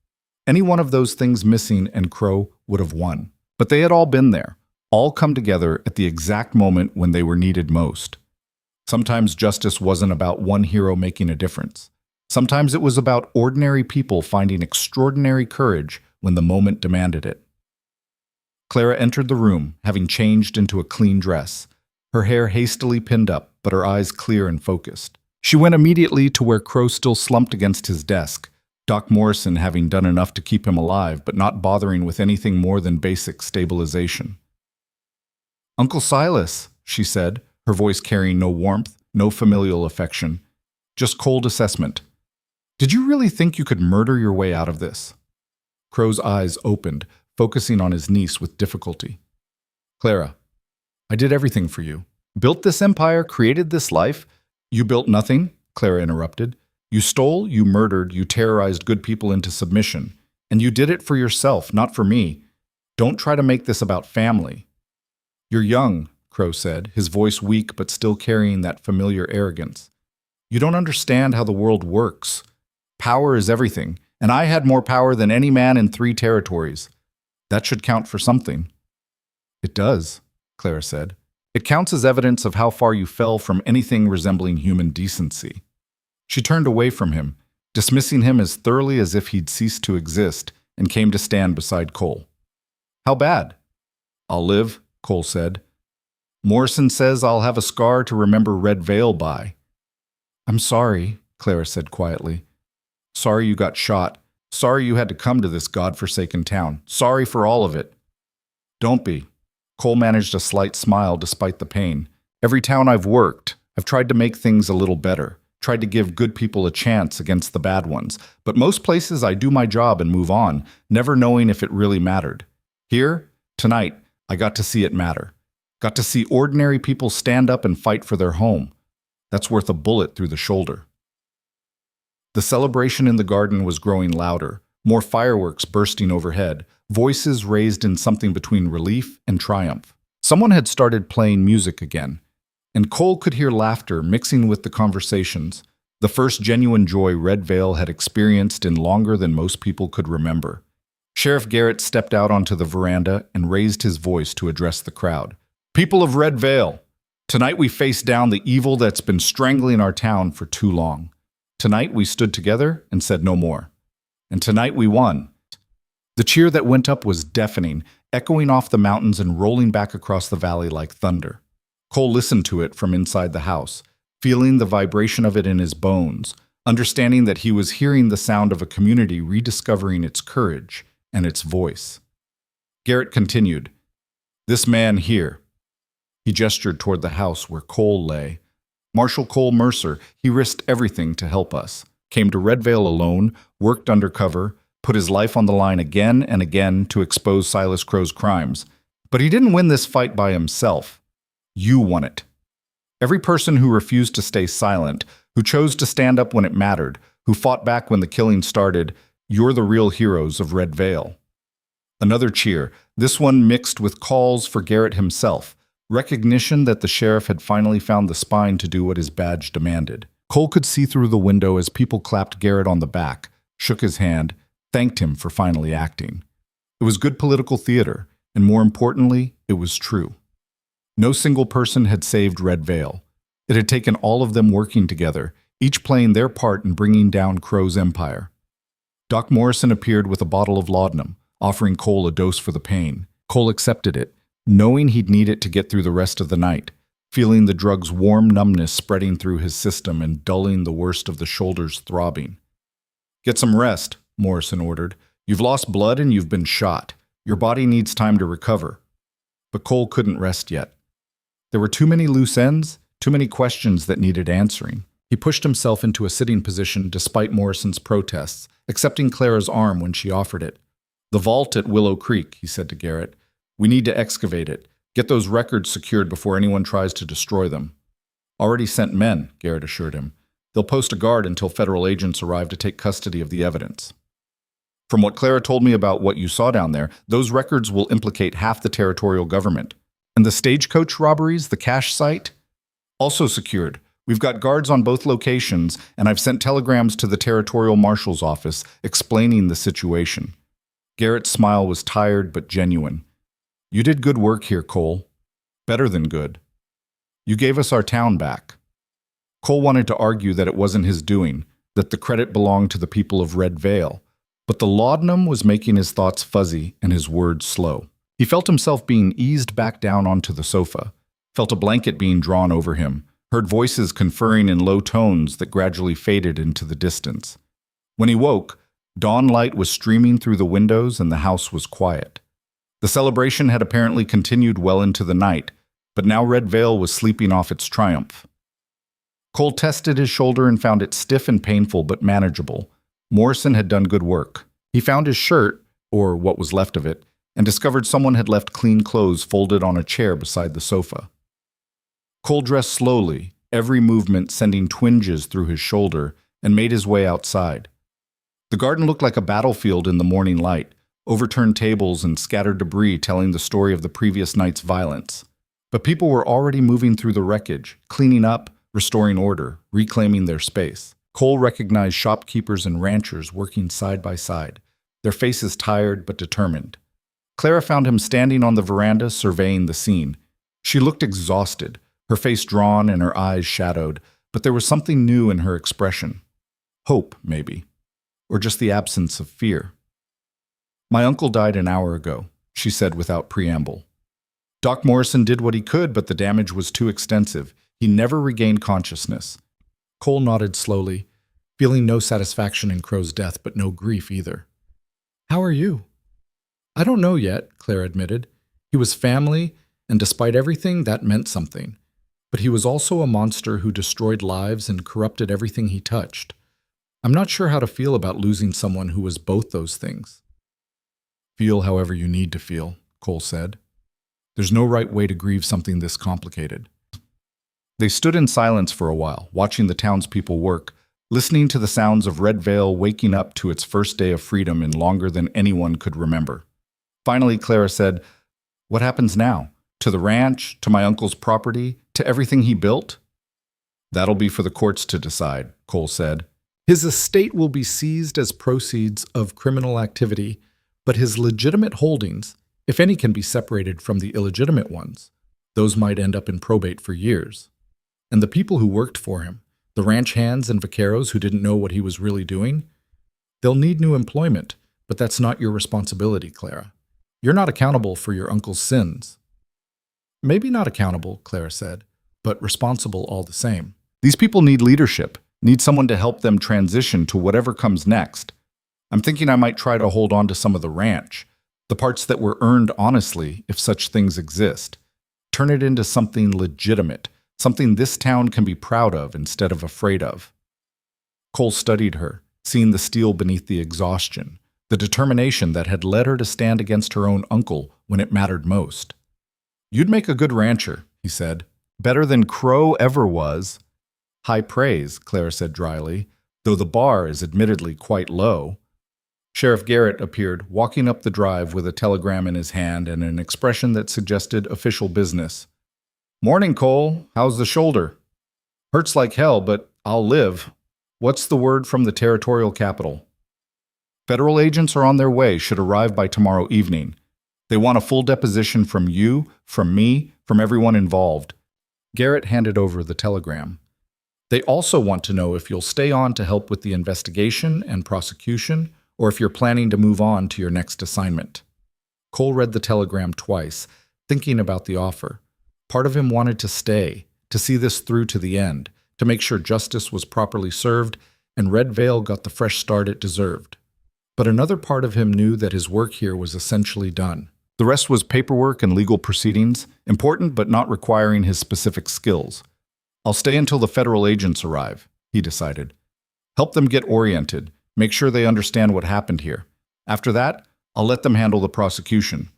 any one of those things missing and Crow would have won. But they had all been there, all come together at the exact moment when they were needed most. Sometimes justice wasn't about one hero making a difference. Sometimes it was about ordinary people finding extraordinary courage when the moment demanded it. Clara entered the room, having changed into a clean dress, her hair hastily pinned up, but her eyes clear and focused. She went immediately to where Crow still slumped against his desk, Doc Morrison having done enough to keep him alive, but not bothering with anything more than basic stabilization. "Uncle Silas," she said, her voice carrying no warmth, no familial affection, just cold assessment. "Did you really think you could murder your way out of this?" Crow's eyes opened, focusing on his niece with difficulty. "Clara, I did everything for you. Built this empire, created this life. You built nothing," Clara interrupted. "You stole, you murdered, you terrorized good people into submission. And you did it for yourself, not for me. Don't try to make this about family." "You're young," Crow said, his voice weak but still carrying that familiar arrogance. "You don't understand how the world works. Power is everything, and I had more power than any man in 3 territories. That should count for something." "It does," Clara said. "It counts as evidence of how far you fell from anything resembling human decency." She turned away from him, dismissing him as thoroughly as if he'd ceased to exist, and came to stand beside Cole. "How bad?" "I'll live," Cole said. "Morrison says I'll have a scar to remember Red Vale by." "I'm sorry," Clara said quietly. "Sorry you got shot. Sorry you had to come to this godforsaken town. Sorry for all of it." "Don't be." Cole managed a slight smile despite the pain. "Every town I've worked, I've tried to make things a little better, tried to give good people a chance against the bad ones. But most places I do my job and move on, never knowing if it really mattered. Here, tonight, I got to see it matter. Got to see ordinary people stand up and fight for their home. That's worth a bullet through the shoulder." The celebration in the garden was growing louder, more fireworks bursting overhead, voices raised in something between relief and triumph. Someone had started playing music again, and Cole could hear laughter mixing with the conversations, the first genuine joy Red Vale had experienced in longer than most people could remember. Sheriff Garrett stepped out onto the veranda and raised his voice to address the crowd. "People of Red Vale, tonight we face down the evil that's been strangling our town for too long. Tonight we stood together and said no more. And tonight we won. The cheer that went up was deafening, echoing off the mountains and rolling back across the valley like thunder. Cole listened to it from inside the house, feeling the vibration of it in his bones, understanding that he was hearing the sound of a community rediscovering its courage and its voice. Garrett continued, "This man here." He gestured toward the house where Cole lay. "Marshal Cole Mercer, he risked everything to help us. Came to Red Vale alone, worked undercover, put his life on the line again and again to expose Silas Crow's crimes. But he didn't win this fight by himself. You won it. Every person who refused to stay silent, who chose to stand up when it mattered, who fought back when the killing started, you're the real heroes of Red Vale." Another cheer, this one mixed with calls for Garrett himself, recognition that the sheriff had finally found the spine to do what his badge demanded. Cole could see through the window as people clapped Garrett on the back, shook his hand, thanked him for finally acting. It was good political theater, and more importantly, it was true. No single person had saved Red Vale. It had taken all of them working together, each playing their part in bringing down Crow's empire. Doc Morrison appeared with a bottle of laudanum, offering Cole a dose for the pain. Cole accepted it, knowing he'd need it to get through the rest of the night, feeling the drug's warm numbness spreading through his system and dulling the worst of the shoulders throbbing. "Get some rest," Morrison ordered. "You've lost blood and you've been shot. Your body needs time to recover." But Cole couldn't rest yet. There were too many loose ends, too many questions that needed answering. He pushed himself into a sitting position despite Morrison's protests, accepting Clara's arm when she offered it. "The vault at Willow Creek," he said to Garrett. "We need to excavate it. Get those records secured before anyone tries to destroy them." "Already sent men," Garrett assured him. "They'll post a guard until federal agents arrive to take custody of the evidence." "From what Clara told me about what you saw down there, those records will implicate half the territorial government. And the stagecoach robberies, the cache site? Also secured. We've got guards on both locations, and I've sent telegrams to the territorial marshal's office explaining the situation." Garrett's smile was tired but genuine. "You did good work here, Cole. Better than good. You gave us our town back." Cole wanted to argue that it wasn't his doing, that the credit belonged to the people of Red Vale, but the laudanum was making his thoughts fuzzy and his words slow. He felt himself being eased back down onto the sofa, felt a blanket being drawn over him, heard voices conferring in low tones that gradually faded into the distance. When he woke, dawn light was streaming through the windows and the house was quiet. The celebration had apparently continued well into the night, but now Red Vale was sleeping off its triumph. Cole tested his shoulder and found it stiff and painful but manageable. Morrison had done good work. He found his shirt, or what was left of it, and discovered someone had left clean clothes folded on a chair beside the sofa. Cole dressed slowly, every movement sending twinges through his shoulder, and made his way outside. The garden looked like a battlefield in the morning light, overturned tables and scattered debris telling the story of the previous night's violence. But people were already moving through the wreckage, cleaning up, restoring order, reclaiming their space. Cole recognized shopkeepers and ranchers working side by side, their faces tired but determined. Clara found him standing on the veranda surveying the scene. She looked exhausted, her face drawn and her eyes shadowed, but there was something new in her expression. Hope, maybe, or just the absence of fear. "My uncle died an hour ago," she said without preamble. Doc Morrison did what he could, but the damage was too extensive. He never regained consciousness. Cole nodded slowly, feeling no satisfaction in Crow's death, but no grief either. "How are you?" "I don't know yet," Claire admitted. "He was family, and despite everything, that meant something. But he was also a monster who destroyed lives and corrupted everything he touched. I'm not sure how to feel about losing someone who was both those things." "Feel however you need to feel," Cole said. "There's no right way to grieve something this complicated." They stood in silence for a while, watching the townspeople work, listening to the sounds of Red Vale waking up to its first day of freedom in longer than anyone could remember. Finally, Clara said, "What happens now? To the ranch, to my uncle's property, to everything he built?" "That'll be for the courts to decide," Cole said. "His estate will be seized as proceeds of criminal activity, but his legitimate holdings, if any can be separated from the illegitimate ones, those might end up in probate for years. And the people who worked for him, The ranch hands and vaqueros who didn't know what he was really doing? They'll need new employment, but that's not your responsibility, Clara. You're not accountable for your uncle's sins. Maybe not accountable, Clara said, but responsible all the same. These people need leadership, need someone to help them transition to whatever comes next. I'm thinking I might try to hold on to some of the ranch, the parts that were earned honestly, if such things exist. Turn it into something legitimate, something this town can be proud of instead of afraid of. Cole studied her, seeing the steel beneath the exhaustion, the determination that had led her to stand against her own uncle when it mattered most. You'd make a good rancher, he said. Better than Crow ever was. High praise, Clara said dryly, though the bar is admittedly quite low. Sheriff Garrett appeared, walking up the drive with a telegram in his hand and an expression that suggested official business. Morning, Cole. How's the shoulder? Hurts like hell, but I'll live. What's the word from the territorial capital? Federal agents are on their way, should arrive by tomorrow evening. They want a full deposition from you, from me, from everyone involved. Garrett handed over the telegram. They also want to know if you'll stay on to help with the investigation and prosecution, or if you're planning to move on to your next assignment. Cole read the telegram twice, thinking about the offer. Part of him wanted to stay, to see this through to the end, to make sure justice was properly served and Red Vale got the fresh start it deserved. But another part of him knew that his work here was essentially done. The rest was paperwork and legal proceedings, important but not requiring his specific skills. I'll stay until the federal agents arrive, he decided. Help them get oriented, make sure they understand what happened here. After that, I'll let them handle the prosecution.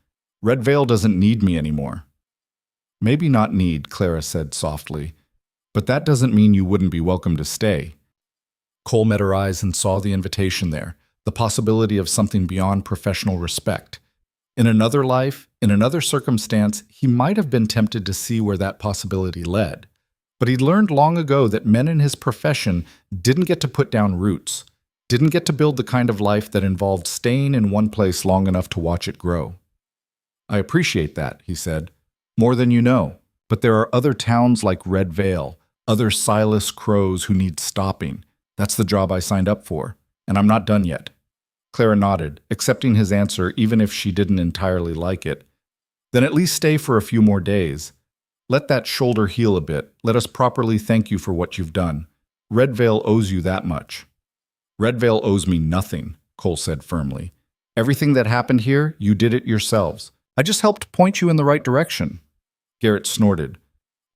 Red Vale doesn't need me anymore. Maybe not need, Clara said softly, but that doesn't mean you wouldn't be welcome to stay. Cole met her eyes and saw the invitation there, the possibility of something beyond professional respect. In another life, in another circumstance, he might have been tempted to see where that possibility led. But he'd learned long ago that men in his profession didn't get to put down roots, didn't get to build the kind of life that involved staying in one place long enough to watch it grow. I appreciate that, he said. More than you know. But there are other towns like Red Vale, other Silas Crows who need stopping. That's the job I signed up for, and I'm not done yet. Clara nodded, accepting his answer even if she didn't entirely like it. Then at least stay for a few more days. Let that shoulder heal a bit. Let us properly thank you for what you've done. Red Vale owes you that much. Red Vale owes me nothing, Cole said firmly. Everything that happened here, you did it yourselves. I just helped point you in the right direction. Garrett snorted.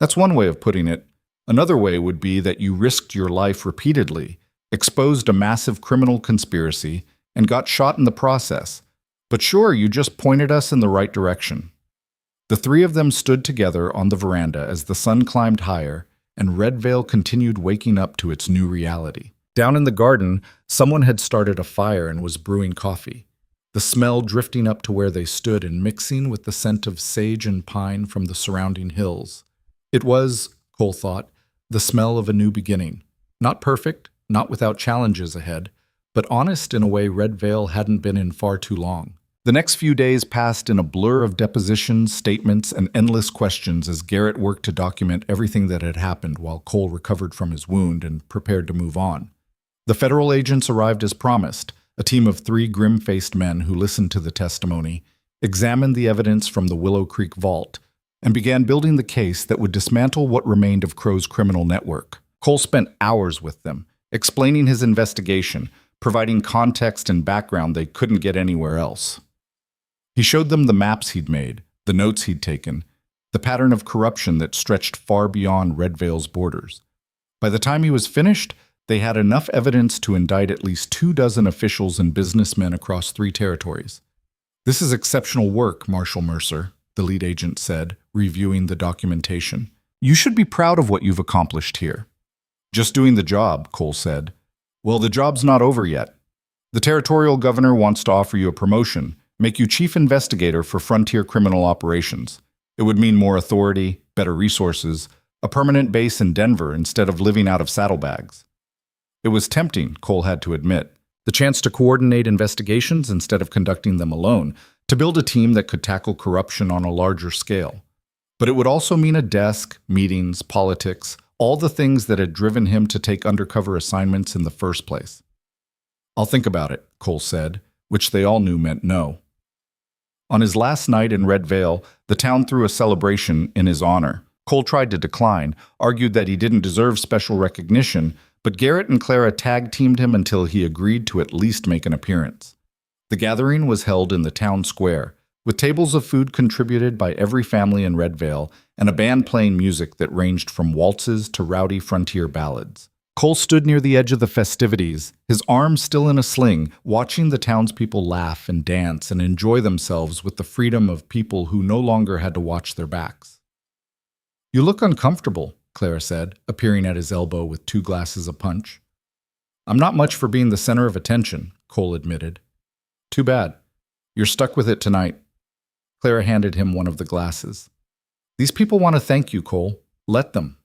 That's one way of putting it. Another way would be that you risked your life repeatedly, exposed a massive criminal conspiracy, and got shot in the process. But sure, you just pointed us in the right direction. The three of them stood together on the veranda as the sun climbed higher, and Red Vale continued waking up to its new reality. Down in the garden, someone had started a fire and was brewing coffee, the smell drifting up to where they stood and mixing with the scent of sage and pine from the surrounding hills. It was, Cole thought, the smell of a new beginning. Not perfect, not without challenges ahead, but honest in a way Red Vale hadn't been in far too long. The next few days passed in a blur of depositions, statements, and endless questions as Garrett worked to document everything that had happened while Cole recovered from his wound and prepared to move on. The federal agents arrived as promised, a team of 3 grim-faced men who listened to the testimony, examined the evidence from the Willow Creek vault, and began building the case that would dismantle what remained of Crow's criminal network. Cole spent hours with them, explaining his investigation, providing context and background they couldn't get anywhere else. He showed them the maps he'd made, the notes he'd taken, the pattern of corruption that stretched far beyond Red Vale's borders. By the time he was finished, they had enough evidence to indict at least 24 officials and businessmen across 3 territories. This is exceptional work, Marshal Mercer, the lead agent said, reviewing the documentation. You should be proud of what you've accomplished here. Just doing the job, Cole said. Well, the job's not over yet. The territorial governor wants to offer you a promotion, make you chief investigator for frontier criminal operations. It would mean more authority, better resources, a permanent base in Denver instead of living out of saddlebags. It was tempting, Cole had to admit. The chance to coordinate investigations instead of conducting them alone, to build a team that could tackle corruption on a larger scale. But it would also mean a desk, meetings, politics, all the things that had driven him to take undercover assignments in the first place. "I'll think about it," Cole said, which they all knew meant no. On his last night in Red Vale, the town threw a celebration in his honor. Cole tried to decline, argued that he didn't deserve special recognition, but Garrett and Clara tag-teamed him until he agreed to at least make an appearance. The gathering was held in the town square, with tables of food contributed by every family in Red Vale and a band playing music that ranged from waltzes to rowdy frontier ballads. Cole stood near the edge of the festivities, his arms still in a sling, watching the townspeople laugh and dance and enjoy themselves with the freedom of people who no longer had to watch their backs. "You look uncomfortable," Clara said, appearing at his elbow with 2 glasses of punch. "I'm not much for being the center of attention," Cole admitted. "Too bad. You're stuck with it tonight." Clara handed him one of the glasses. "These people want to thank you, Cole. Let them."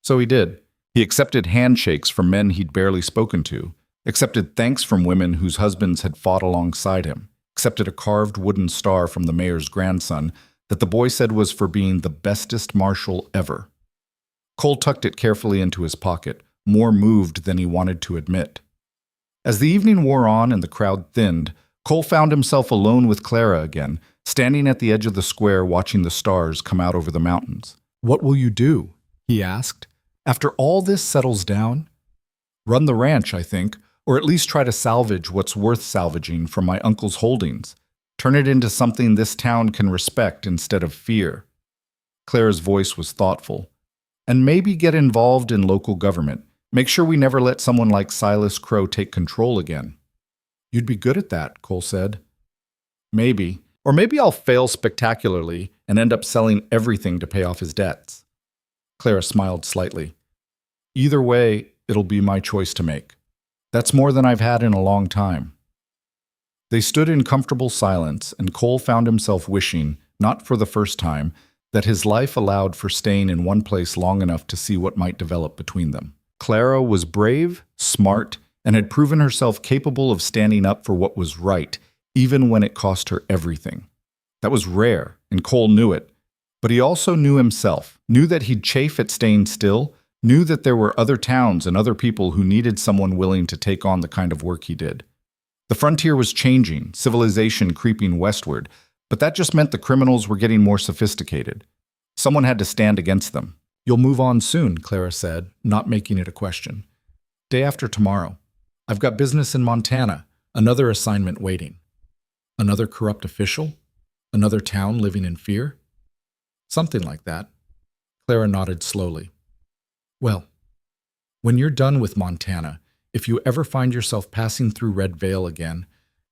So he did. He accepted handshakes from men he'd barely spoken to, accepted thanks from women whose husbands had fought alongside him, accepted a carved wooden star from the mayor's grandson that the boy said was for being the bestest marshal ever. Cole tucked it carefully into his pocket, more moved than he wanted to admit. As the evening wore on and the crowd thinned, Cole found himself alone with Clara again, standing at the edge of the square watching the stars come out over the mountains. "What will you do?" he asked. "After all this settles down?" "Run the ranch, I think, or at least try to salvage what's worth salvaging from my uncle's holdings. Turn it into something this town can respect instead of fear." Clara's voice was thoughtful. "And maybe get involved in local government. Make sure we never let someone like Silas Crow take control again." "You'd be good at that," Cole said. "Maybe. Or maybe I'll fail spectacularly and end up selling everything to pay off his debts." Clara smiled slightly. "Either way, it'll be my choice to make. That's more than I've had in a long time." They stood in comfortable silence, and Cole found himself wishing, not for the first time, that his life allowed for staying in one place long enough to see what might develop between them. Clara was brave, smart, and had proven herself capable of standing up for what was right, even when it cost her everything. That was rare, and Cole knew it. But he also knew himself, knew that he'd chafe at staying still, knew that there were other towns and other people who needed someone willing to take on the kind of work he did. The frontier was changing, civilization creeping westward, but that just meant the criminals were getting more sophisticated. Someone had to stand against them. "You'll move on soon," Clara said, not making it a question. "Day after tomorrow. I've got business in Montana, another assignment waiting." "Another corrupt official? Another town living in fear?" "Something like that." Clara nodded slowly. "Well, when you're done with Montana, if you ever find yourself passing through Red Vale again,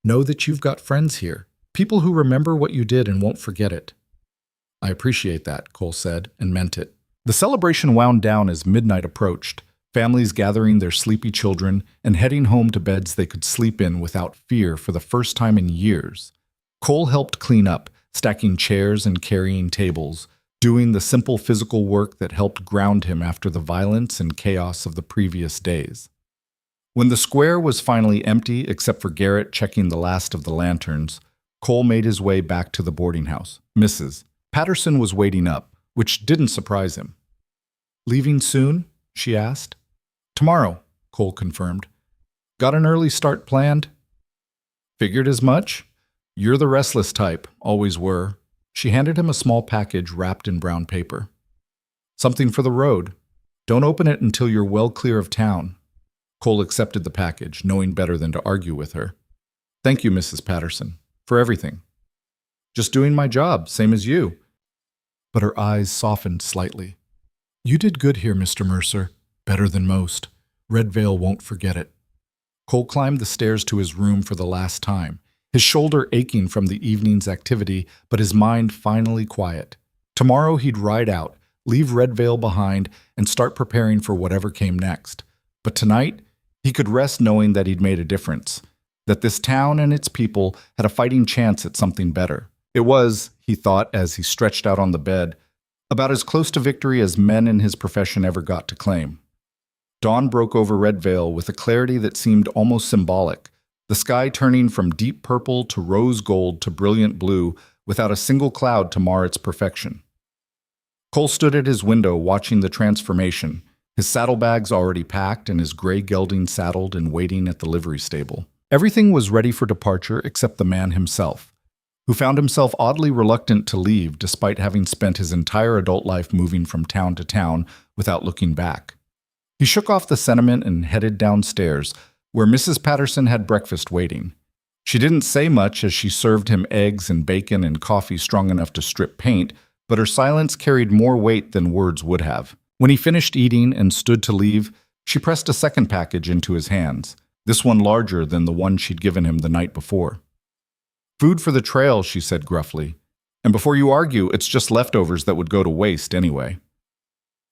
know that you've got friends here, people who remember what you did and won't forget it." "I appreciate that," Cole said, and meant it. The celebration wound down as midnight approached, families gathering their sleepy children and heading home to beds they could sleep in without fear for the first time in years. Cole helped clean up, stacking chairs and carrying tables, doing the simple physical work that helped ground him after the violence and chaos of the previous days. When the square was finally empty except for Garrett checking the last of the lanterns, Cole made his way back to the boarding house. Mrs. Patterson was waiting up, which didn't surprise him. "Leaving soon?" she asked. "Tomorrow," Cole confirmed. "Got an early start planned?" "Figured as much. You're the restless type, always were." She handed him a small package wrapped in brown paper. "Something for the road. Don't open it until you're well clear of town." Cole accepted the package, knowing better than to argue with her. "Thank you, Mrs. Patterson, for everything." "Just doing my job, same as you." But her eyes softened slightly. "You did good here, Mr. Mercer. Better than most. Red Vale won't forget it." Cole climbed the stairs to his room for the last time, his shoulder aching from the evening's activity, but his mind finally quiet. Tomorrow he'd ride out, leave Red Vale behind, and start preparing for whatever came next. But tonight, he could rest knowing that he'd made a difference, that this town and its people had a fighting chance at something better. It was, he thought as he stretched out on the bed, about as close to victory as men in his profession ever got to claim. Dawn broke over Red Vale with a clarity that seemed almost symbolic, the sky turning from deep purple to rose gold to brilliant blue without a single cloud to mar its perfection. Cole stood at his window watching the transformation, his saddlebags already packed and his gray gelding saddled and waiting at the livery stable. Everything was ready for departure except the man himself, who found himself oddly reluctant to leave despite having spent his entire adult life moving from town to town without looking back. He shook off the sentiment and headed downstairs, where Mrs. Patterson had breakfast waiting. She didn't say much as she served him eggs and bacon and coffee strong enough to strip paint, but her silence carried more weight than words would have. When he finished eating and stood to leave, she pressed a second package into his hands, this one larger than the one she'd given him the night before. "Food for the trail," she said gruffly. "And before you argue, it's just leftovers that would go to waste anyway."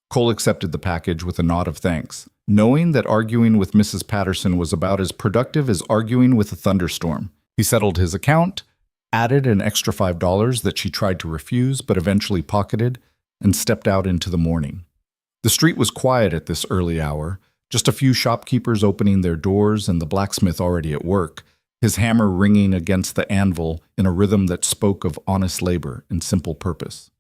Cole accepted the package with a nod of thanks, knowing that arguing with Mrs. Patterson was about as productive as arguing with a thunderstorm. He settled his account, added an extra $5 that she tried to refuse but eventually pocketed, and stepped out into the morning. The street was quiet at this early hour, just a few shopkeepers opening their doors and the blacksmith already at work, his hammer ringing against the anvil in a rhythm that spoke of honest labor and simple purpose.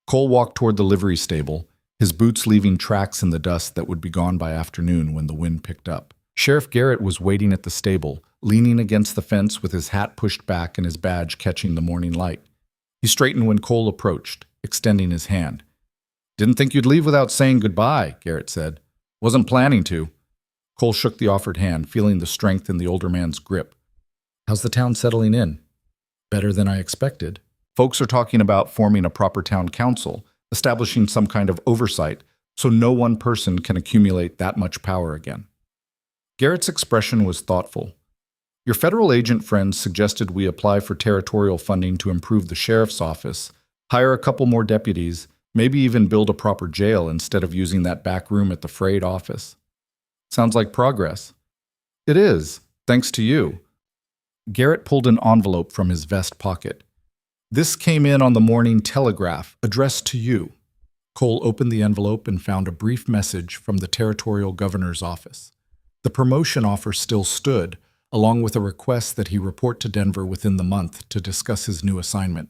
Cole walked toward the livery stable, his boots leaving tracks in the dust that would be gone by afternoon when the wind picked up. Sheriff Garrett was waiting at the stable, leaning against the fence with his hat pushed back and his badge catching the morning light. He straightened when Cole approached, extending his hand. "Didn't think you'd leave without saying goodbye," Garrett said. "Wasn't planning to." Cole shook the offered hand, feeling the strength in the older man's grip. "How's the town settling in?" "Better than I expected. Folks are talking about forming a proper town council, establishing some kind of oversight, so no one person can accumulate that much power again." Garrett's expression was thoughtful. "Your federal agent friends suggested we apply for territorial funding to improve the sheriff's office, hire a couple more deputies, maybe even build a proper jail instead of using that back room at the freight office. Sounds like progress." "It is, thanks to you." Garrett pulled an envelope from his vest pocket. "This came in on the Morning Telegraph, addressed to you." Cole opened the envelope and found a brief message from the territorial governor's office. The promotion offer still stood, along with a request that he report to Denver within the month to discuss his new assignment.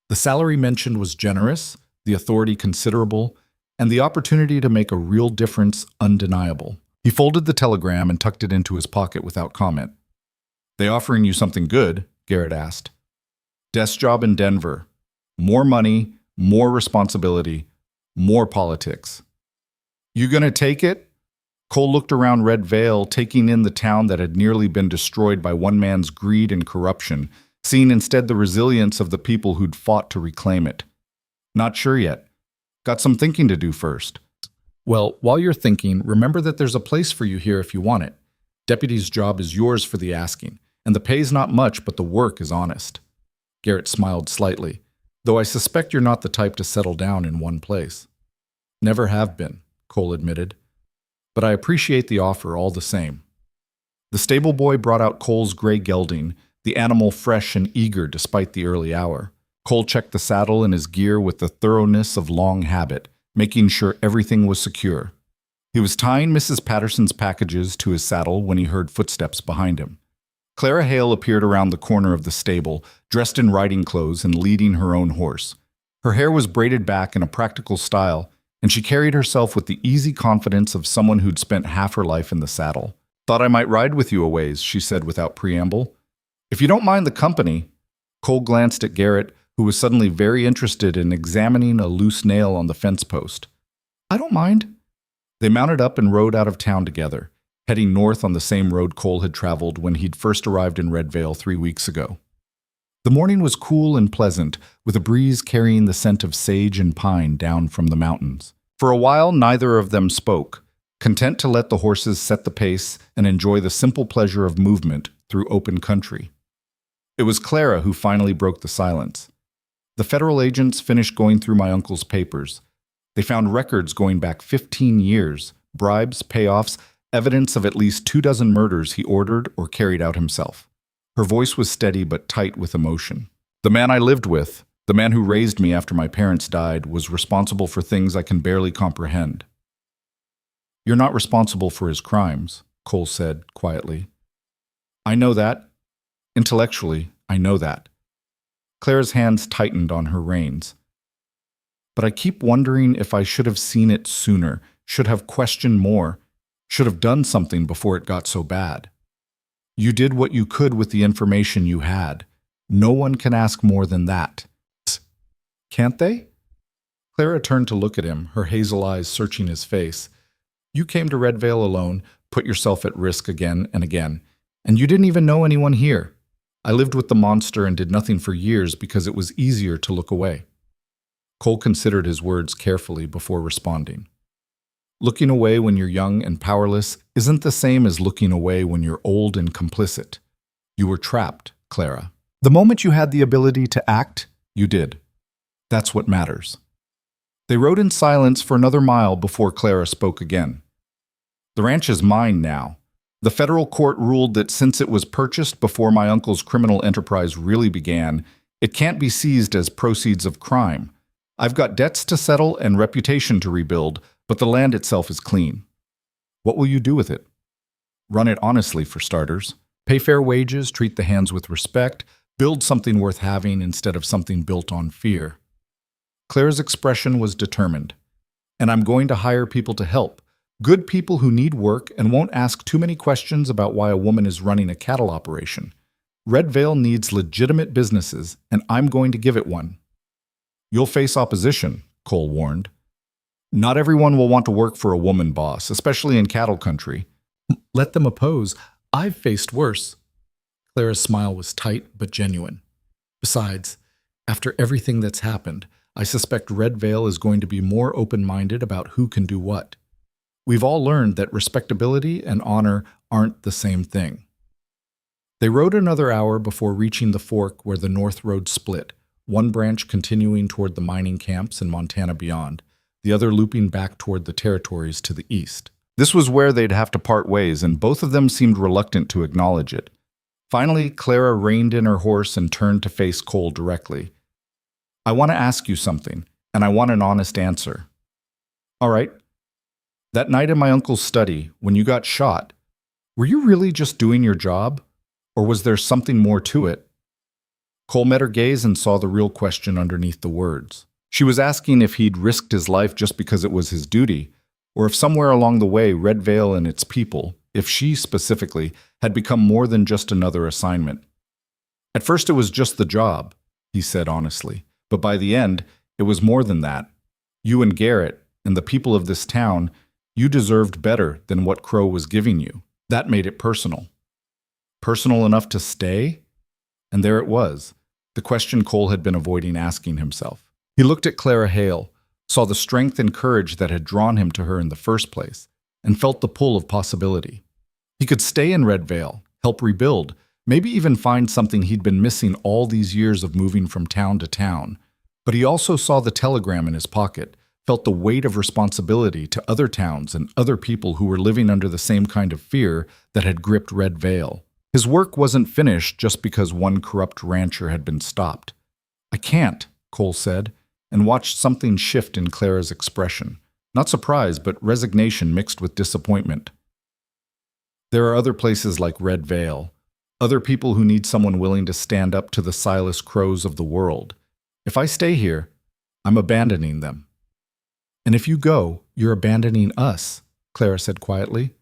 The salary mentioned was generous, the authority considerable, and the opportunity to make a real difference undeniable. He folded the telegram and tucked it into his pocket without comment. "They offering you something good?" Garrett asked. "Desk job in Denver. More money, more responsibility, more politics." "You gonna take it?" Cole looked around Red Vale, taking in the town that had nearly been destroyed by one man's greed and corruption, seeing instead the resilience of the people who'd fought to reclaim it. "Not sure yet. Got some thinking to do first." "Well, while you're thinking, remember that there's a place for you here if you want it. Deputy's job is yours for the asking, and the pay's not much, but the work is honest." Garrett smiled slightly, "Though I suspect you're not the type to settle down in one place." "Never have been," Cole admitted. "But I appreciate the offer all the same." The stable boy brought out Cole's gray gelding, the animal fresh and eager despite the early hour. Cole checked the saddle and his gear with the thoroughness of long habit, making sure everything was secure. He was tying Mrs. Patterson's packages to his saddle when he heard footsteps behind him. Clara Hale appeared around the corner of the stable, dressed in riding clothes and leading her own horse. Her hair was braided back in a practical style, and she carried herself with the easy confidence of someone who'd spent half her life in the saddle. "Thought I might ride with you a ways," she said without preamble. "If you don't mind the company." Cole glanced at Garrett, who was suddenly very interested in examining a loose nail on the fence post. "I don't mind." They mounted up and rode out of town together, heading north on the same road Cole had traveled when he'd first arrived in Red Vale 3 weeks ago. The morning was cool and pleasant, with a breeze carrying the scent of sage and pine down from the mountains. For a while, neither of them spoke, content to let the horses set the pace and enjoy the simple pleasure of movement through open country. It was Clara who finally broke the silence. "The federal agents finished going through my uncle's papers. They found records going back 15 years, bribes, payoffs, evidence of at least 24 murders he ordered or carried out himself." Her voice was steady but tight with emotion. "The man I lived with, the man who raised me after my parents died, was responsible for things I can barely comprehend." "You're not responsible for his crimes," Cole said quietly. "I know that. Intellectually, I know that." Clara's hands tightened on her reins. but I keep wondering if I should have seen it sooner, should have questioned more, should have done something before it got so bad. You did what you could with the information you had. No one can ask more than that. Can't they? Clara turned to look at him, her hazel eyes searching his face. You came to Red Vale alone, put yourself at risk again and again, and you didn't even know anyone here. I lived with the monster and did nothing for years because it was easier to look away. Cole considered his words carefully before responding. Looking away when you're young and powerless isn't the same as looking away when you're old and complicit. You were trapped, Clara. The moment you had the ability to act, you did. That's what matters. They rode in silence for another mile before Clara spoke again. The ranch is mine now. The federal court ruled that since it was purchased before my uncle's criminal enterprise really began, it can't be seized as proceeds of crime. I've got debts to settle and reputation to rebuild, but the land itself is clean. What will you do with it? Run it honestly, for starters. Pay fair wages, treat the hands with respect, build something worth having instead of something built on fear. Claire's expression was determined. And I'm going to hire people to help. Good people who need work and won't ask too many questions about why a woman is running a cattle operation. Red Vale needs legitimate businesses, and I'm going to give it one. You'll face opposition, Cole warned. Not everyone will want to work for a woman boss, especially in cattle country. Let them oppose. I've faced worse. Clara's smile was tight but genuine. Besides, after everything that's happened, I suspect Red Vale is going to be more open-minded about who can do what. We've all learned that respectability and honor aren't the same thing. They rode another hour before reaching the fork where the North Road split, one branch continuing toward the mining camps in Montana beyond, the other looping back toward the territories to the east. This was where they'd have to part ways, and both of them seemed reluctant to acknowledge it. Finally, Clara reined in her horse and turned to face Cole directly. I want to ask you something, and I want an honest answer. All right. That night in my uncle's study, when you got shot, were you really just doing your job? Or was there something more to it? Cole met her gaze and saw the real question underneath the words. She was asking if he'd risked his life just because it was his duty, or if somewhere along the way Red Vale and its people, if she specifically, had become more than just another assignment. At first it was just the job, he said honestly, but by the end, it was more than that. You and Garrett, and the people of this town, you deserved better than what Crow was giving you. That made it personal. Personal enough to stay? And there it was, the question Cole had been avoiding asking himself. He looked at Clara Hale, saw the strength and courage that had drawn him to her in the first place, and felt the pull of possibility. He could stay in Red Vale, help rebuild, maybe even find something he'd been missing all these years of moving from town to town. But he also saw the telegram in his pocket, felt the weight of responsibility to other towns and other people who were living under the same kind of fear that had gripped Red Vale. His work wasn't finished just because one corrupt rancher had been stopped. I can't, Cole said, and watched something shift in Clara's expression. Not surprise, but resignation mixed with disappointment. There are other places like Red Vale, other people who need someone willing to stand up to the Silas Crows of the world. If I stay here, I'm abandoning them. And if you go, you're abandoning us, Clara said quietly.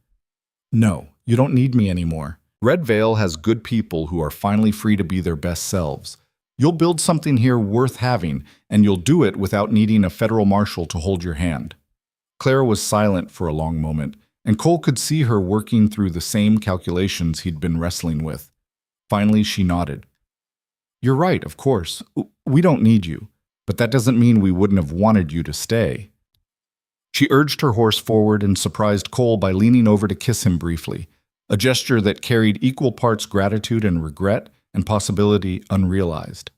No, you don't need me anymore. Red Vale has good people who are finally free to be their best selves. You'll build something here worth having, and you'll do it without needing a federal marshal to hold your hand. Clara was silent for a long moment, and Cole could see her working through the same calculations he'd been wrestling with. Finally, she nodded. You're right, of course. We don't need you, but that doesn't mean we wouldn't have wanted you to stay. She urged her horse forward and surprised Cole by leaning over to kiss him briefly, a gesture that carried equal parts gratitude and regret and possibility unrealized.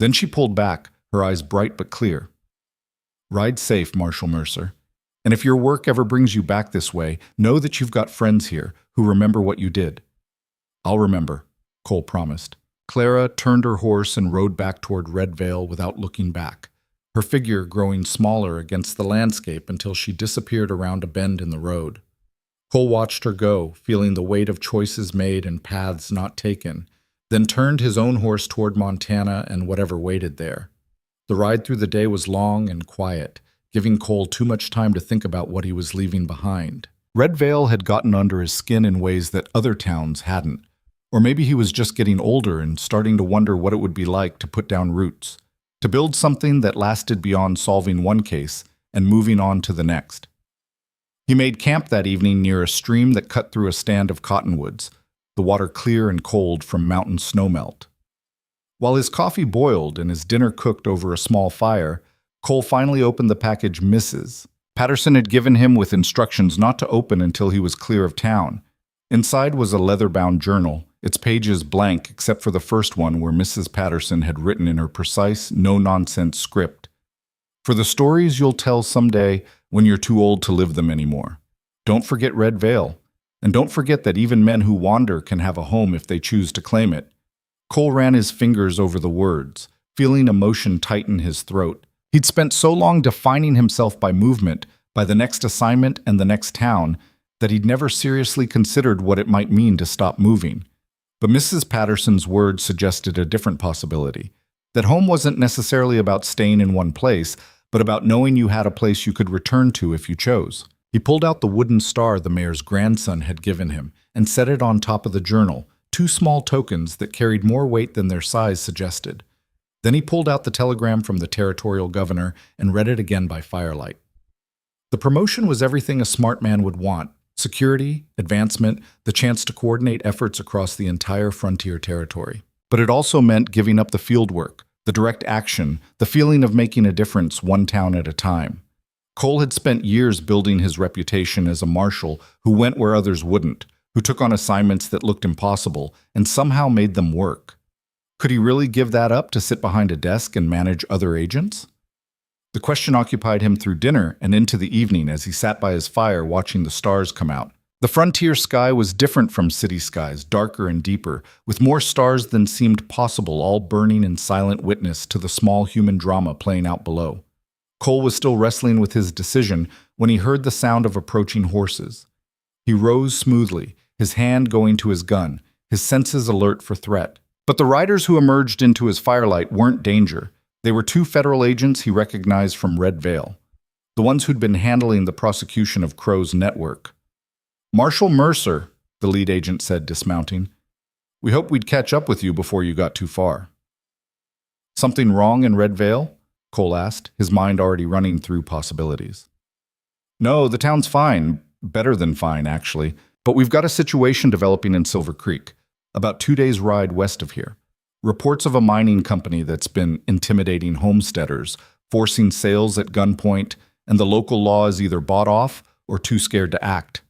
Then she pulled back, her eyes bright but clear. Ride safe, Marshal Mercer. And if your work ever brings you back this way, know that you've got friends here who remember what you did. I'll remember, Cole promised. Clara turned her horse and rode back toward Red Vale without looking back, her figure growing smaller against the landscape until she disappeared around a bend in the road. Cole watched her go, feeling the weight of choices made and paths not taken, then turned his own horse toward Montana and whatever waited there. The ride through the day was long and quiet, giving Cole too much time to think about what he was leaving behind. Red Vale had gotten under his skin in ways that other towns hadn't. Or maybe he was just getting older and starting to wonder what it would be like to put down roots, to build something that lasted beyond solving one case and moving on to the next. He made camp that evening near a stream that cut through a stand of cottonwoods, the water clear and cold from mountain snowmelt. While his coffee boiled and his dinner cooked over a small fire, Cole finally opened the package Mrs. Patterson had given him with instructions not to open until he was clear of town. Inside was a leather-bound journal, its pages blank except for the first one where Mrs. Patterson had written in her precise, no-nonsense script. For the stories you'll tell someday when you're too old to live them anymore. Don't forget Red Vale. And don't forget that even men who wander can have a home if they choose to claim it. Cole ran his fingers over the words, feeling emotion tighten his throat. He'd spent so long defining himself by movement, by the next assignment and the next town, that he'd never seriously considered what it might mean to stop moving. But Mrs. Patterson's words suggested a different possibility, that home wasn't necessarily about staying in one place, but about knowing you had a place you could return to if you chose. He pulled out the wooden star the mayor's grandson had given him and set it on top of the journal, two small tokens that carried more weight than their size suggested. Then he pulled out the telegram from the territorial governor and read it again by firelight. The promotion was everything a smart man would want: security, advancement, the chance to coordinate efforts across the entire frontier territory. But it also meant giving up the field work, the direct action, the feeling of making a difference one town at a time. Cole had spent years building his reputation as a marshal who went where others wouldn't, who took on assignments that looked impossible and somehow made them work. Could he really give that up to sit behind a desk and manage other agents? The question occupied him through dinner and into the evening as he sat by his fire watching the stars come out. The frontier sky was different from city skies, darker and deeper, with more stars than seemed possible, all burning in silent witness to the small human drama playing out below. Cole was still wrestling with his decision when he heard the sound of approaching horses. He rose smoothly, his hand going to his gun, his senses alert for threat. But the riders who emerged into his firelight weren't danger. They were two federal agents he recognized from Red Vale, the ones who'd been handling the prosecution of Crow's network. "Marshal Mercer," the lead agent said, dismounting. "We hoped we'd catch up with you before you got too far." "Something wrong in Red Vale?" Cole asked, his mind already running through possibilities. "No, the town's fine. Better than fine, actually. But we've got a situation developing in Silver Creek, about 2 days' ride west of here. Reports of a mining company that's been intimidating homesteaders, forcing sales at gunpoint, and the local law is either bought off or too scared to act."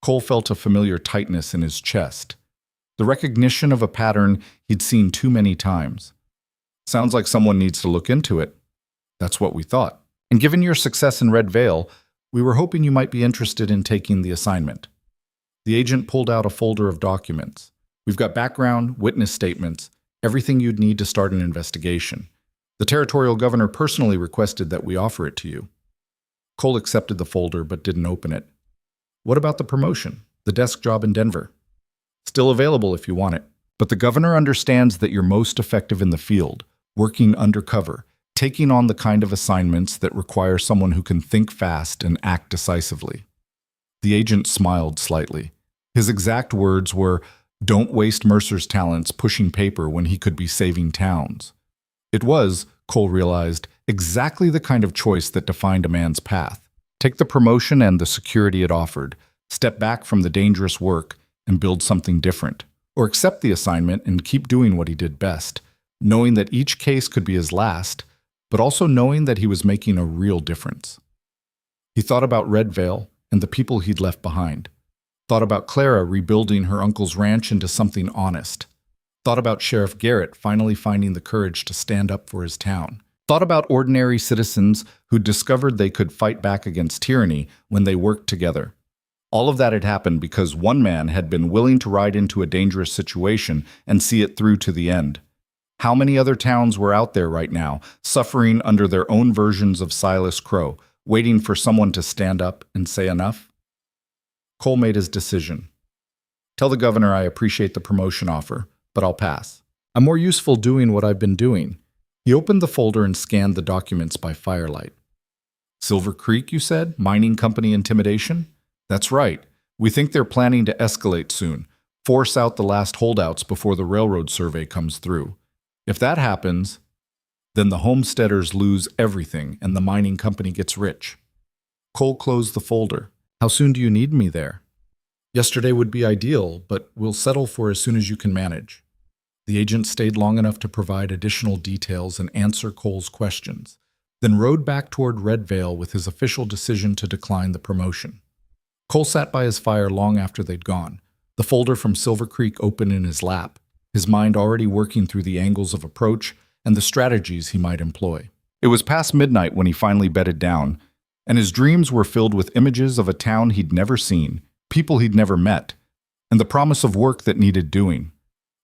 Cole felt a familiar tightness in his chest, the recognition of a pattern he'd seen too many times. "Sounds like someone needs to look into it." "That's what we thought. And given your success in Red Vale, we were hoping you might be interested in taking the assignment." The agent pulled out a folder of documents. "We've got background, witness statements, everything you'd need to start an investigation. The territorial governor personally requested that we offer it to you." Cole accepted the folder but didn't open it. "What about the promotion, the desk job in Denver?" "Still available if you want it. But the governor understands that you're most effective in the field, working undercover, taking on the kind of assignments that require someone who can think fast and act decisively." The agent smiled slightly. His exact words were, "Don't waste Mercer's talents pushing paper when he could be saving towns." It was, Cole realized, exactly the kind of choice that defined a man's path. Take the promotion and the security it offered, step back from the dangerous work, and build something different. Or accept the assignment and keep doing what he did best, knowing that each case could be his last, but also knowing that he was making a real difference. He thought about Red Vale and the people he'd left behind. Thought about Clara rebuilding her uncle's ranch into something honest. Thought about Sheriff Garrett finally finding the courage to stand up for his town. Thought about ordinary citizens who discovered they could fight back against tyranny when they worked together. All of that had happened because one man had been willing to ride into a dangerous situation and see it through to the end. How many other towns were out there right now, suffering under their own versions of Silas Crow, waiting for someone to stand up and say enough? Cole made his decision. "Tell the governor I appreciate the promotion offer, but I'll pass. I'm more useful doing what I've been doing. He opened the folder and scanned the documents by firelight. Silver Creek, you said? Mining company intimidation? That's right. We think they're planning to escalate soon, force out the last holdouts before the railroad survey comes through. If that happens, then the homesteaders lose everything and the mining company gets rich. Cole closed the folder. How soon do you need me there? Yesterday would be ideal, but we'll settle for as soon as you can manage. The agent stayed long enough to provide additional details and answer Cole's questions, then rode back toward Red Vale with his official decision to decline the promotion. Cole sat by his fire long after they'd gone, the folder from Silver Creek open in his lap, his mind already working through the angles of approach and the strategies he might employ. It was past midnight when he finally bedded down, and his dreams were filled with images of a town he'd never seen, people he'd never met, and the promise of work that needed doing.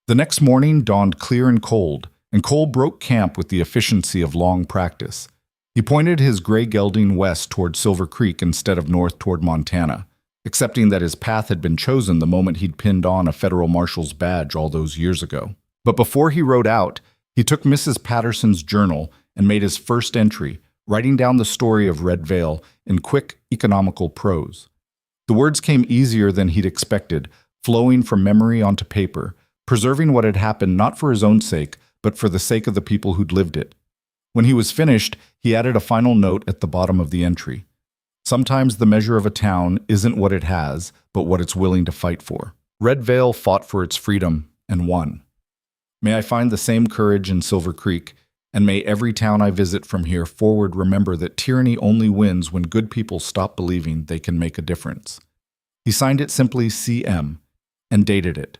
The next morning dawned clear and cold, and Cole broke camp with the efficiency of long practice. He pointed his gray gelding west toward Silver Creek instead of north toward Montana, accepting that his path had been chosen the moment he'd pinned on a federal marshal's badge all those years ago. But before he rode out, he took Mrs. Patterson's journal and made his first entry, writing down the story of Red Vale in quick, economical prose. The words came easier than he'd expected, flowing from memory onto paper, preserving what had happened not for his own sake, but for the sake of the people who'd lived it. When he was finished, he added a final note at the bottom of the entry. Sometimes the measure of a town isn't what it has, but what it's willing to fight for. Red Vale fought for its freedom and won. May I find the same courage in Silver Creek, and may every town I visit from here forward remember that tyranny only wins when good people stop believing they can make a difference. He signed it simply CM and dated it,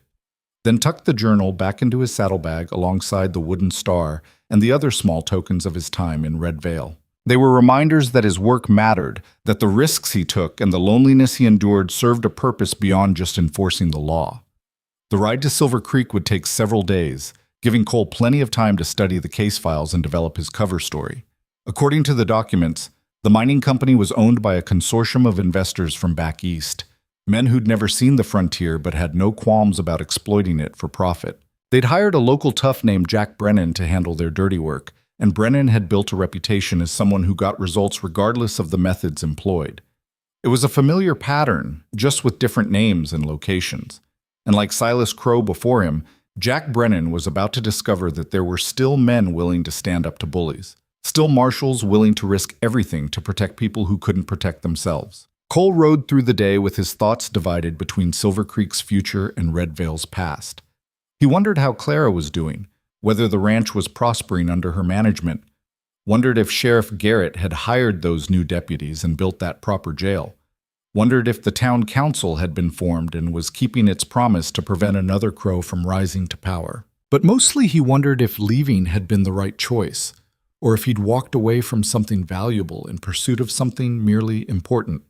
then tucked the journal back into his saddlebag alongside the wooden star and the other small tokens of his time in Red Vale. They were reminders that his work mattered, that the risks he took and the loneliness he endured served a purpose beyond just enforcing the law. The ride to Silver Creek would take several days, giving Cole plenty of time to study the case files and develop his cover story. According to the documents, the mining company was owned by a consortium of investors from back east, men who'd never seen the frontier but had no qualms about exploiting it for profit. They'd hired a local tough named Jack Brennan to handle their dirty work, and Brennan had built a reputation as someone who got results regardless of the methods employed. It was a familiar pattern, just with different names and locations. And like Silas Crow before him, Jack Brennan was about to discover that there were still men willing to stand up to bullies, still marshals willing to risk everything to protect people who couldn't protect themselves. Cole rode through the day with his thoughts divided between Silver Creek's future and Red Vale's past. He wondered how Clara was doing, whether the ranch was prospering under her management, wondered if Sheriff Garrett had hired those new deputies and built that proper jail, wondered if the town council had been formed and was keeping its promise to prevent another Crow from rising to power. But mostly he wondered if leaving had been the right choice, or if he'd walked away from something valuable in pursuit of something merely important.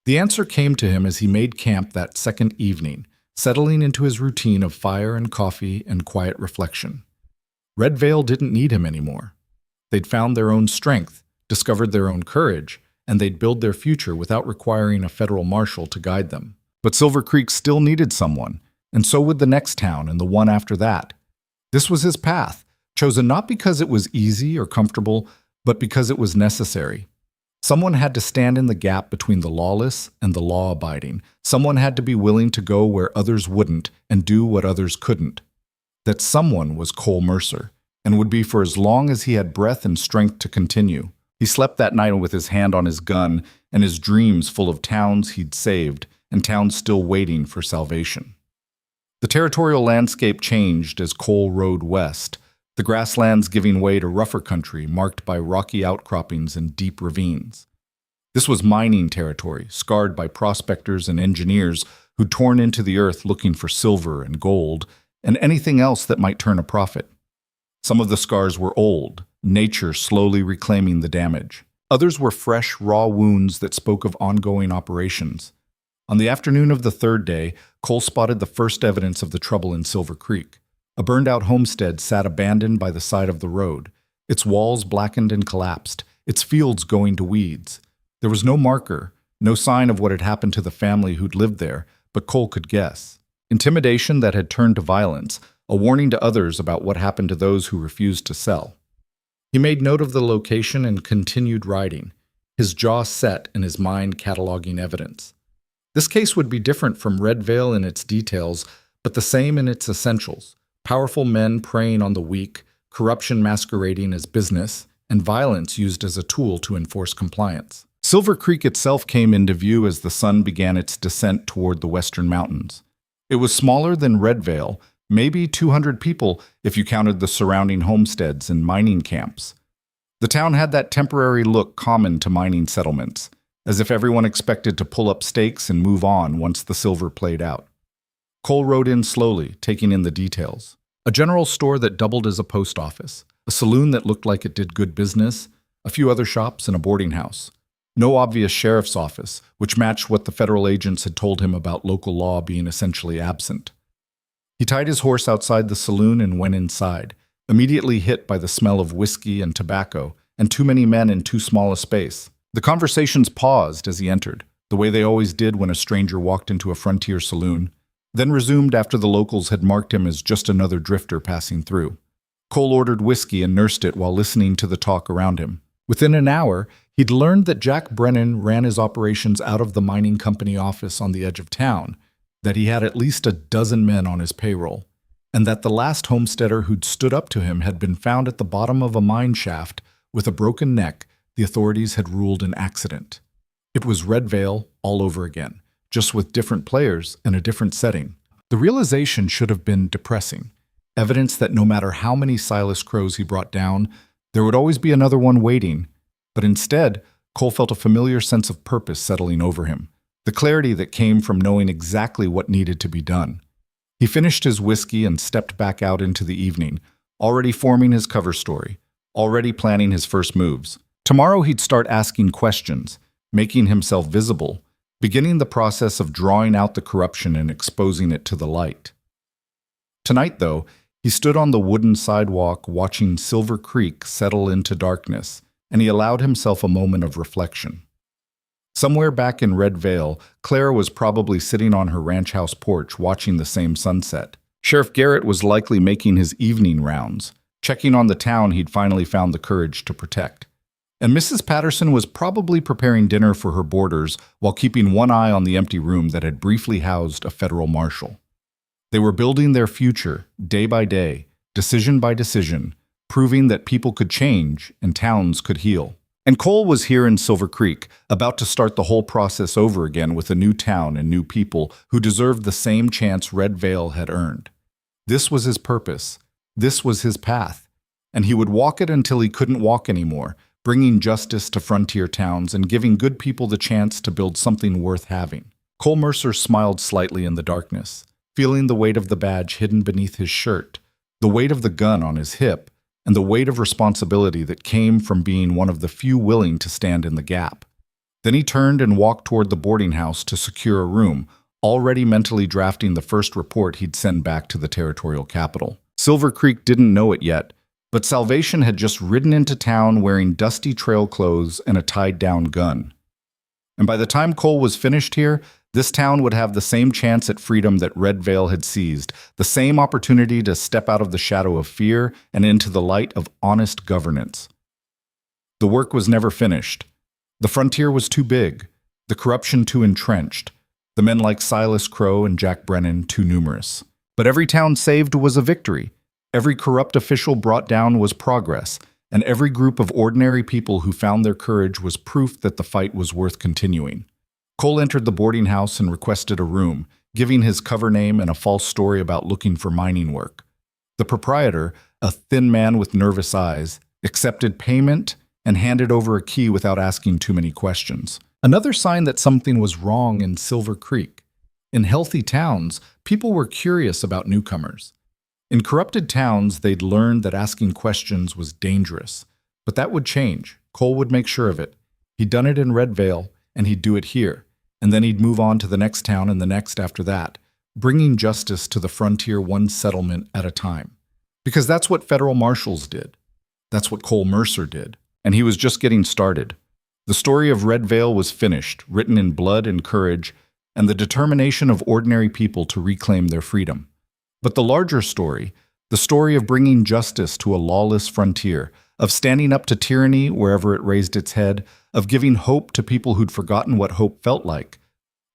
The answer came to him as he made camp that second evening, settling into his routine of fire and coffee and quiet reflection. Red Vale didn't need him anymore. They'd found their own strength, discovered their own courage, and they'd build their future without requiring a federal marshal to guide them. But Silver Creek still needed someone, and so would the next town and the one after that. This was his path, chosen not because it was easy or comfortable, but because it was necessary. Someone had to stand in the gap between the lawless and the law-abiding. Someone had to be willing to go where others wouldn't and do what others couldn't. That someone was Cole Mercer, and would be for as long as he had breath and strength to continue. He slept that night with his hand on his gun and his dreams full of towns he'd saved and towns still waiting for salvation. The territorial landscape changed as Cole rode west, the grasslands giving way to rougher country marked by rocky outcroppings and deep ravines. This was mining territory, scarred by prospectors and engineers who'd torn into the earth looking for silver and gold and anything else that might turn a profit. Some of the scars were old, nature slowly reclaiming the damage. Others were fresh, raw wounds that spoke of ongoing operations. On the afternoon of the third day, Cole spotted the first evidence of the trouble in Silver Creek. A burned-out homestead sat abandoned by the side of the road, its walls blackened and collapsed, its fields going to weeds. There was no marker, no sign of what had happened to the family who'd lived there, but Cole could guess. Intimidation that had turned to violence, a warning to others about what happened to those who refused to sell. He made note of the location and continued riding, his jaw set and his mind cataloging evidence. This case would be different from Red Vale in its details, but the same in its essentials: powerful men preying on the weak, corruption masquerading as business, and violence used as a tool to enforce compliance. Silver Creek itself came into view as the sun began its descent toward the western mountains. It was smaller than Red Vale, maybe 200 people if you counted the surrounding homesteads and mining camps. The town had that temporary look common to mining settlements, as if everyone expected to pull up stakes and move on once the silver played out. Cole rode in slowly, taking in the details. A general store that doubled as a post office, a saloon that looked like it did good business, a few other shops, and a boarding house. No obvious sheriff's office, which matched what the federal agents had told him about local law being essentially absent. He tied his horse outside the saloon and went inside, immediately hit by the smell of whiskey and tobacco, and too many men in too small a space. The conversations paused as he entered, the way they always did when a stranger walked into a frontier saloon, then resumed after the locals had marked him as just another drifter passing through. Cole ordered whiskey and nursed it while listening to the talk around him. Within an hour, he'd learned that Jack Brennan ran his operations out of the mining company office on the edge of town, that he had at least a dozen men on his payroll, and that the last homesteader who'd stood up to him had been found at the bottom of a mine shaft with a broken neck the authorities had ruled an accident. It was Red Vale all over again, just with different players and a different setting. The realization should have been depressing, evidence that no matter how many Silas Crows he brought down, there would always be another one waiting. But instead, Cole felt a familiar sense of purpose settling over him, the clarity that came from knowing exactly what needed to be done. He finished his whiskey and stepped back out into the evening, already forming his cover story, already planning his first moves. Tomorrow he'd start asking questions, making himself visible, beginning the process of drawing out the corruption and exposing it to the light. Tonight, though, he stood on the wooden sidewalk watching Silver Creek settle into darkness, and he allowed himself a moment of reflection. Somewhere back in Red Vale, Claire was probably sitting on her ranch house porch watching the same sunset. Sheriff Garrett was likely making his evening rounds, checking on the town he'd finally found the courage to protect. And Mrs. Patterson was probably preparing dinner for her boarders while keeping one eye on the empty room that had briefly housed a federal marshal. They were building their future, day by day, decision by decision, proving that people could change and towns could heal. And Cole was here in Silver Creek, about to start the whole process over again with a new town and new people who deserved the same chance Red Vale had earned. This was his purpose. This was his path. And he would walk it until he couldn't walk anymore, bringing justice to frontier towns and giving good people the chance to build something worth having. Cole Mercer smiled slightly in the darkness, feeling the weight of the badge hidden beneath his shirt, the weight of the gun on his hip, and the weight of responsibility that came from being one of the few willing to stand in the gap. Then he turned and walked toward the boarding house to secure a room, already mentally drafting the first report he'd send back to the territorial capital. Silver Creek didn't know it yet, but Salvation had just ridden into town wearing dusty trail clothes and a tied-down gun. And by the time Cole was finished here, this town would have the same chance at freedom that Red Vale had seized, the same opportunity to step out of the shadow of fear and into the light of honest governance. The work was never finished. The frontier was too big, the corruption too entrenched, the men like Silas Crow and Jack Brennan too numerous. But every town saved was a victory. Every corrupt official brought down was progress, and every group of ordinary people who found their courage was proof that the fight was worth continuing. Cole entered the boarding house and requested a room, giving his cover name and a false story about looking for mining work. The proprietor, a thin man with nervous eyes, accepted payment and handed over a key without asking too many questions. Another sign that something was wrong in Silver Creek. In healthy towns, people were curious about newcomers. In corrupted towns, they'd learned that asking questions was dangerous. But that would change. Cole would make sure of it. He'd done it in Red Vale, and he'd do it here. And then he'd move on to the next town and the next after that, bringing justice to the frontier one settlement at a time. Because that's what federal marshals did. That's what Cole Mercer did. And he was just getting started. The story of Red Vale was finished, written in blood and courage, and the determination of ordinary people to reclaim their freedom. But the larger story, the story of bringing justice to a lawless frontier, of standing up to tyranny wherever it raised its head, of giving hope to people who'd forgotten what hope felt like,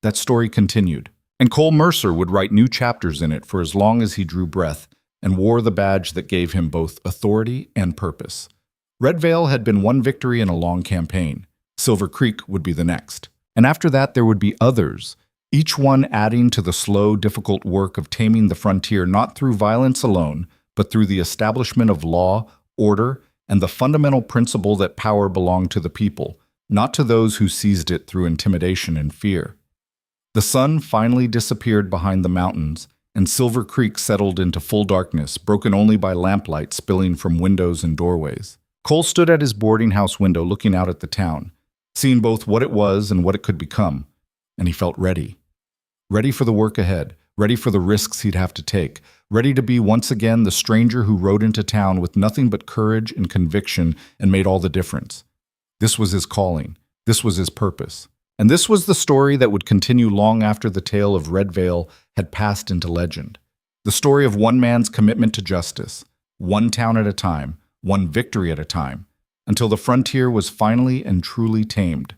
that story continued. And Cole Mercer would write new chapters in it for as long as he drew breath and wore the badge that gave him both authority and purpose. Red Vale had been one victory in a long campaign. Silver Creek would be the next. And after that, there would be others, each one adding to the slow, difficult work of taming the frontier not through violence alone, but through the establishment of law, order, and the fundamental principle that power belonged to the people, not to those who seized it through intimidation and fear. The sun finally disappeared behind the mountains, and Silver Creek settled into full darkness, broken only by lamplight spilling from windows and doorways. Cole stood at his boarding house window looking out at the town, seeing both what it was and what it could become, and he felt ready. Ready for the work ahead, ready for the risks he'd have to take, ready to be once again the stranger who rode into town with nothing but courage and conviction and made all the difference. This was his calling. This was his purpose. And this was the story that would continue long after the tale of Red Vale had passed into legend. The story of one man's commitment to justice, one town at a time, one victory at a time, until the frontier was finally and truly tamed.